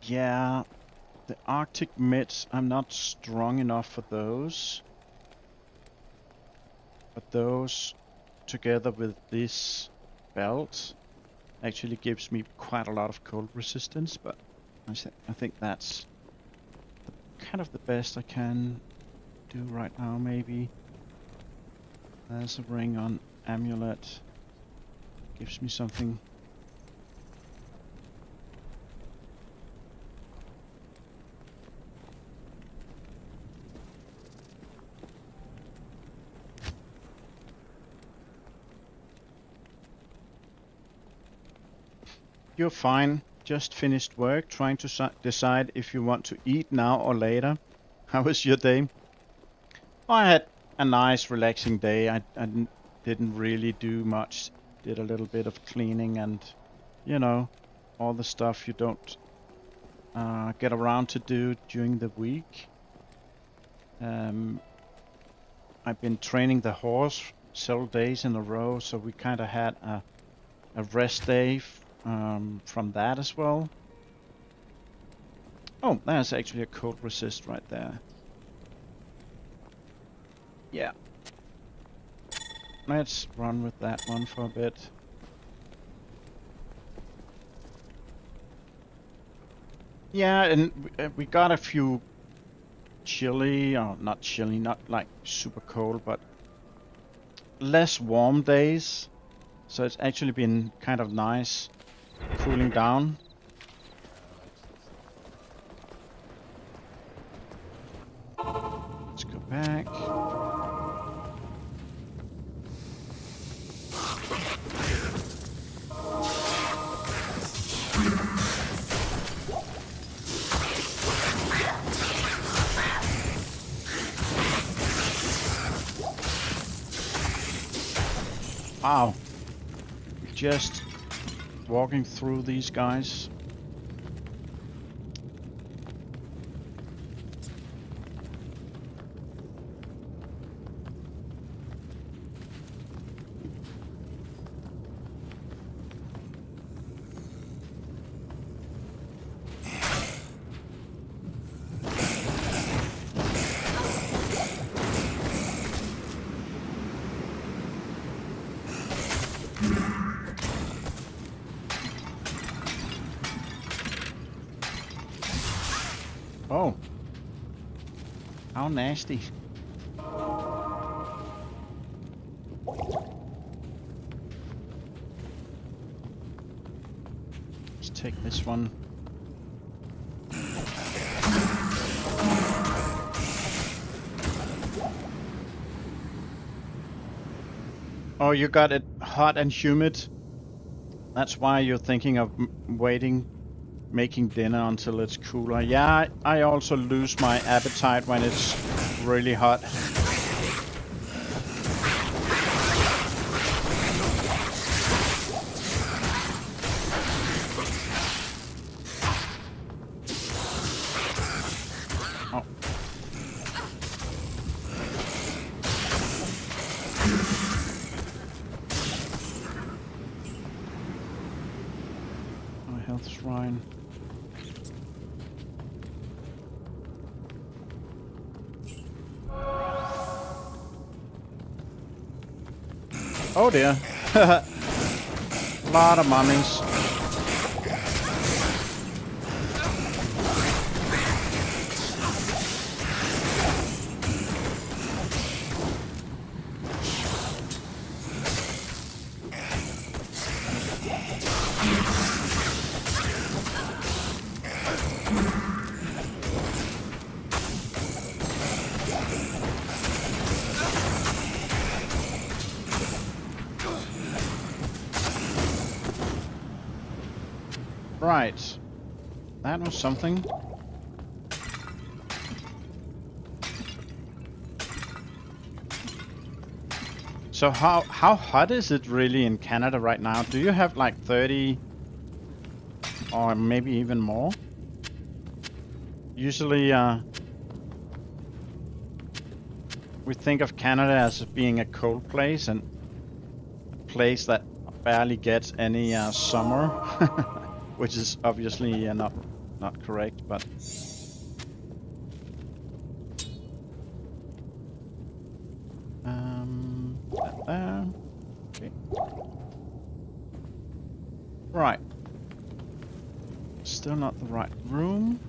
Yeah, the Arctic mitts, I'm not strong enough for those. But those, together with this belt, actually gives me quite a lot of cold resistance, but I think that's kind of the best I can do right now, maybe. There's a ring on amulet. Gives me something. You're fine. Just finished work, trying to decide if you want to eat now or later. How was your day? I had a nice, relaxing day. I didn't really do much. Did a little bit of cleaning and, you know, all the stuff you don't get around to do during the week. I've been training the horse several days in a row, so we kind of had a rest day from that as well. Oh, there's actually a cold resist right there. Yeah. Let's run with that one for a bit. Yeah, and we got a few chilly, or not chilly, not like super cold, but less warm days. So it's actually been kind of nice cooling down. Let's go back. Wow. Just walking through these guys. Oh. How nasty. Let's take this one. Oh, you got it hot and humid. That's why you're thinking of waiting, making dinner until it's cooler. Yeah, I also lose my appetite when it's really hot. Oh. My health shrine. Oh dear. Lot of mummies. Right. That was something. So how hot is it really in Canada right now? Do you have like 30 or maybe even more? Usually we think of Canada as being a cold place and a place that barely gets any summer, which is obviously not correct, but that there. Okay. Right. Still not the right room.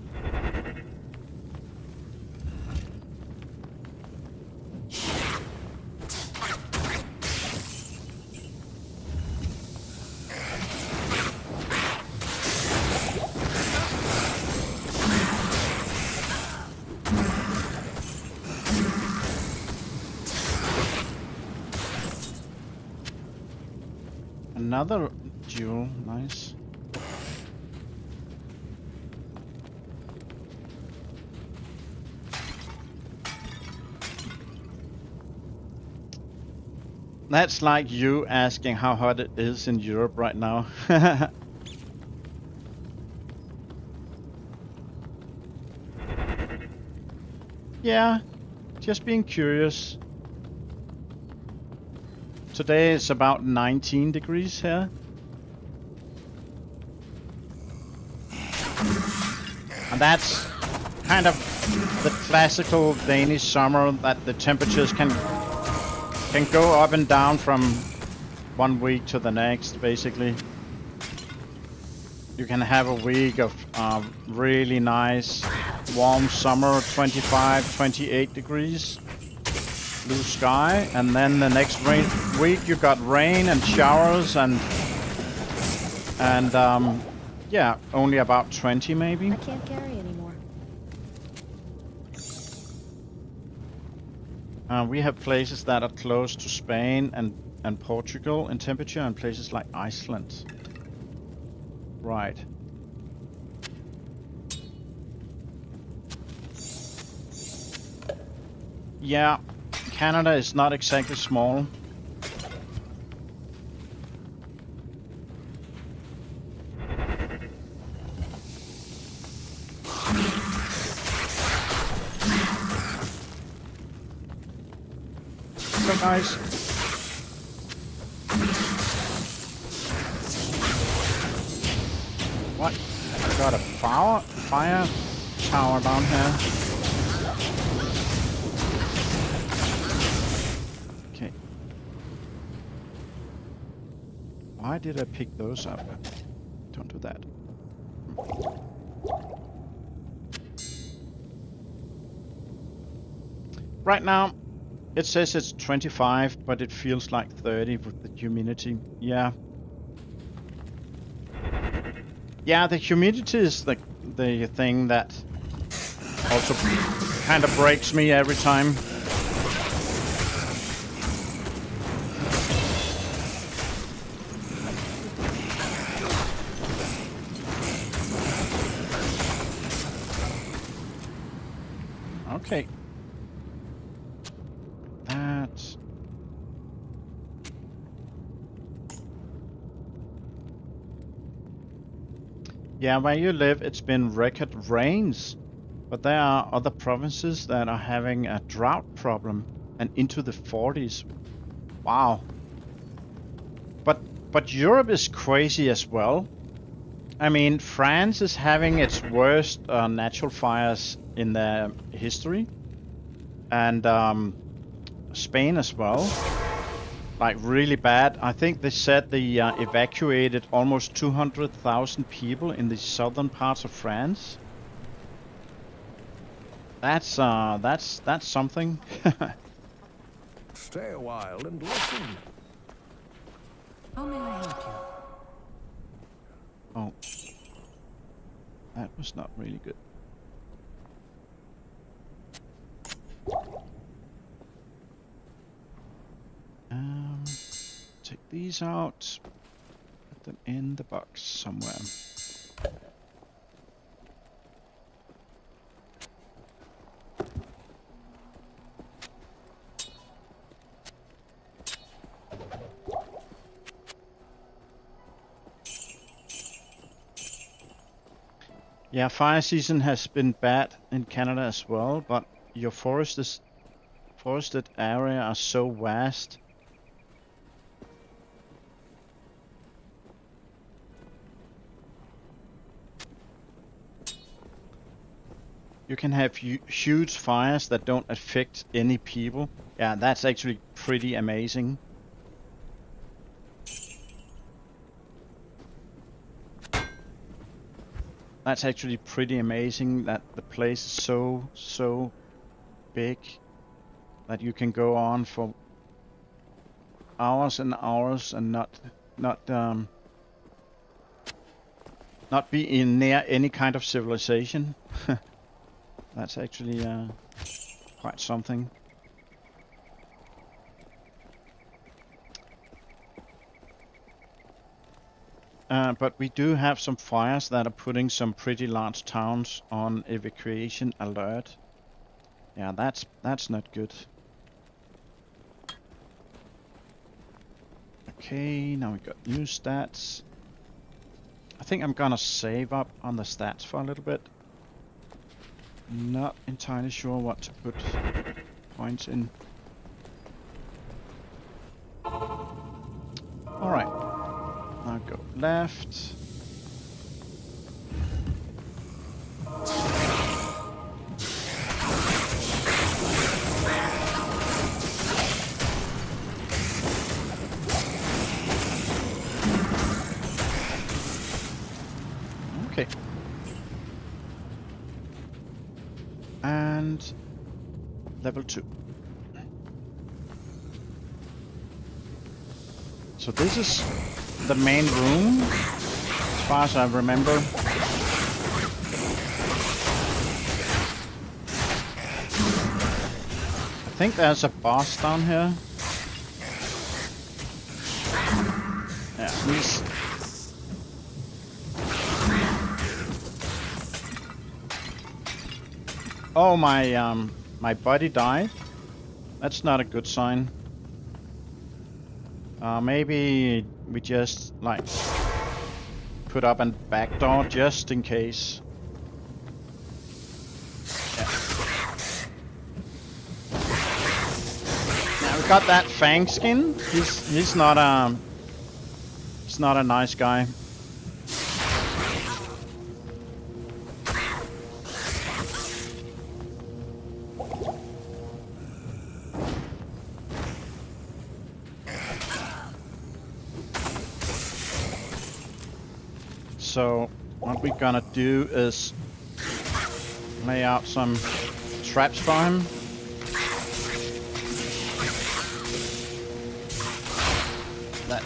Another jewel, nice. That's like you asking how hot it is in Europe right now. Yeah, just being curious. Today it's about 19 degrees here. And that's kind of the classical Danish summer, that the temperatures can go up and down from one week to the next, basically. You can have a week of really nice warm summer, 25, 28 degrees, blue sky, and then the next week you got rain and showers and yeah, only about 20 maybe. I can't carry anymore. We have places that are close to Spain and Portugal in temperature, and places like Iceland. Right. Yeah, Canada is not exactly small. So guys. What? I got a fire tower down here. Okay. Why did I pick those up? Don't do that. Right now, it says it's 25, but it feels like 30 with the humidity. Yeah. Yeah, the humidity is the thing that also kind of breaks me every time. Okay. That. Yeah, where you live, it's been record rains, but there are other provinces that are having a drought problem and into the 40s. Wow. But Europe is crazy as well. I mean, France is having its worst natural fires in their history, and Spain as well. Like really bad. I think they said they evacuated almost 200,000 people in the southern parts of France. That's something. Stay a while and listen. How may I help you? Oh, that was not really good. Take these out. Put them in the box somewhere. Yeah, fire season has been bad in Canada as well, but your forest is forested area are so vast. You can have huge fires that don't affect any people. Yeah, that's actually pretty amazing. That's actually pretty amazing that the place is so big that you can go on for hours and hours and not be in near any kind of civilization. That's actually quite something. But we do have some fires that are putting some pretty large towns on evacuation alert. Yeah, that's not good. Okay, now we got new stats. I think I'm gonna save up on the stats for a little bit. Not entirely sure what to put points in. Alright. Now go left. Okay. And level 2. So this is the main room, as far as I remember. I think there's a boss down here. Yeah, he's... Oh, my buddy died. That's not a good sign. Maybe we just, like, put up a back door just in case. Yeah. Now we got that Fang skin. He's not a nice guy. So what we're gonna do is lay out some traps for him. That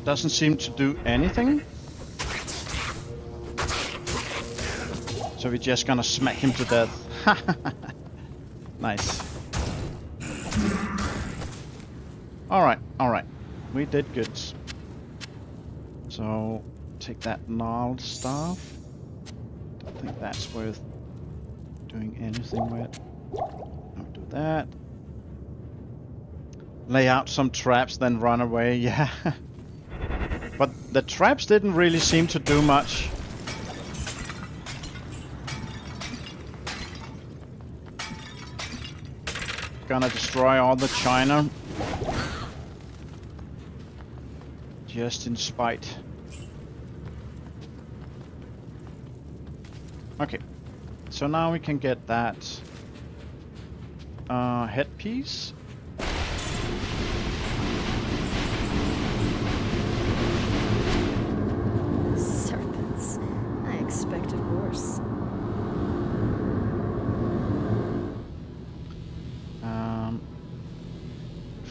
doesn't seem to do anything. So we're just gonna smack him to death. Nice. Alright. We did good. So take that gnarled staff. Don't think that's worth doing anything with. I'll do that. Lay out some traps, then run away. Yeah. But the traps didn't really seem to do much. Gonna destroy all the China. Just in spite. Okay, so now we can get that headpiece. Serpents. I expected worse.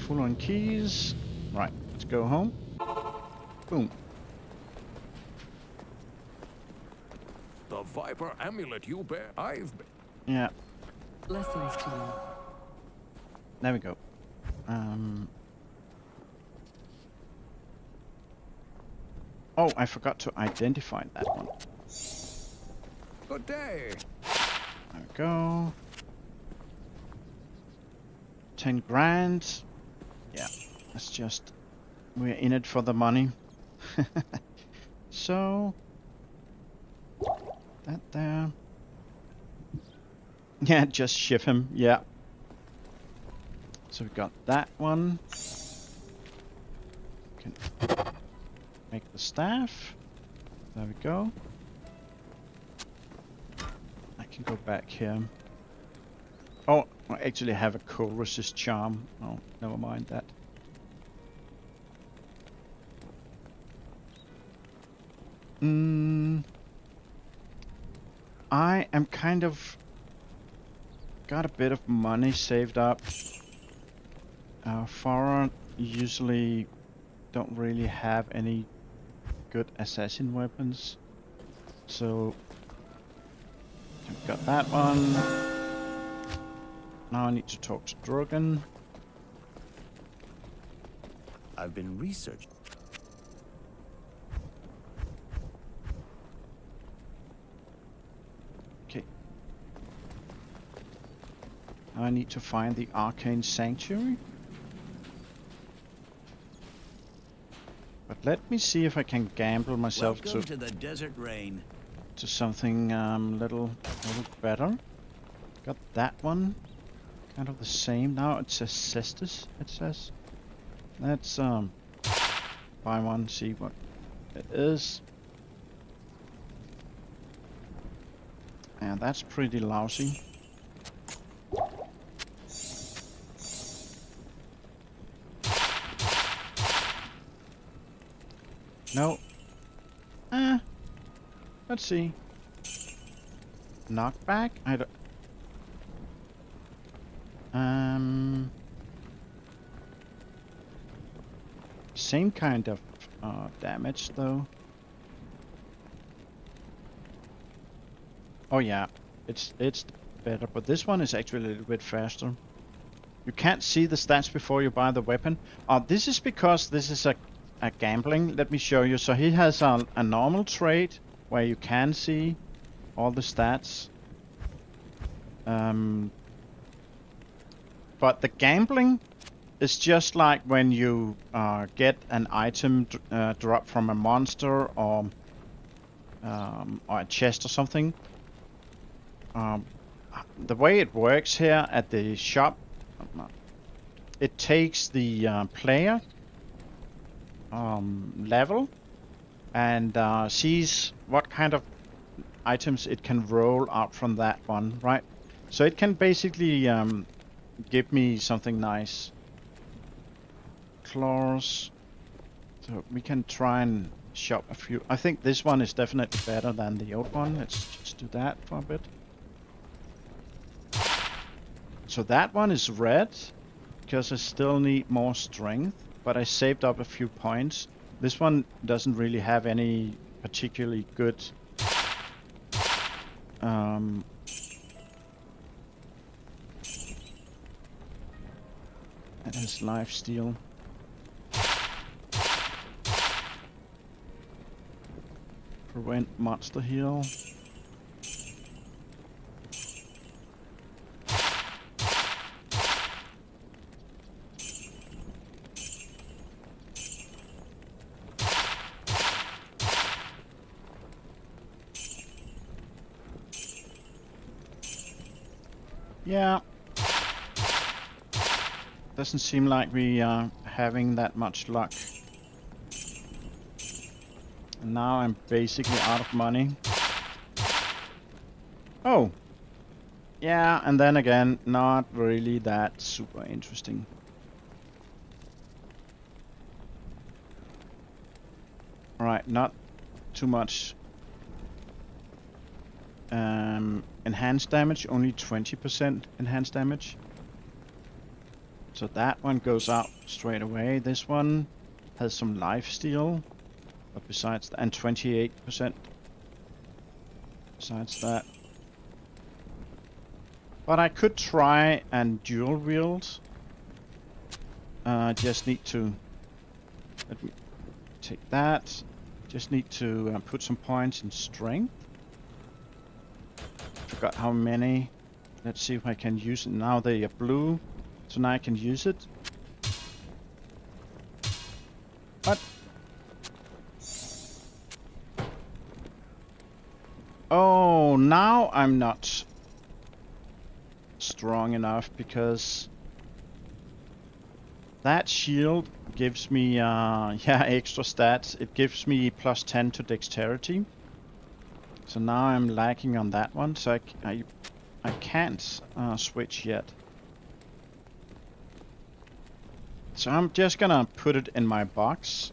Full on keys. Right, let's go home. Boom. The Viper amulet you bear, Yeah. Blessings to you. There we go. Oh, I forgot to identify that one. Good day. There we go. 10 grand. Yeah, that's just... We're in it for the money. So... That there. Yeah, just ship him. Yeah. So we got that one. Can make the staff. There we go. I can go back here. Oh, I actually have a cold resist charm. Oh, never mind that. I am kind of got a bit of money saved up. Farah usually don't really have any good assassin weapons, so I've got that one. Now I need to talk to Drogon. I've been researching. Okay. Now I need to find the Arcane Sanctuary. But let me see if I can gamble myself Welcome to the desert rain. to something little better. Got that one. Kind of the same. Now it says Cestus, it says. Let's buy one, see what it is. And that's pretty lousy. No. Let's see. Knockback? I don't... Same kind of damage though. Oh yeah, it's better, but this one is actually a little bit faster. You can't see the stats before you buy the weapon. This is because this is a gambling. Let me show you. So he has a normal trade where you can see all the stats. But the gambling is just like when you get an item drop from a monster or a chest or something. The way it works here at the shop, it takes the player level and sees what kind of items it can roll out from that one, right? So it can basically give me something nice. Claws. So we can try and shop a few. I think this one is definitely better than the old one. Let's just do that for a bit. So that one is red because I still need more strength, but I saved up a few points. This one doesn't really have any particularly good it has lifesteal. Prevent monster heal. Yeah. Doesn't seem like we are having that much luck. And now I'm basically out of money. Oh. Yeah, and then again, not really that super interesting. Alright, not too much. Enhanced damage, only 20% enhanced damage. So that one goes out straight away. This one has some lifesteal, but besides that, and 28% besides that. But I could try and dual wield. Just need to let me take that. Just need to put some points in strength. Forgot how many. Let's see if I can use it. Now they are blue, so now I can use it. What? Oh, now I'm not strong enough because That shield gives me, extra stats. It gives me +10 to dexterity. So now I'm lacking on that one, so I can't switch yet. So I'm just gonna put it in my box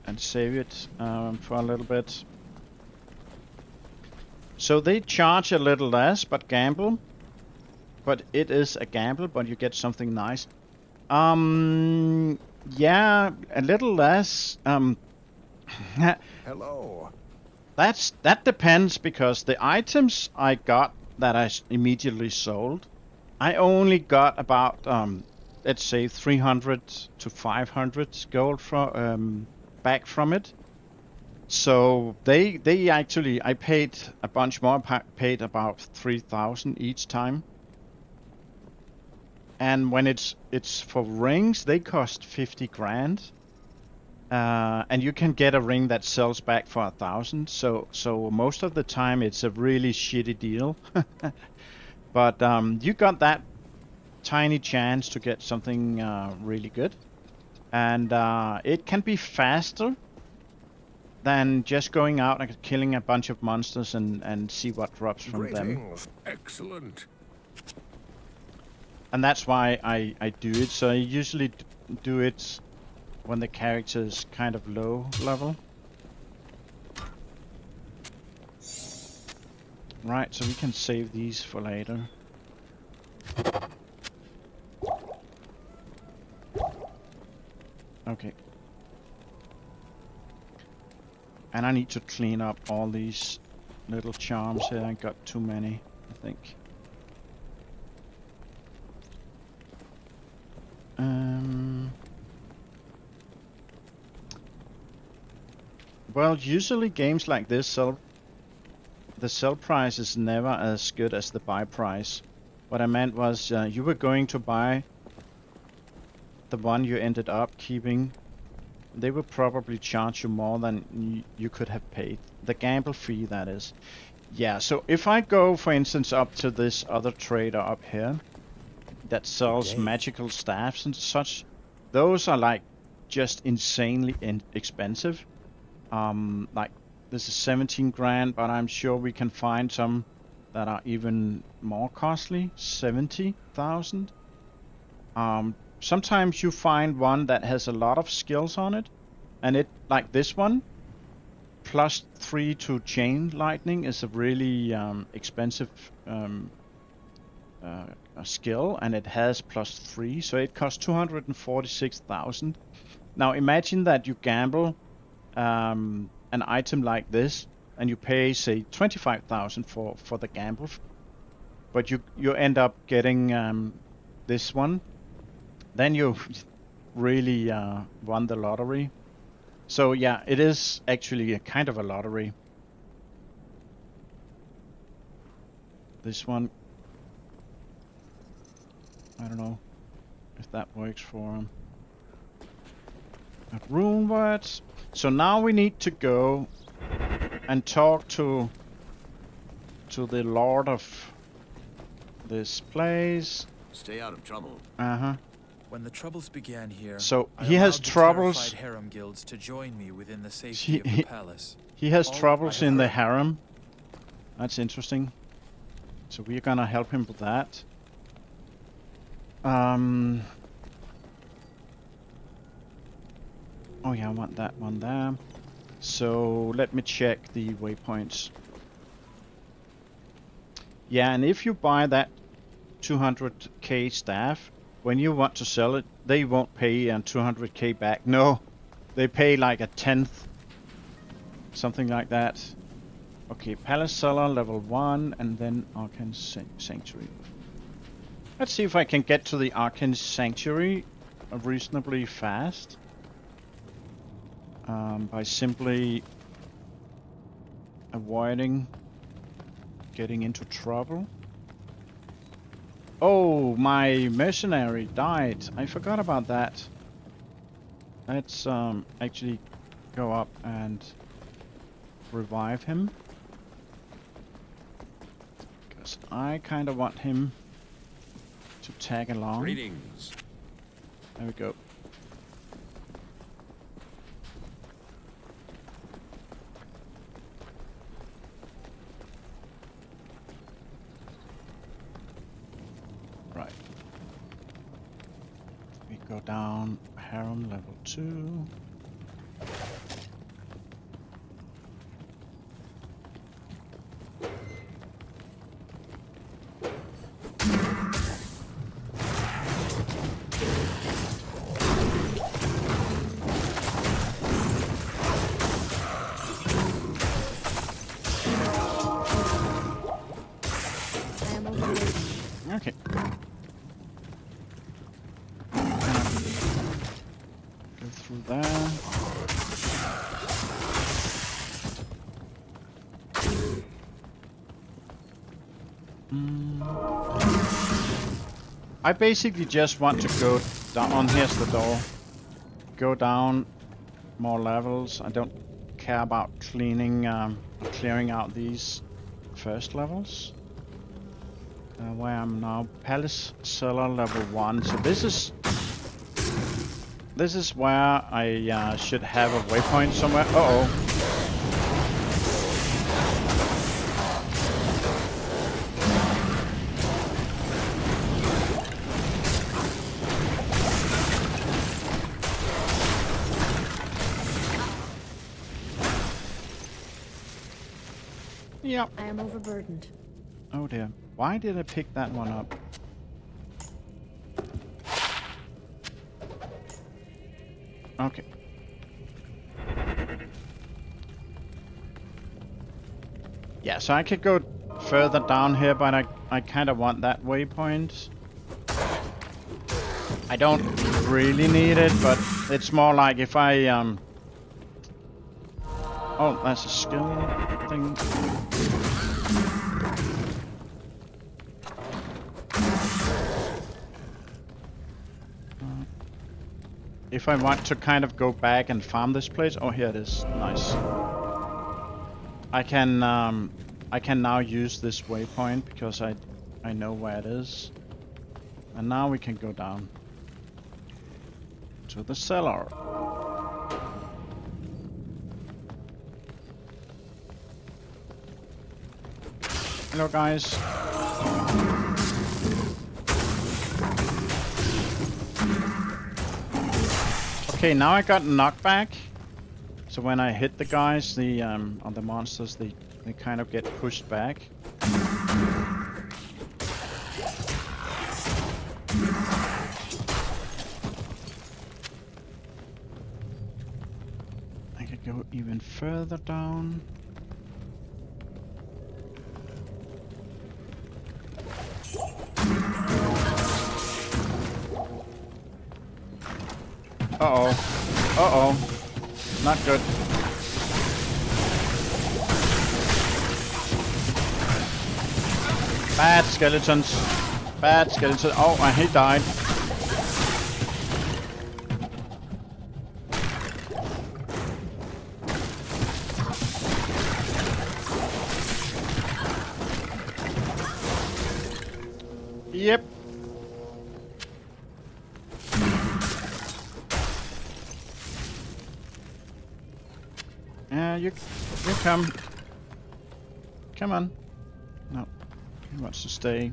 and save it for a little bit. So they charge a little less, but gamble. But it is a gamble, but you get something nice. Yeah, a little less. Hello. That depends, because the items I got that I immediately sold, I only got about let's say 300 to 500 gold back from it. So they actually, I paid a bunch more. Paid about 3,000 each time. And when it's for rings, they cost 50 grand. And you can get a ring that sells back for 1,000. So most of the time it's a really shitty deal. But you got that tiny chance to get something really good, and it can be faster than just going out and killing a bunch of monsters and see what drops from them. Excellent. And that's why I do it. So I usually do it when the character is kind of low level. Right, so we can save these for later. Okay. And I need to clean up all these little charms here. I got too many, I think. Well, usually games like this the sell price is never as good as the buy price. What I meant was you were going to buy the one you ended up keeping. They will probably charge you more than you could have paid. The gamble fee, that is. Yeah, so if I go, for instance, up to this other trader up here that sells magical staffs and such, those are like just insanely expensive. Like this is 17 grand, but I'm sure we can find some that are even more costly, 70,000. Sometimes you find one that has a lot of skills on it, and it, like this one, +3 to chain lightning is a really expensive skill, and it has +3, so it costs 246,000. Now imagine that you gamble an item like this, and you pay, say, 25,000 for the gamble, but you end up getting this one. Then you really won the lottery. So yeah, it is actually a kind of a lottery. This one, I don't know if that works for him. Rune words. So now we need to go and talk to the lord of this place. Stay out of trouble. When the troubles began here, so I he has allowed the troubles. terrified harem guilds to join me within the safety of the palace. He has All troubles I in the heard. harem. That's interesting. So we're gonna help him with that. Oh yeah, I want that one there. So let me check the waypoints. Yeah, and if you buy that 200k staff, when you want to sell it, they won't pay 200k back. No, they pay like a tenth, something like that. Okay, Palace Cellar level 1, and then Arcane Sanctuary. Let's see if I can get to the Arcane Sanctuary reasonably fast. By simply avoiding getting into trouble. Oh, my mercenary died. I forgot about that. Let's actually go up and revive him. Because I kind of want him to tag along. Greetings. There we go. go down. Harem level 2. Okay. Go through there. I basically just want to go down. Here's the door. Go down more levels. I don't care about clearing out these first levels. Where I'm now, Palace Cellar level 1. So this is where I should have a waypoint somewhere. Uh-oh. Yep. I am overburdened. Oh dear. Why did I pick that one up? Okay. Yeah, so I could go further down here, but I kind of want that waypoint. I don't really need it, but it's more like if I Oh, that's a skill thing. If I want to kind of go back and farm this place, oh here it is, nice. I can now use this waypoint because I know where it is, and now we can go down to the cellar. Hello guys. Okay, now I got knockback. So when I hit the guys, the on the monsters, they kind of get pushed back. I could go even further down. Uh-oh. Uh-oh. Not good. Bad skeletons. Bad skeletons. Oh, and he died. Yep. You come. Come on. No, he wants to stay.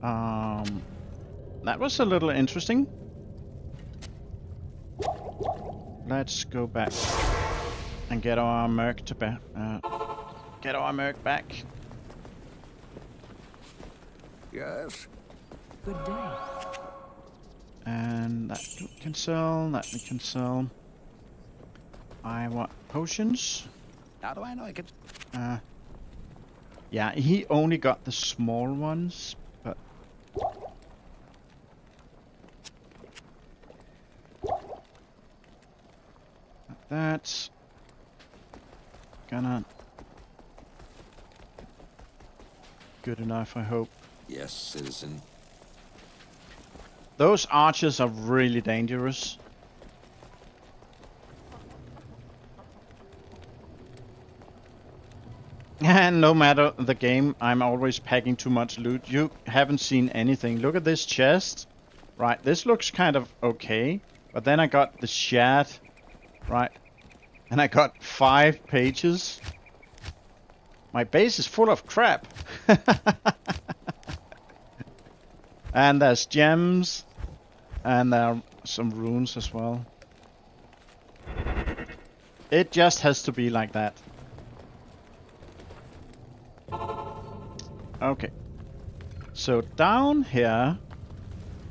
That was a little interesting. Let's go back and get our merc to get our merc back. Yes. Good day. And that we can sell. That we can sell. I want potions. How do I like it? Yeah, he only got the small ones, but that's gonna good enough, I hope. Yes, citizen. Those archers are really dangerous. And no matter the game, I'm always packing too much loot. You haven't seen anything. Look at this chest. Right, this looks kind of okay. But then I got the shed. Right. And I got 5 pages. My base is full of crap. And there's gems. And there are some runes as well. It just has to be like that. Okay. So down here,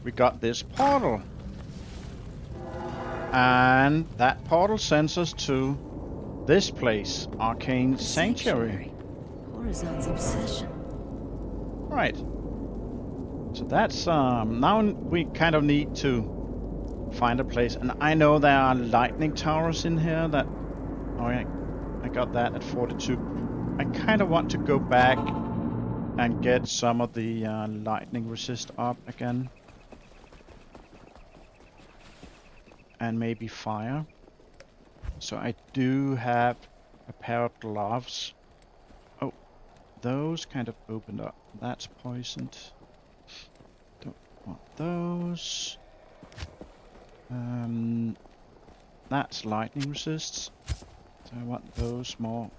we got this portal. And that portal sends us to this place, Arcane Sanctuary. Horizon's obsession. Right. So that's, now we kind of need to find a place. And I know there are lightning towers in here that, oh yeah, I got that at 42. I kind of want to go back and get some of the lightning resist up again. And maybe fire. So I do have a pair of gloves. Oh, those kind of opened up. That's poisoned. Don't want those. That's lightning resists. So I want those more.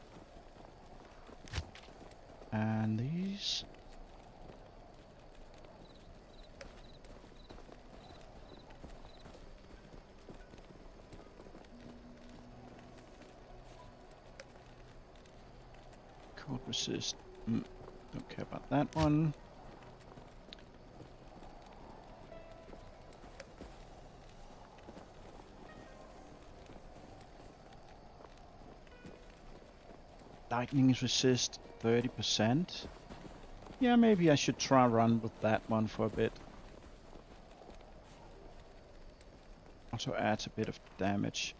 And these. Cold resist. Don't care about that one. Lightning resist 30%. Yeah, maybe I should try run with that one for a bit. Also adds a bit of damage.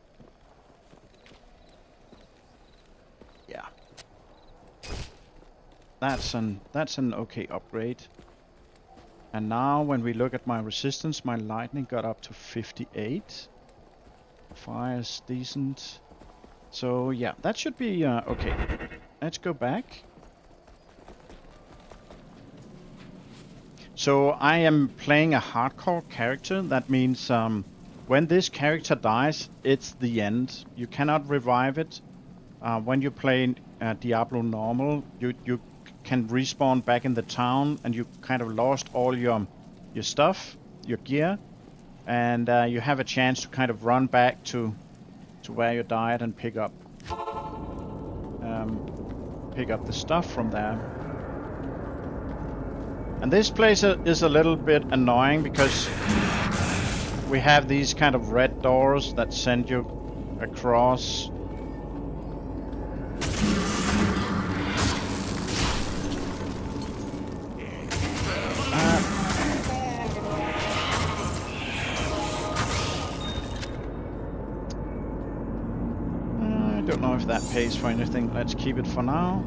Yeah. That's an okay upgrade. And now when we look at my resistance, my lightning got up to 58. Fire is decent. So yeah, that should be okay. Let's go back. So I am playing a hardcore character. That means when this character dies, it's the end. You cannot revive it. When you play Diablo normal, you can respawn back in the town, and you kind of lost all your stuff, your gear, and you have a chance to kind of run back to where you died and pick up the stuff from there. And this place is a little bit annoying because we have these kind of red doors that send you across. I don't know if that pays for anything. Let's keep it for now.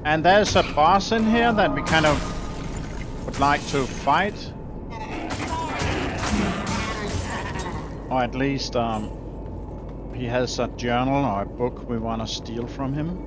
And there's a boss in here that we kind of would like to fight. Or at least he has a journal or a book we want to steal from him.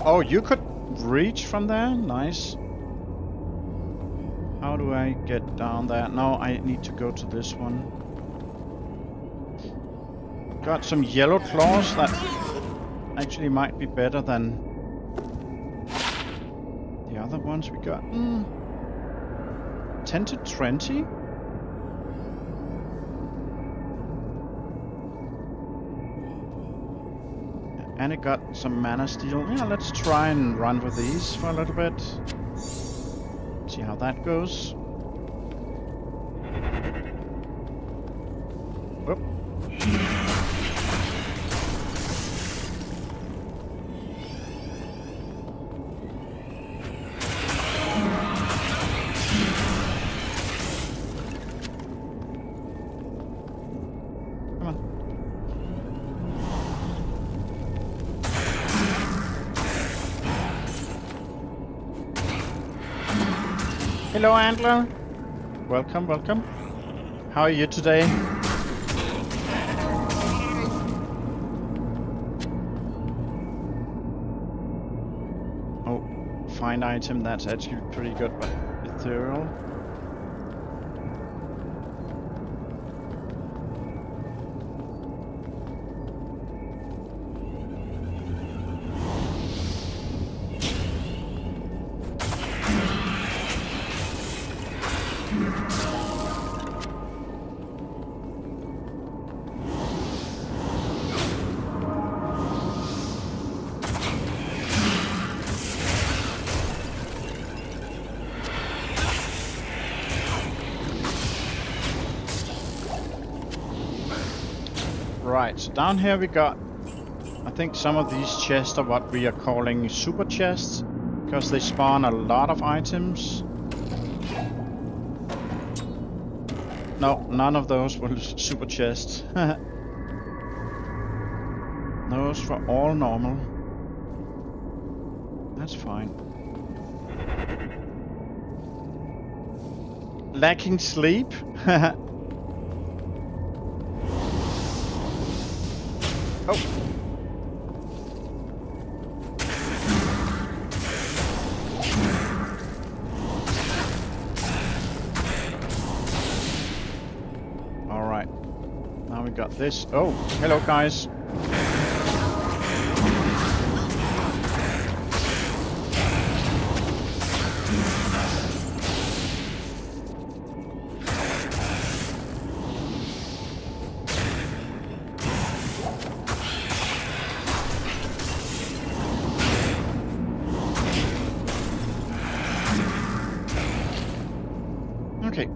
Oh, you could reach from there? Nice. How do I get down there? No, I need to go to this one. Got some yellow claws that actually might be better than the other ones we got. 10 to 20? And it got some mana steel. Yeah, let's try and run with these for a little bit. See how that goes. Whoop. Hello, Antler. Welcome, welcome. How are you today? Oh, find item. That's actually pretty good, but ethereal. Right, so down here we got, I think some of these chests are what we are calling super chests, because they spawn a lot of items. No, none of those were super chests. Those were all normal. That's fine. Lacking sleep? Oh. All right. Now we got this. Oh, hello guys. Okay.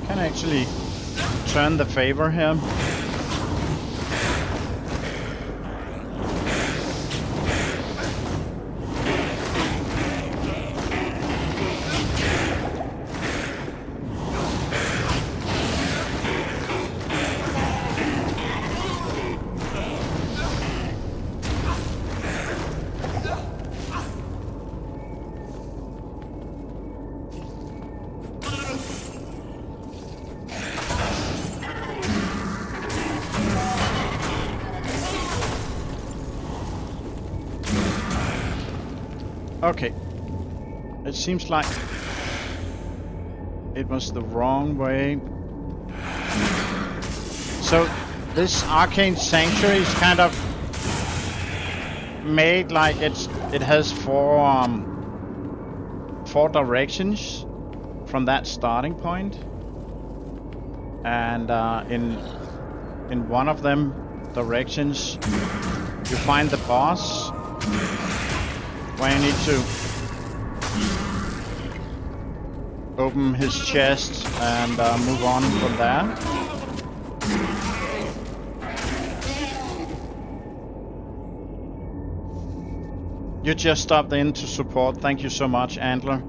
We can actually turn the favor here. Okay. It seems like it was the wrong way. So this arcane sanctuary is kind of made like it has four directions from that starting point, and in one of them directions you find the boss, where you need to open his chest and move on from there. You just stopped in to support. Thank you so much, Antler.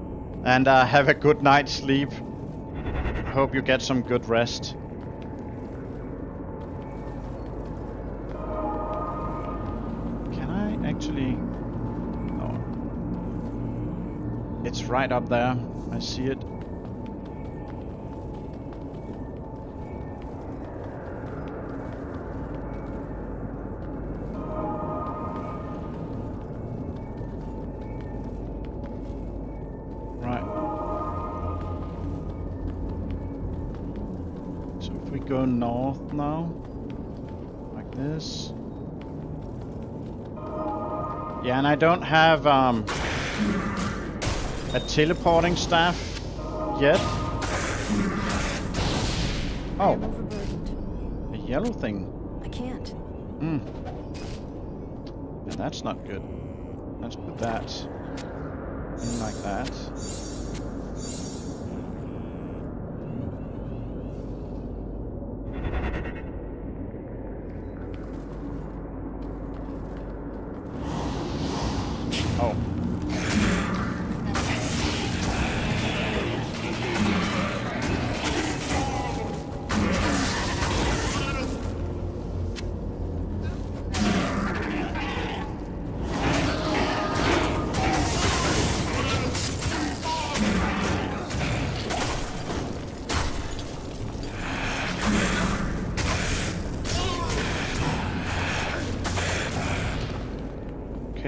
And have a good night's sleep. I hope you get some good rest. Can I actually... No. It's right up there. I see it. Go north now, like this. Yeah, and I don't have a teleporting staff yet. Oh, I'm overburdened. a yellow thing. I can't. Yeah, that's not good. Let's put that in like that. Oh.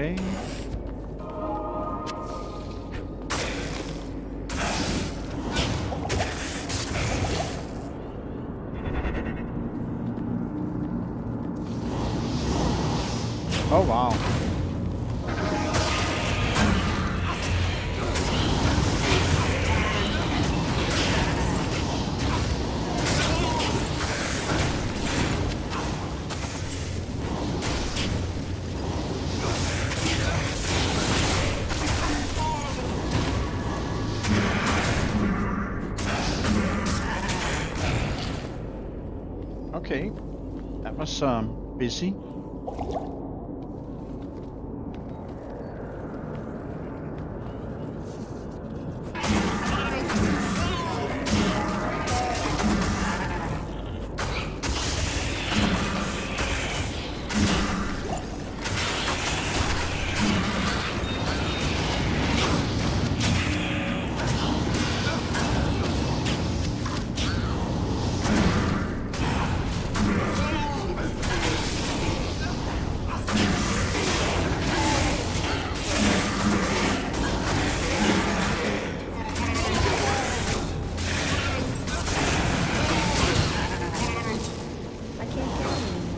Okay. Oh wow. Okay, that was busy. I can't get it anymore.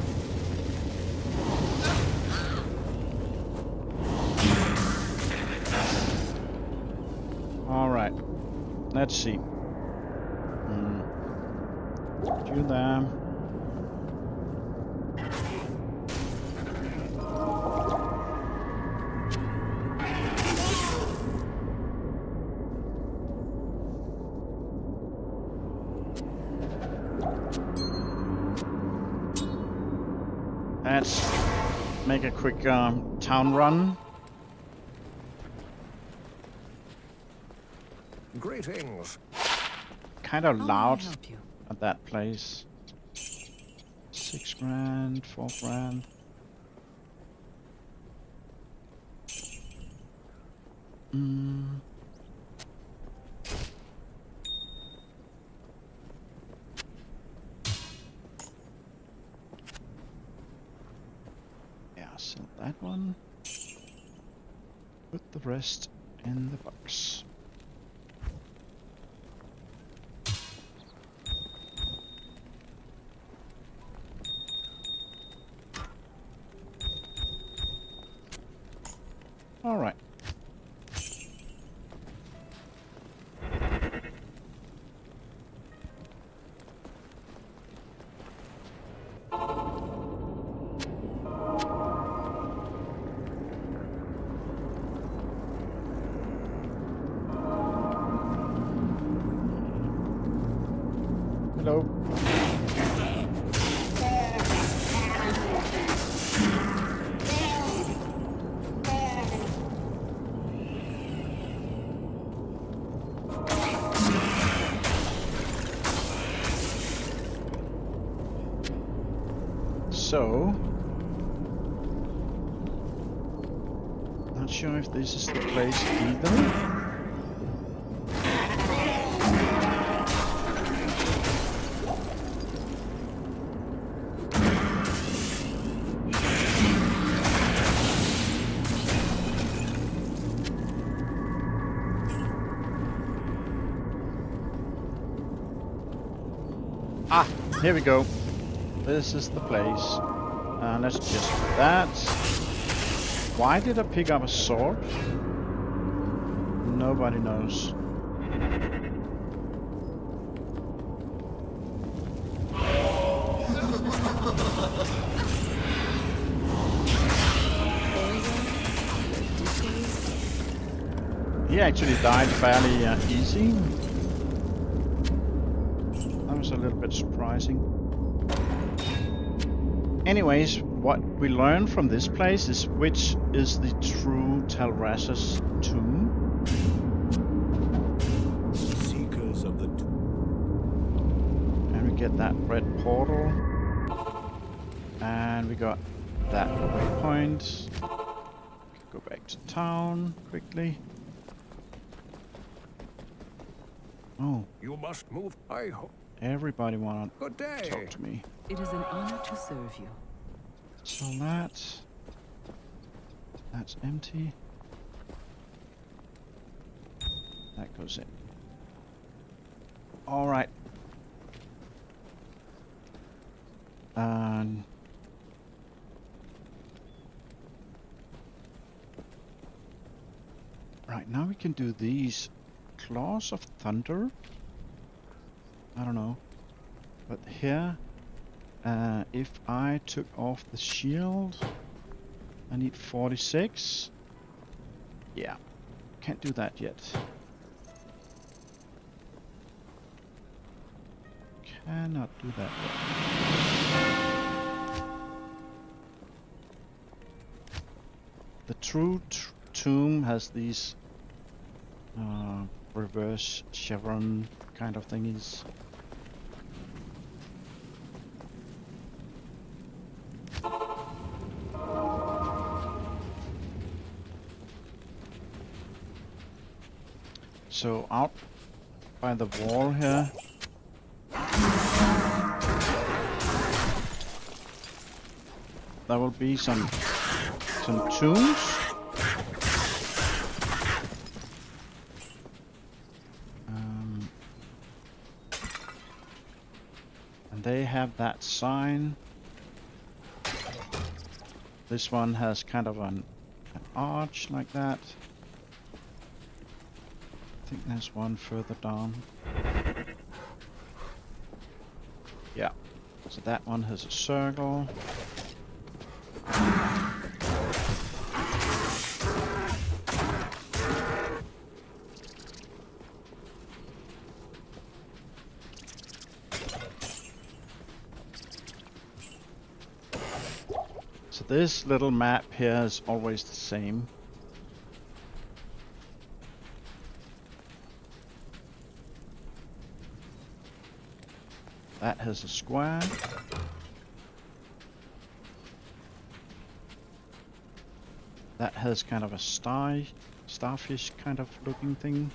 All right, let's see. Do them. Let's make a quick town run. Greetings. Kind of How may I loud help you? at that place. 6 grand, 4 grand. Yeah, sell that one. Put the rest in the box. All right. Hello. So, not sure if this is the place either. Ah, here we go. This is the place. Let's just do that. Why did I pick up a sword? Nobody knows. He actually died fairly easy. That was a little bit surprising. Anyways, what we learn from this place is which is the true Telrassa's tomb. Seekers of the And we get that red portal. And we got that waypoint. We can go back to town quickly. Oh, You must move. I hope. everybody wanna Good day. talk to me. It is an honor to serve you. So that. That's empty. That goes in. All right. And right now we can do these claws of thunder. I don't know, but here, if I took off the shield, I need 46. Yeah, can't do that yet. Cannot do that yet. The true tomb has these reverse chevron kind of thingies. So out by the wall here, there will be some tombs. And they have that sign. This one has kind of an arch like that. I think there's one further down. Yeah, so that one has a circle. So this little map here is always the same. That has a square. That has kind of a starfish kind of looking thing.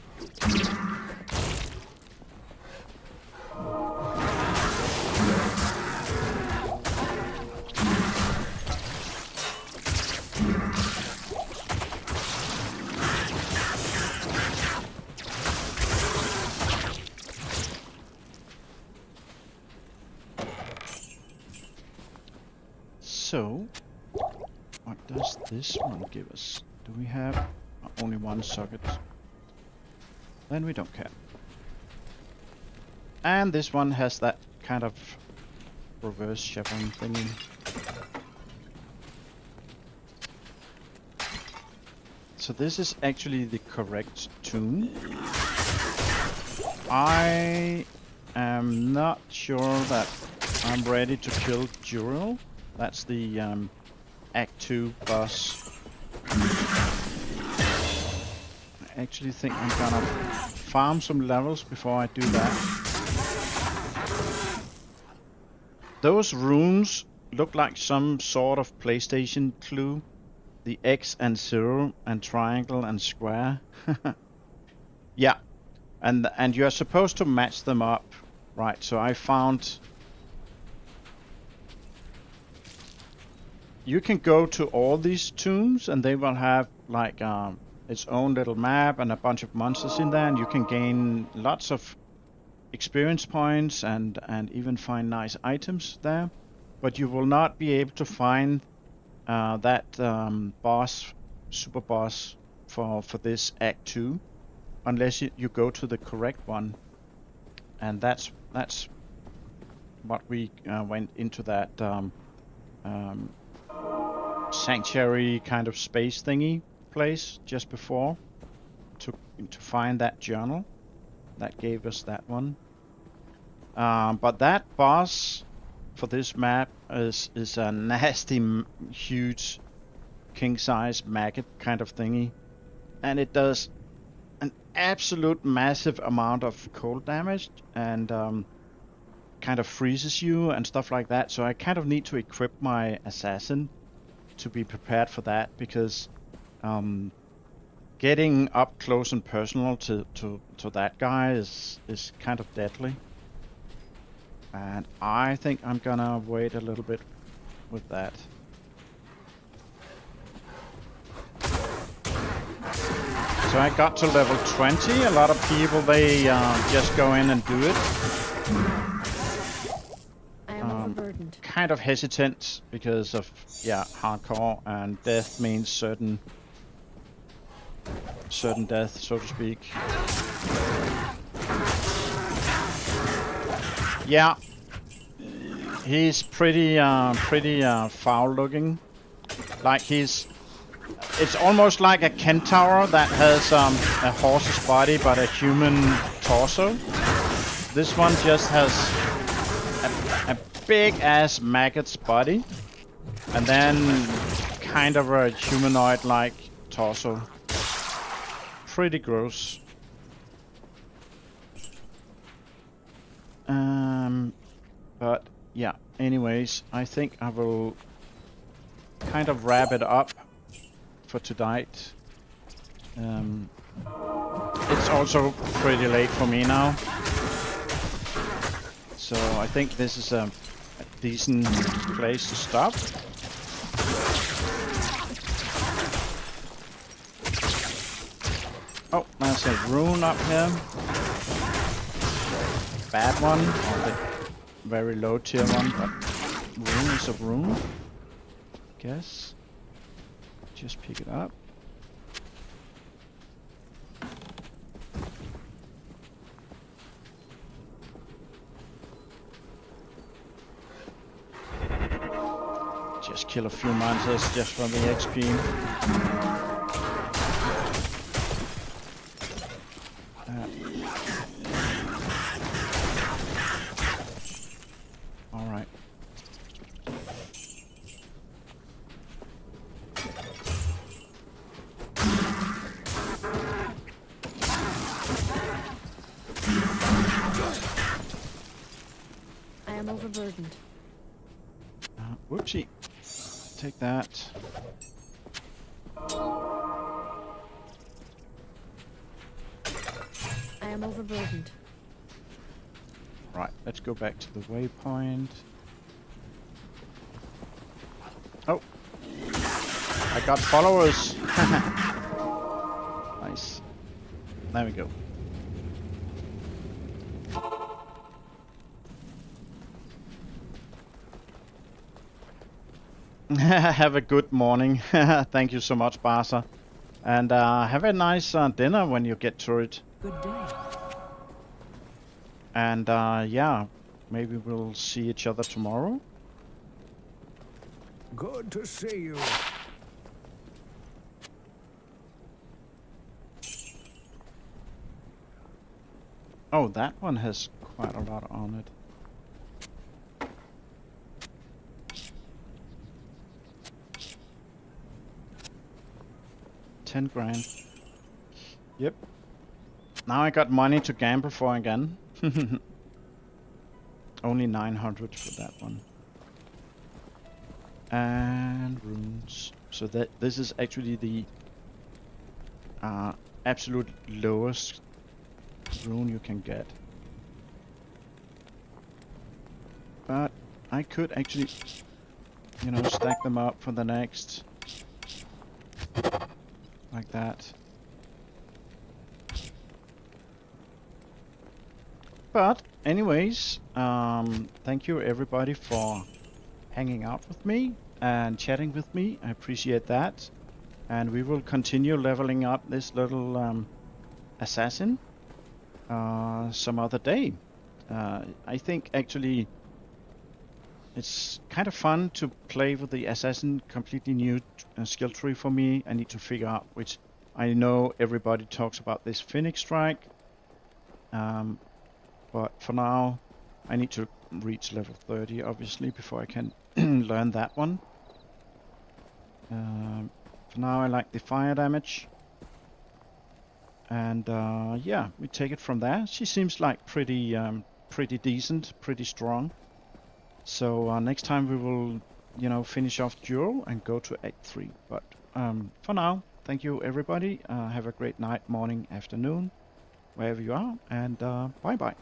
So, what does this one give us? Do we have only one socket? Then we don't care. And this one has that kind of reverse chevron thingy. So this is actually the correct tomb. I am not sure that I'm ready to kill Juril. That's the Act 2 boss. I actually think I'm gonna farm some levels before I do that. Those runes look like some sort of PlayStation clue. The X and 0 and triangle and square. Yeah, and you're supposed to match them up, right? So I found you can go to all these tombs and they will have like its own little map and a bunch of monsters in there, and you can gain lots of experience points and even find nice items there. But you will not be able to find that boss, super boss for this Act 2 unless you go to the correct one. And that's what we went into that sanctuary kind of space thingy place just before to find that journal that gave us that one. But that boss for this map is a nasty, huge, king-size maggot kind of thingy, and it does an absolute massive amount of cold damage and kind of freezes you and stuff like that. So I kind of need to equip my assassin to be prepared for that, because getting up close and personal to that guy is kind of deadly. And I think I'm gonna wait a little bit with that. So I got to level 20. A lot of people, they just go in and do it. I am overburdened. Kind of hesitant because of, yeah, hardcore, and death means certain death, so to speak. Yeah, he's pretty foul looking. Like it's almost like a centaur that has a horse's body but a human torso. This one just has a big ass maggot's body, and then kind of a humanoid-like torso. Pretty gross. But yeah, anyways, I think I will kind of wrap it up for tonight. It's also pretty late for me now, so I think this is a decent place to stop. Oh, there's a rune up here. Bad one, or the very low tier one, but rune is a rune. Guess. Just pick it up. Just kill a few monsters just for the XP. Alright. I am overburdened. Whoopsie. Take that. I am overburdened. Right, let's go back to the waypoint. Oh! I got followers! Nice. There we go. Have a good morning. Thank you so much, Barca. And have a nice dinner when you get to it. Good day. And yeah, maybe we'll see each other tomorrow. Good to see you. Oh, that one has quite a lot on it. $10,000. Yep. Now I got money to gamble for again. Only 900 for that one. And runes. So that this is actually the absolute lowest rune you can get. But I could actually, you know, stack them up for the next. Like that. But anyways, thank you everybody for hanging out with me and chatting with me. I appreciate that. And we will continue leveling up this little assassin some other day. I think actually it's kind of fun to play with the assassin, completely new skill tree for me. I need to figure out which. I know everybody talks about this Phoenix Strike, but for now I need to reach level 30 obviously before I can learn that one. For now I like the fire damage, and yeah, we take it from there. She seems like pretty decent, pretty strong. So next time we will, you know, finish off Duel and go to Act 3. But for now, thank you everybody. Have a great night, morning, afternoon, wherever you are, and bye bye.